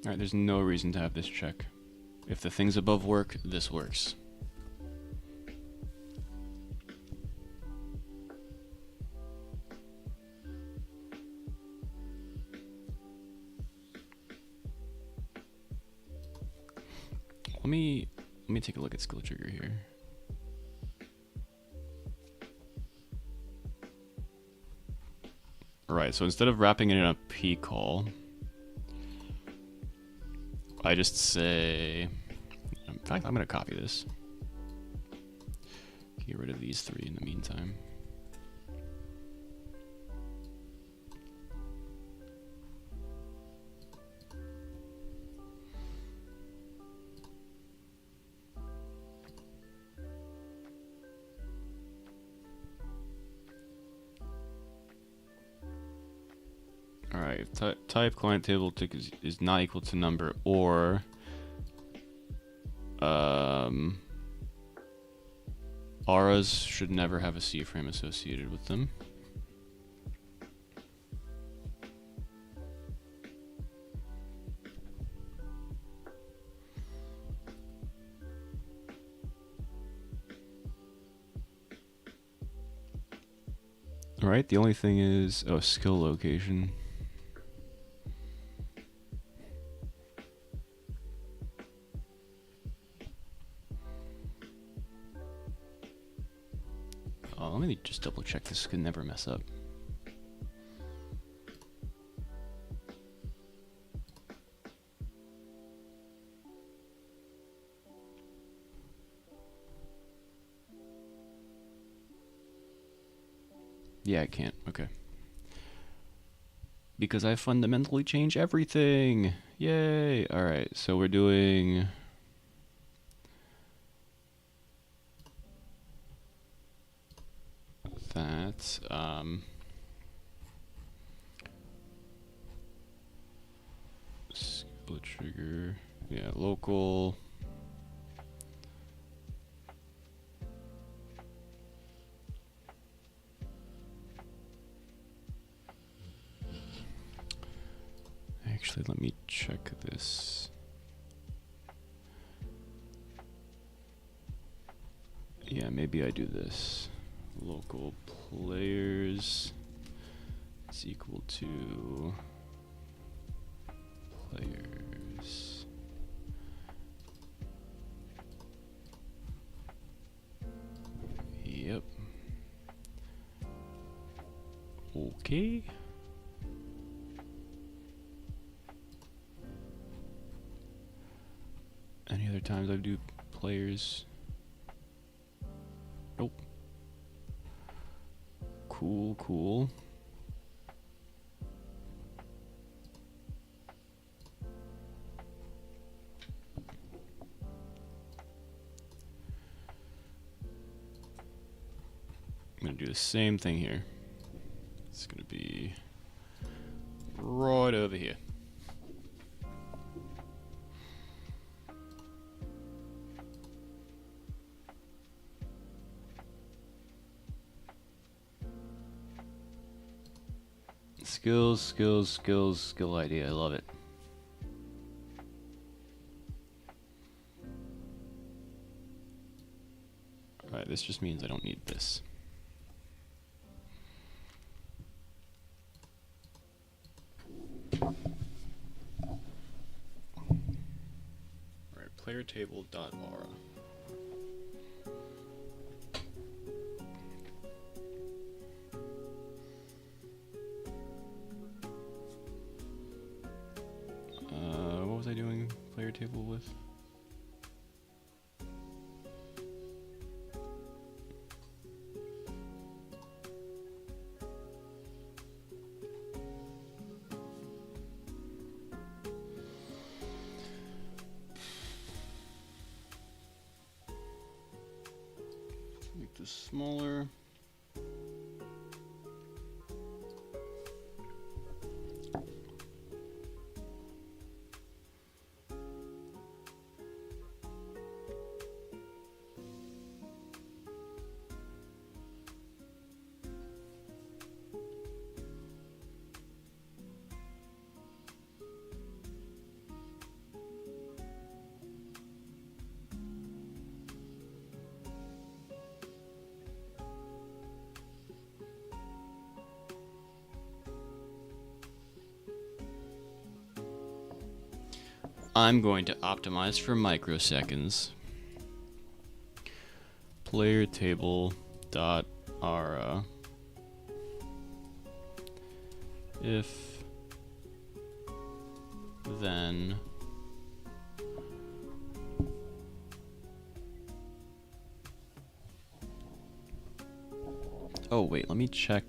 Alright, there's no reason to have this check. If the things above work, this works. Let me take a look at skill trigger here. Alright, so instead of wrapping it in a P call, I just say, in fact, I'm going to copy this. Get rid of these three in the meantime. Alright, type client table tick is not equal to number, or auras should never have a C frame associated with them. Alright, the only thing is, oh, skill location. Let me just double check this can never mess up. Yeah, I can't. Okay. Because I fundamentally change everything. Yay! Alright, so we're doing that. Skill trigger. Yeah, local. Actually, let me check this. Yeah, maybe I do this. Local players is equal to players. Yep. Okay. Any other times I do players? Nope. Cool, cool. I'm gonna do the same thing here. It's gonna be right over here. Skills, skills, skills, skill ID. I love it. Alright, this just means I don't need this. Alright, player table dot aura. What was I doing player table with? Make this smaller. I'm going to optimize for microseconds. Player table dot aura. If then oh wait, let me check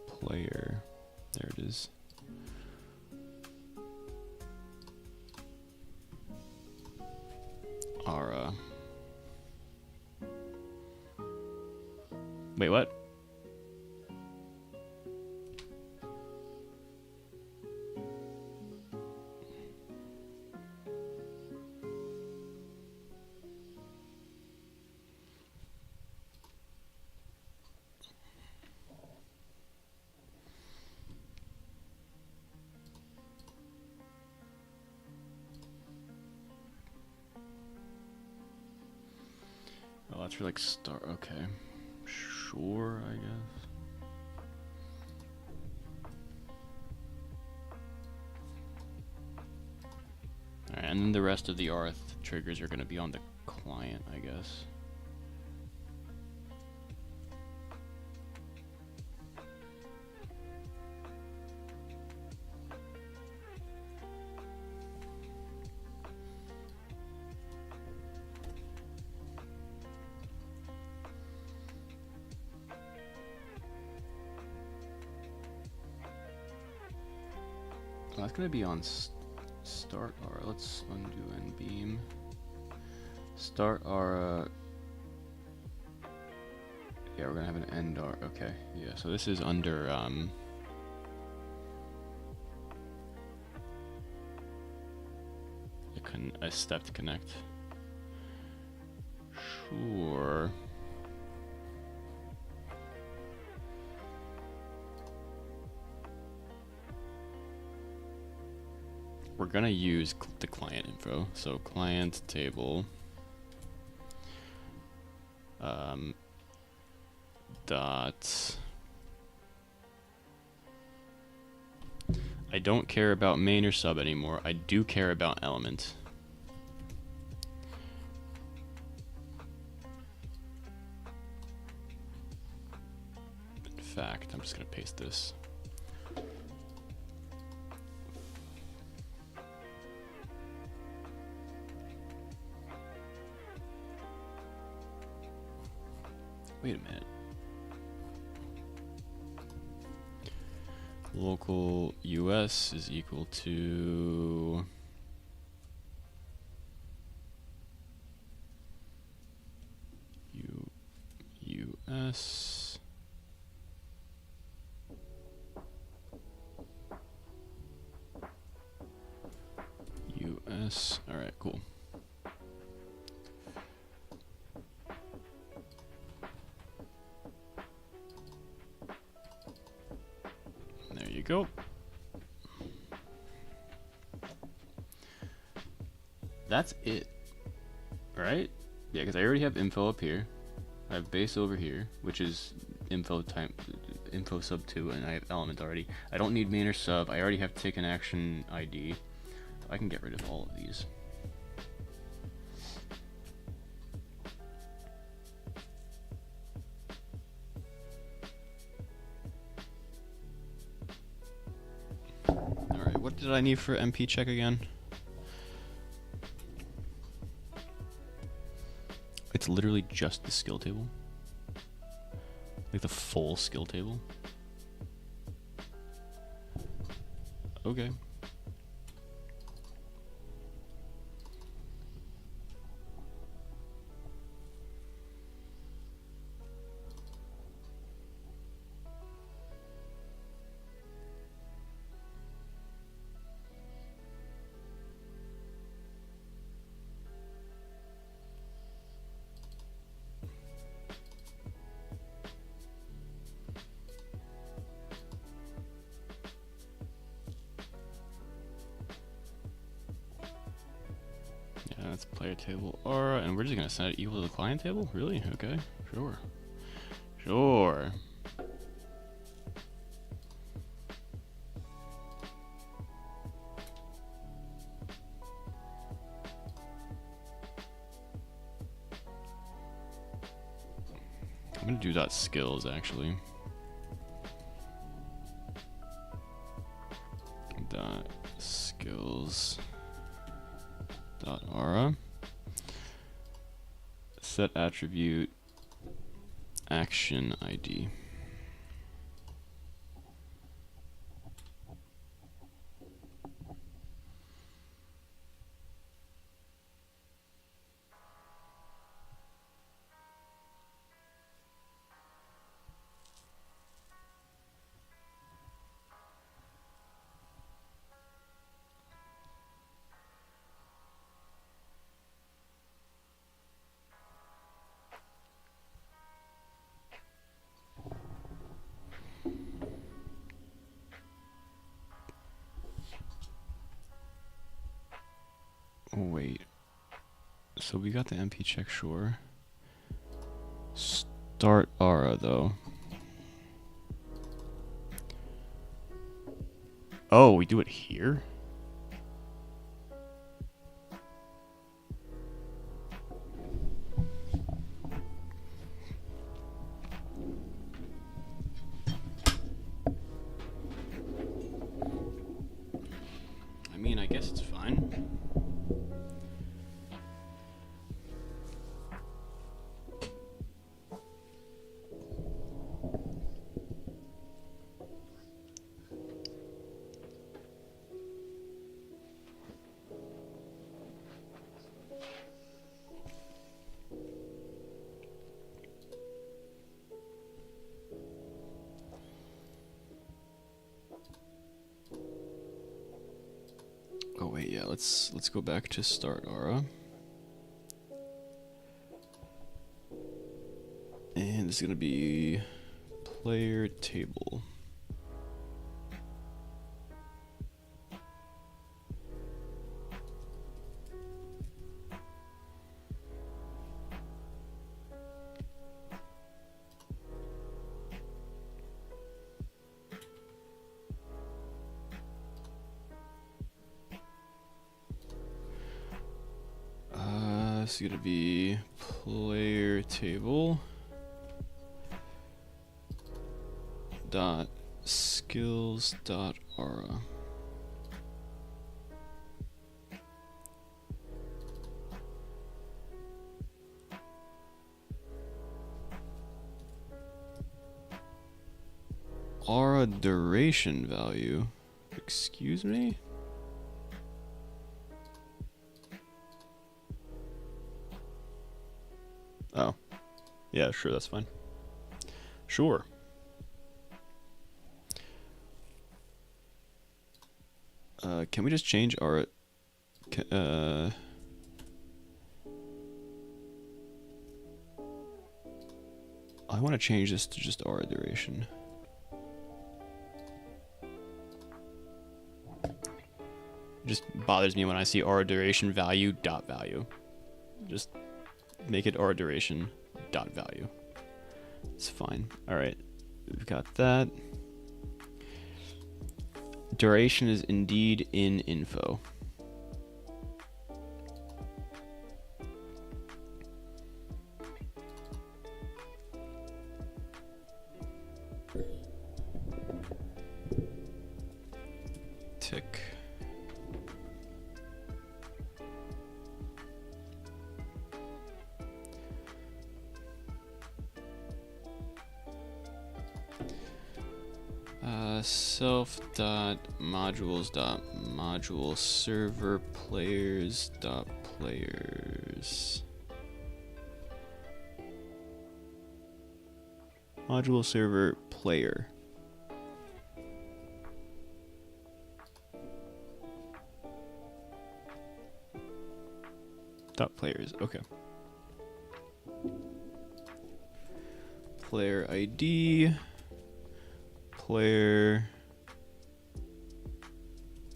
player. There it is. Aura. Wait, what? Oh, that's for like start. Okay. Sure, I guess. Alright, and then the rest of the Arth triggers are going to be on the client, I guess. That's going to be on start aura. Let's undo and beam. Start aura. Yeah, we're going to have an end aura. Okay. Yeah, so this is under a step to connect. Sure. We're gonna use the client info. So client table Dot. I don't care about main or sub anymore. I do care about element. In fact, I'm just gonna paste this. Wait a minute. Local US is equal to US US. All right, cool. There you go. That's it, right? Yeah, because I already have info up here. I have base over here, which is info sub 2, and I have element already. I don't need main or sub. I already have taken action ID. I can get rid of all of these. Alright, what did I need for MP check again? It's literally just the skill table. Like the full skill table. Okay. Yeah, that's player table aura, and we're just gonna set it equal to the client table? Really? Okay, sure. Sure. I'm gonna do dot skills actually. Dot skills dot aura. Set attribute action ID. Oh, wait. So we got the MP check, sure. Start aura though. Oh, we do it here? I mean, I guess it's fine. Oh wait, yeah, let's go back to start aura. And it's gonna be player table. this is gonna be player table dot skills dot aura. Aura duration value. Excuse me? Oh. Yeah, sure, that's fine. Sure. Can we just change our I want to change this to just aura duration. It just bothers me when I see aura duration value dot value. Just make it aura duration dot value. It's fine. All right, we've got that. Duration is indeed in info. Tick. Self dot modules dot module server players dot players. Module server player. Dot players. Okay. Player ID. Player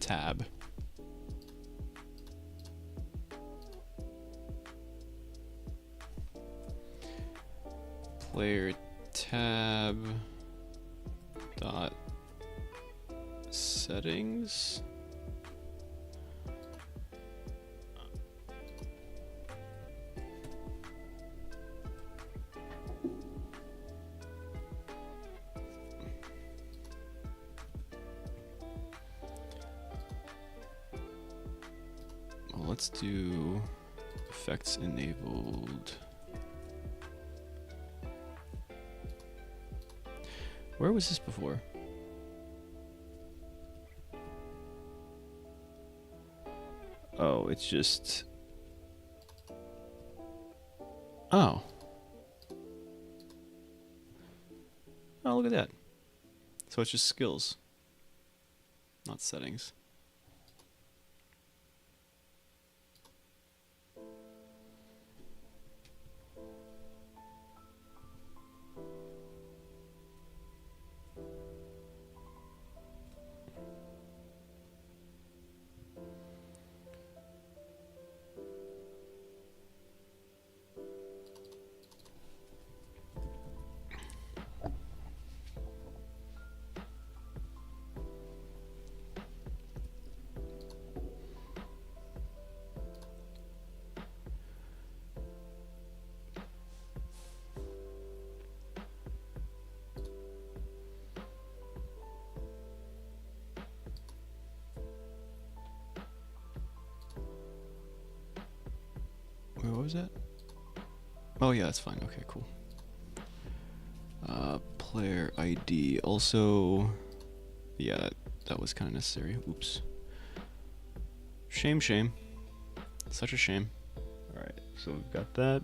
tab. Player tab dot settings. Let's do effects enabled. Where was this before? Oh, it's just. Oh. Oh, look at that. So it's just skills, not settings. Wait, what was that? Oh yeah, that's fine. Okay, cool. Player ID. Also, yeah, that was kind of necessary. Oops. Shame, shame. Such a shame. All right, so we've got that.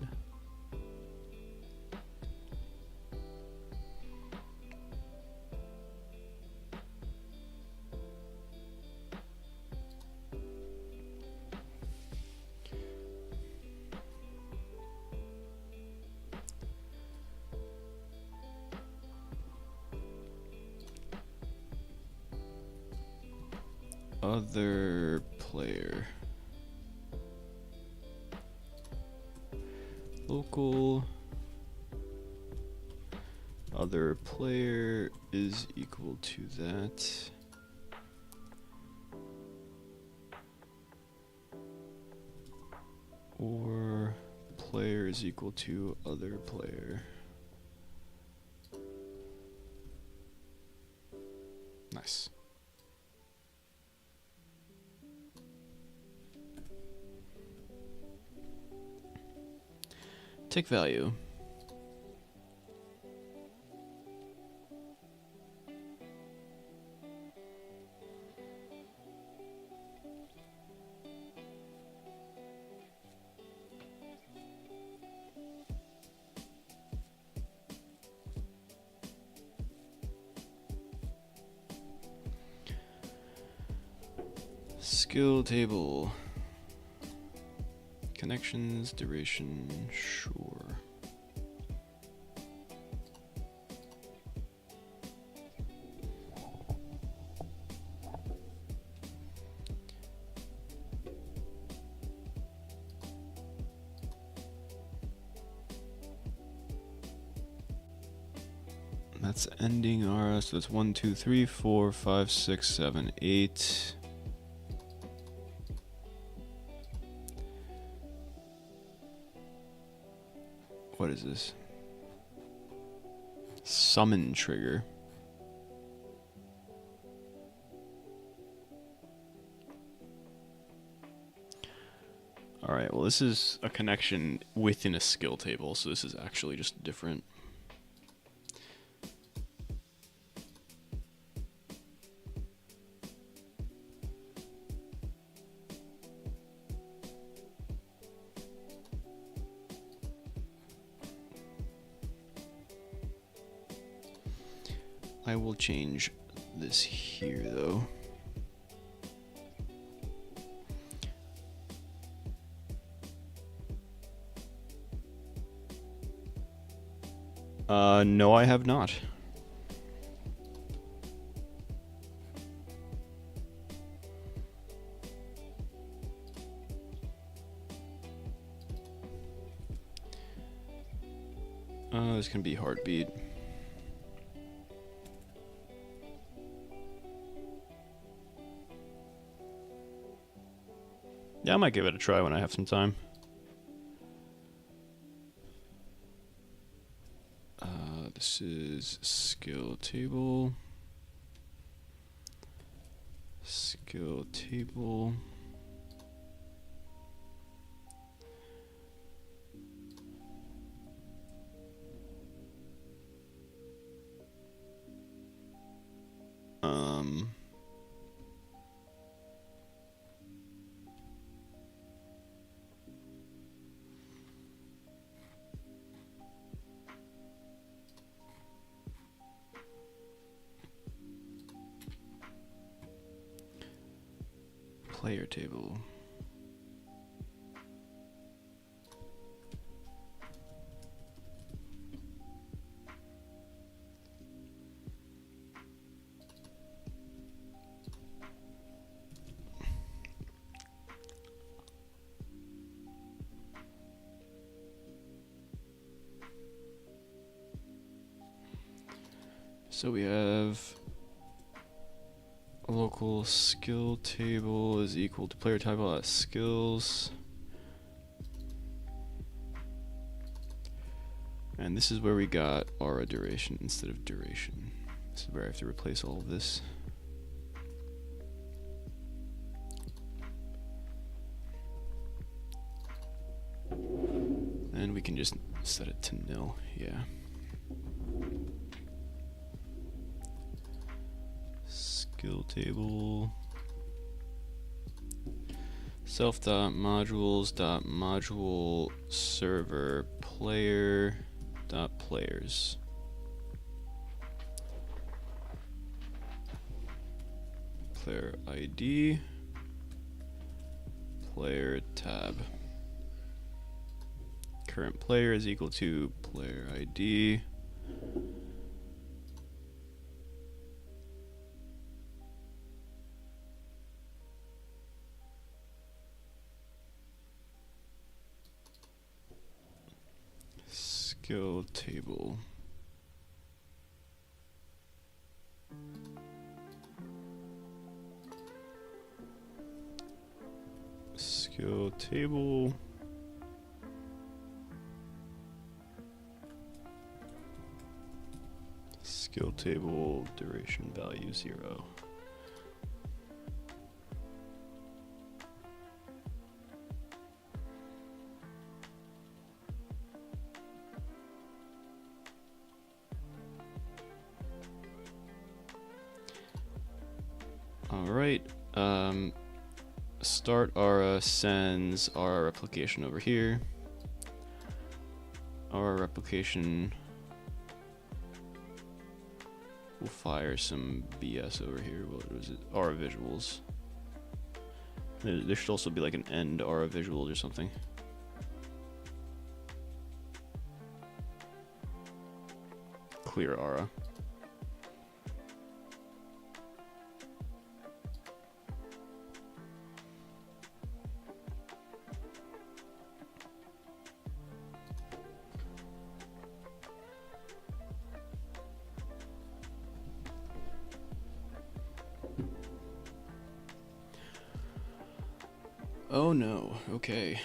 Other player. Local other player is equal to that. Or player is equal to other player. Nice. Tick value. Skill table. Connections, duration, sure. That's ending our, so that's 1, 2, 3, 4, 5, 6, 7, 8. What is this? Summon trigger. Alright, well this is a connection within a skill table, so this is actually just different. I will change this here though. No, I have not. This can be heartbeat. Yeah, I might give it a try when I have some time. This is skill table. Skill table. Player table. So we have a local skill table is equal to player table at skills. And this is where we got aura duration instead of duration. This is where I have to replace all of this. And we can just set it to nil, yeah. Skill table. Self.modules.module server player.players. Player ID. Player tab. Current player is equal to player ID. Skill table. Skill table. Skill table, duration value 0. Alright, start aura sends our replication over here. Our replication will fire some BS over here. What was it? Aura visuals. There should also be like an end aura visual or something. Clear aura. Oh no, okay.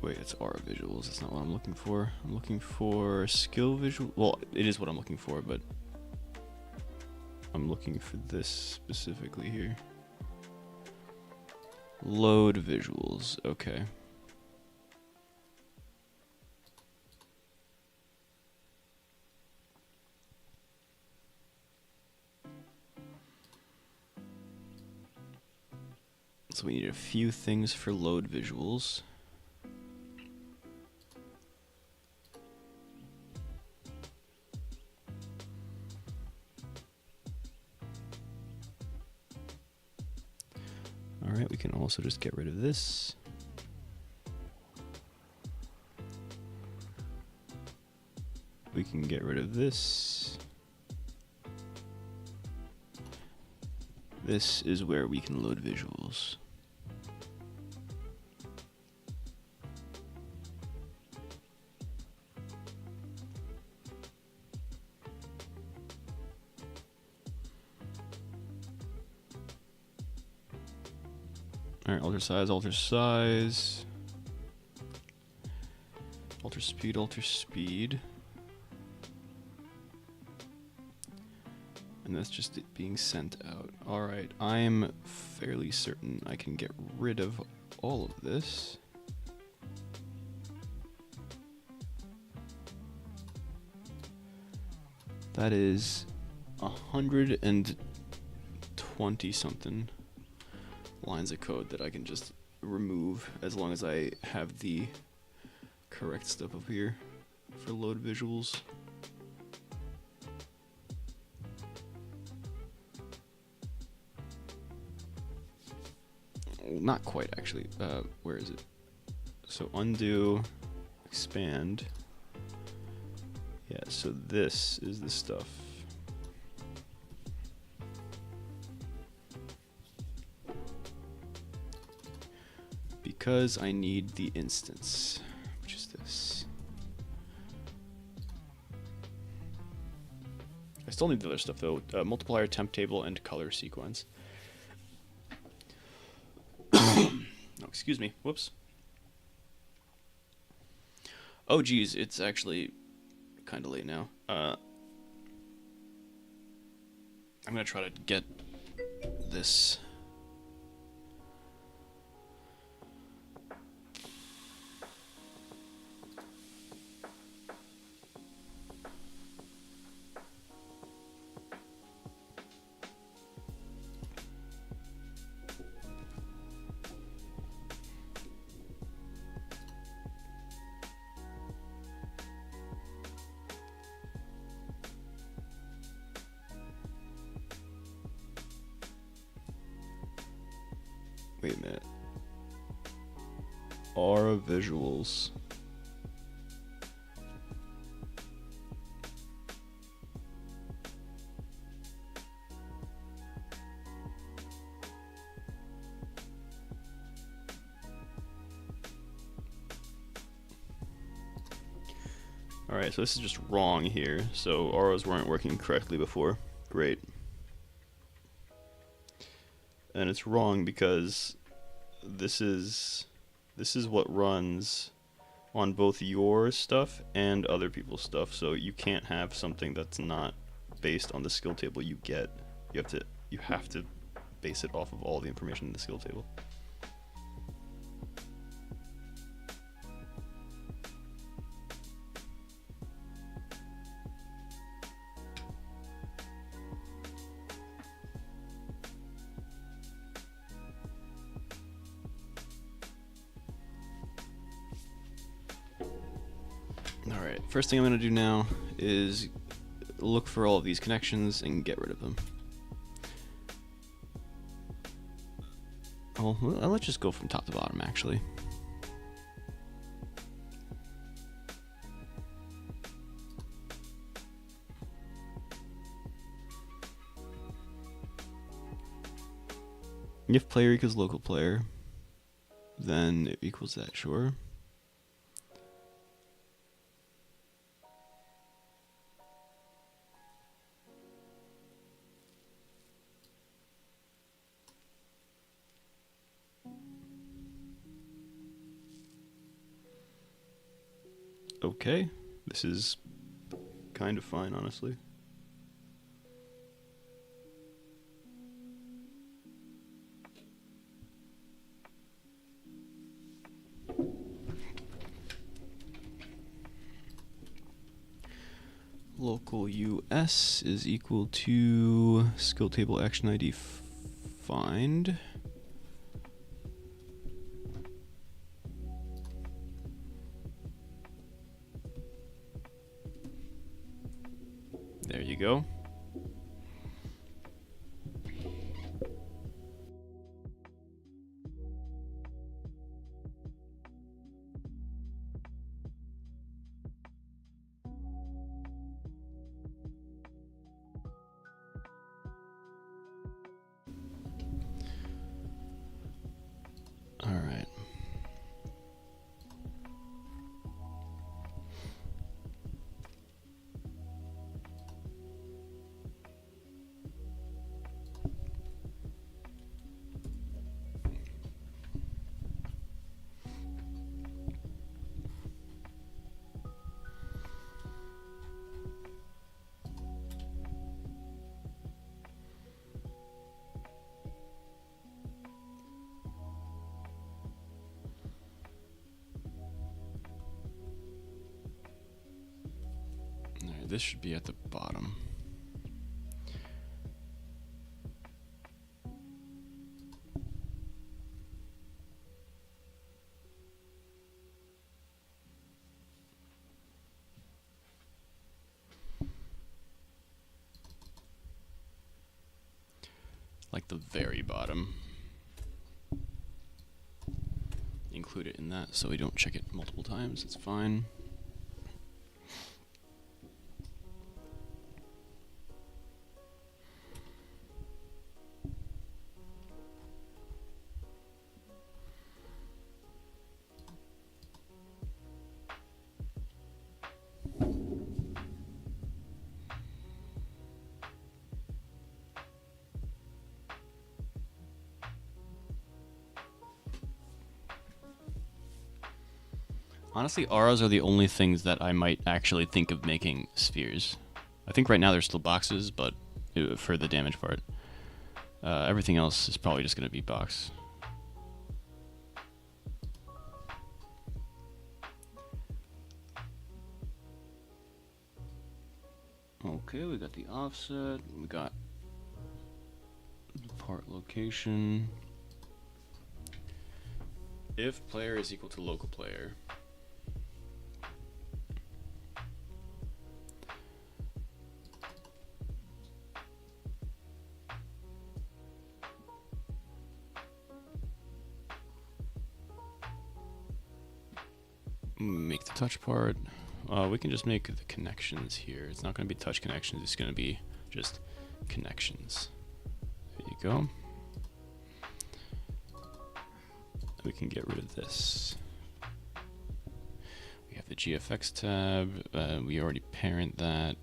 Wait, it's aura visuals. That's not what I'm looking for. I'm looking for skill visual. Well, it is what I'm looking for, but I'm looking for this specifically here. Load visuals. Okay. So we need a few things for load visuals. Alright, we can also just get rid of this. We can get rid of this. This is where we can load visuals. Alright, alter size, alter size. Alter speed, alter speed. And that's just it being sent out. Alright, I'm fairly certain I can get rid of all of this. That is 120 something lines of code that I can just remove as long as I have the correct stuff up here for load visuals. Not quite, actually. Where is it? So undo, expand. Yeah, so this is the stuff. Because I need the instance, which is this. I still need the other stuff though. Multiplier, temp table, and color sequence. Oh, excuse me. Whoops. Oh, geez. It's actually kind of late now. I'm going to try to get this. Wait a minute. Aura visuals. Alright, so this is just wrong here. So auras weren't working correctly before. Great. And it's wrong because this is what runs on both your stuff and other people's stuff. So you can't have something that's not based on the skill table you get. You have to base it off of all the information in the skill table. Alright, first thing I'm going to do now is look for all of these connections and get rid of them. Oh, well, let's just go from top to bottom, actually. If player equals local player, then it equals that, sure. Okay, this is kind of fine, honestly. Local US is equal to skill table action ID find. There you go. All right. Alright, this should be at the bottom. Like the very bottom. Include it in that so we don't check it multiple times, it's fine. Honestly, auras are the only things that I might actually think of making spheres. I think right now they're still boxes, but for the damage part. Everything else is probably just going to be box. Okay, we got the offset, we got the part location. If player is equal to local player. Make the touch part. We can just make the connections here. It's not going to be touch connections. It's going to be just connections. There you go. We can get rid of this. We have the GFX tab. We already parent that.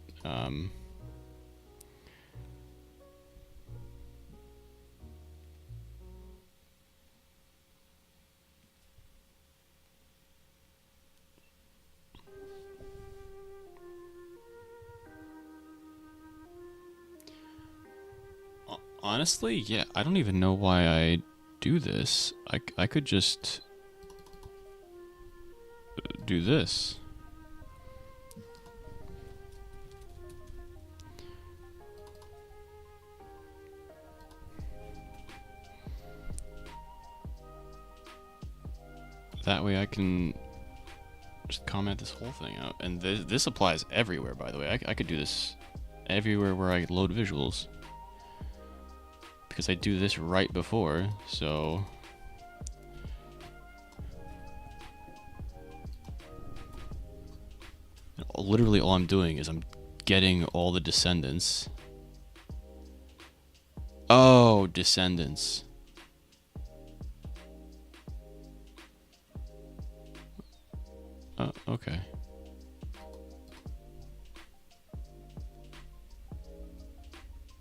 Honestly, yeah, I don't even know why I do this. I could just do this. That way I can just comment this whole thing out. And this applies everywhere, by the way. I could do this everywhere where I load visuals. Because I do this right before, so... Literally all I'm doing is I'm getting all the descendants. Oh, descendants. Okay.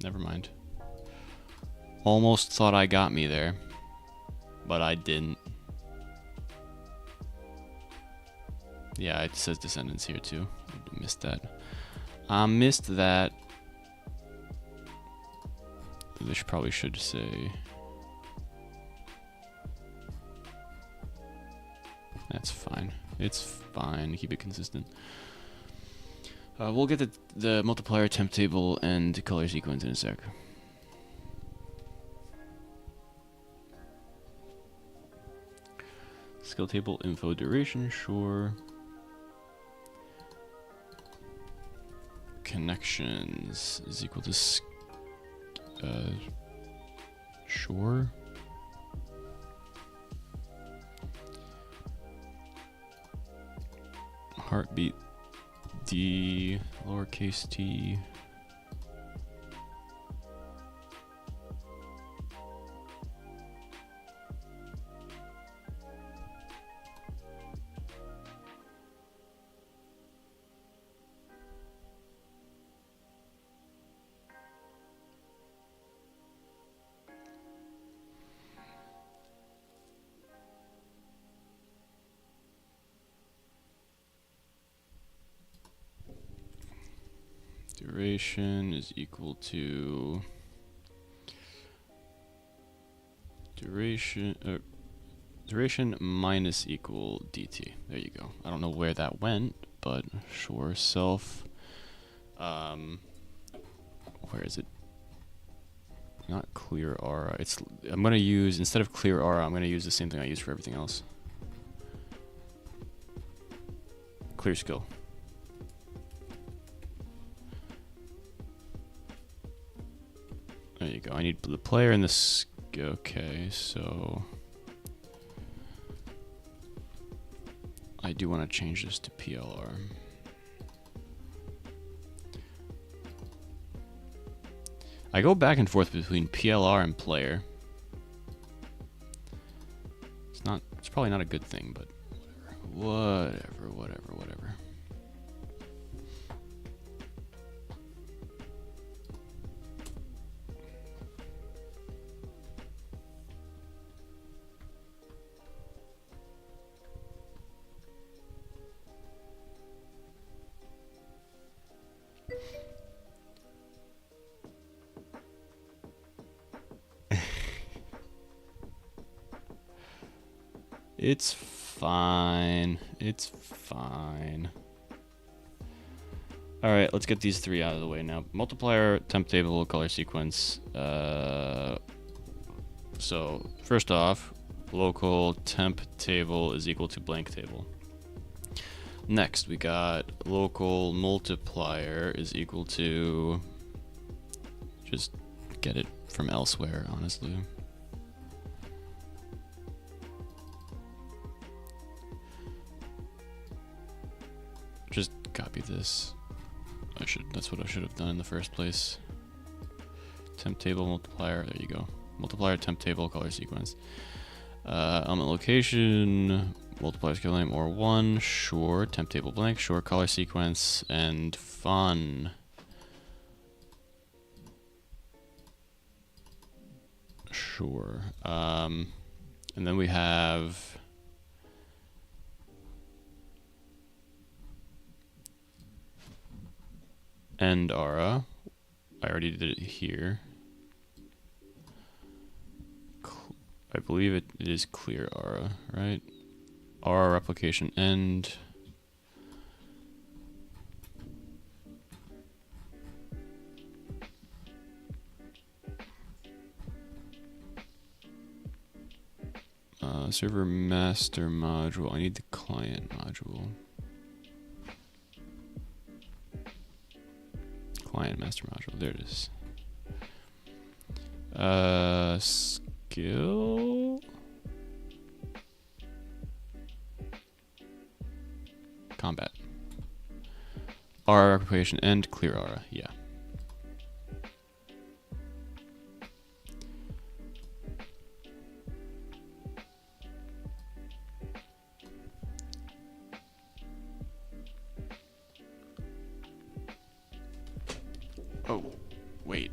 Never mind. Almost thought I got me there, but I didn't. Yeah, it says descendants here too. I missed that. I missed that. This probably should say. That's fine. It's fine. Keep it consistent. We'll get the multiplier temp table and color sequence in a sec. Skill table info duration, sure. Connections is equal to sure. Heartbeat D lowercase t. Duration is equal to duration minus equal dt. There you go. I don't know where that went, but sure. Self. Where is it? Not clear aura. I'm gonna use, instead of clear aura, I'm gonna use the same thing I use for everything else. Clear skill. There you go. I need the player and the okay, so I do want to change this to PLR. I go back and forth between PLR and player. It's probably not a good thing, but whatever. It's fine. It's fine. All right, let's get these three out of the way now. Multiplier, temp table, color sequence. So first off, local temp table is equal to blank table. Next, we got local multiplier is equal to, just get it from elsewhere, honestly. Just copy this. That's what I should have done in the first place. Temp table, multiplier, there you go. Multiplier, temp table, color sequence. Element location, Multiplier skill name or 1. Sure. Temp table blank. Sure. Color sequence and fun. Sure. And then we have end aura. I already did it here. I believe it is clear aura, right? Aura replication end. Server master module. I need the client module. Client master module. There it is. Skill. Combat. Aura replication and clear aura. Yeah. Oh, wait.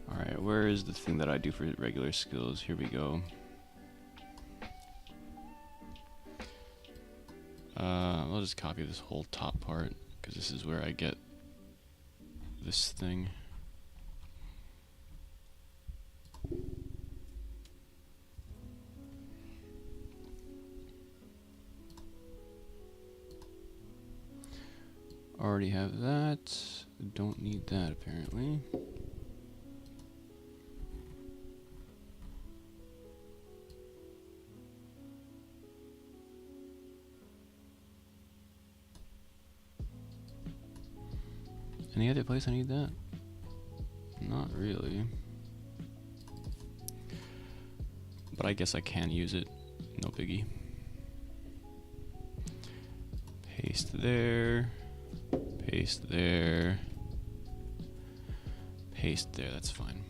Alright, where is the thing that I do for regular skills? Here we go. I'll just copy this whole top part, because this is where I get this thing. Already have that. Don't need that, apparently. Any other place I need that? Not really. But I guess I can use it. No biggie. Paste there. Paste there. Paste there, that's fine.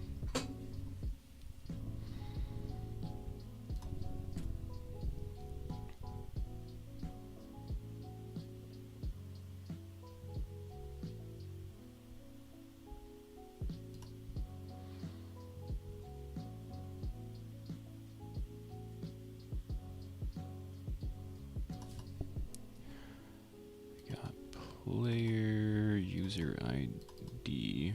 Player user ID.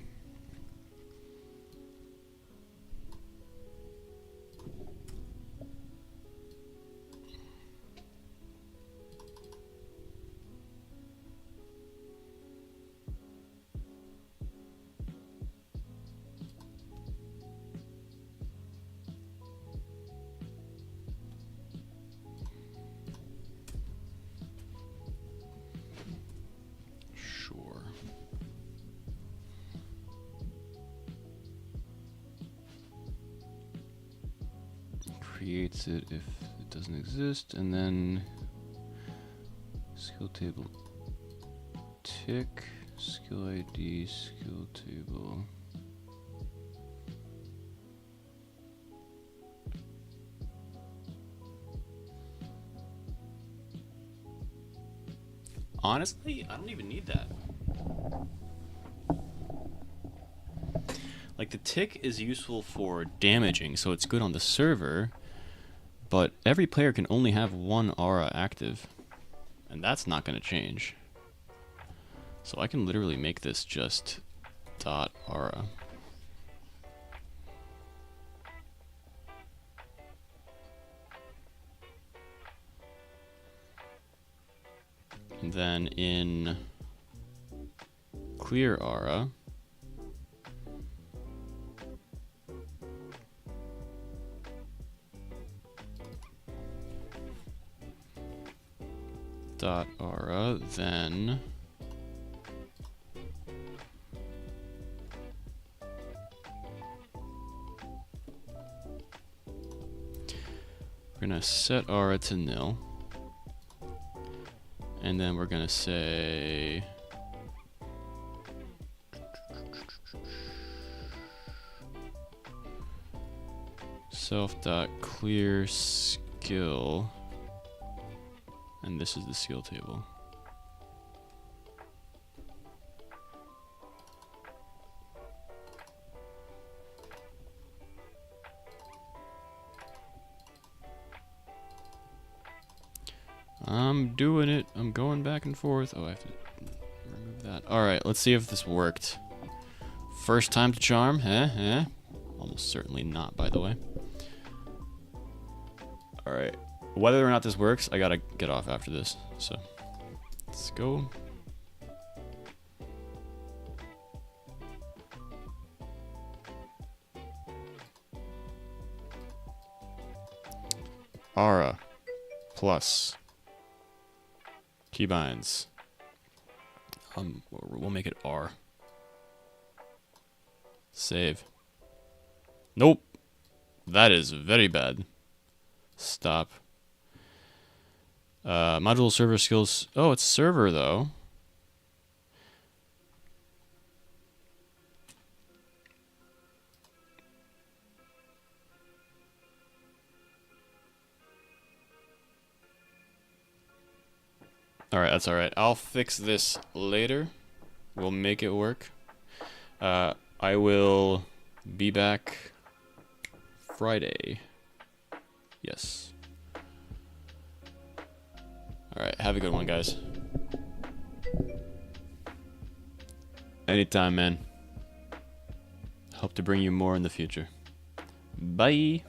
Creates it if it doesn't exist, and then skill table tick, skill ID, skill table. Honestly, I don't even need that. Like, the tick is useful for damaging, so it's good on the server, but every player can only have one aura active. And that's not going to change. So I can literally make this just dot aura. And then in clear aura, dot aura, then we're gonna set aura to nil, and then we're gonna say self.clear skill, and this is the skill table. I'm doing it. I'm going back and forth. Oh, I have to remove that. Alright, let's see if this worked. First time to charm, huh? Almost certainly not, by the way. Alright. Whether or not this works, I gotta get off after this. So, let's go. Aura plus keybinds. We'll make it R. Save. Nope. That is very bad. Stop. Module server skills. Oh, it's server though. Alright, that's alright. I'll fix this later. We'll make it work. I will be back Friday. Yes. Alright, have a good one, guys. Anytime, man. Hope to bring you more in the future. Bye!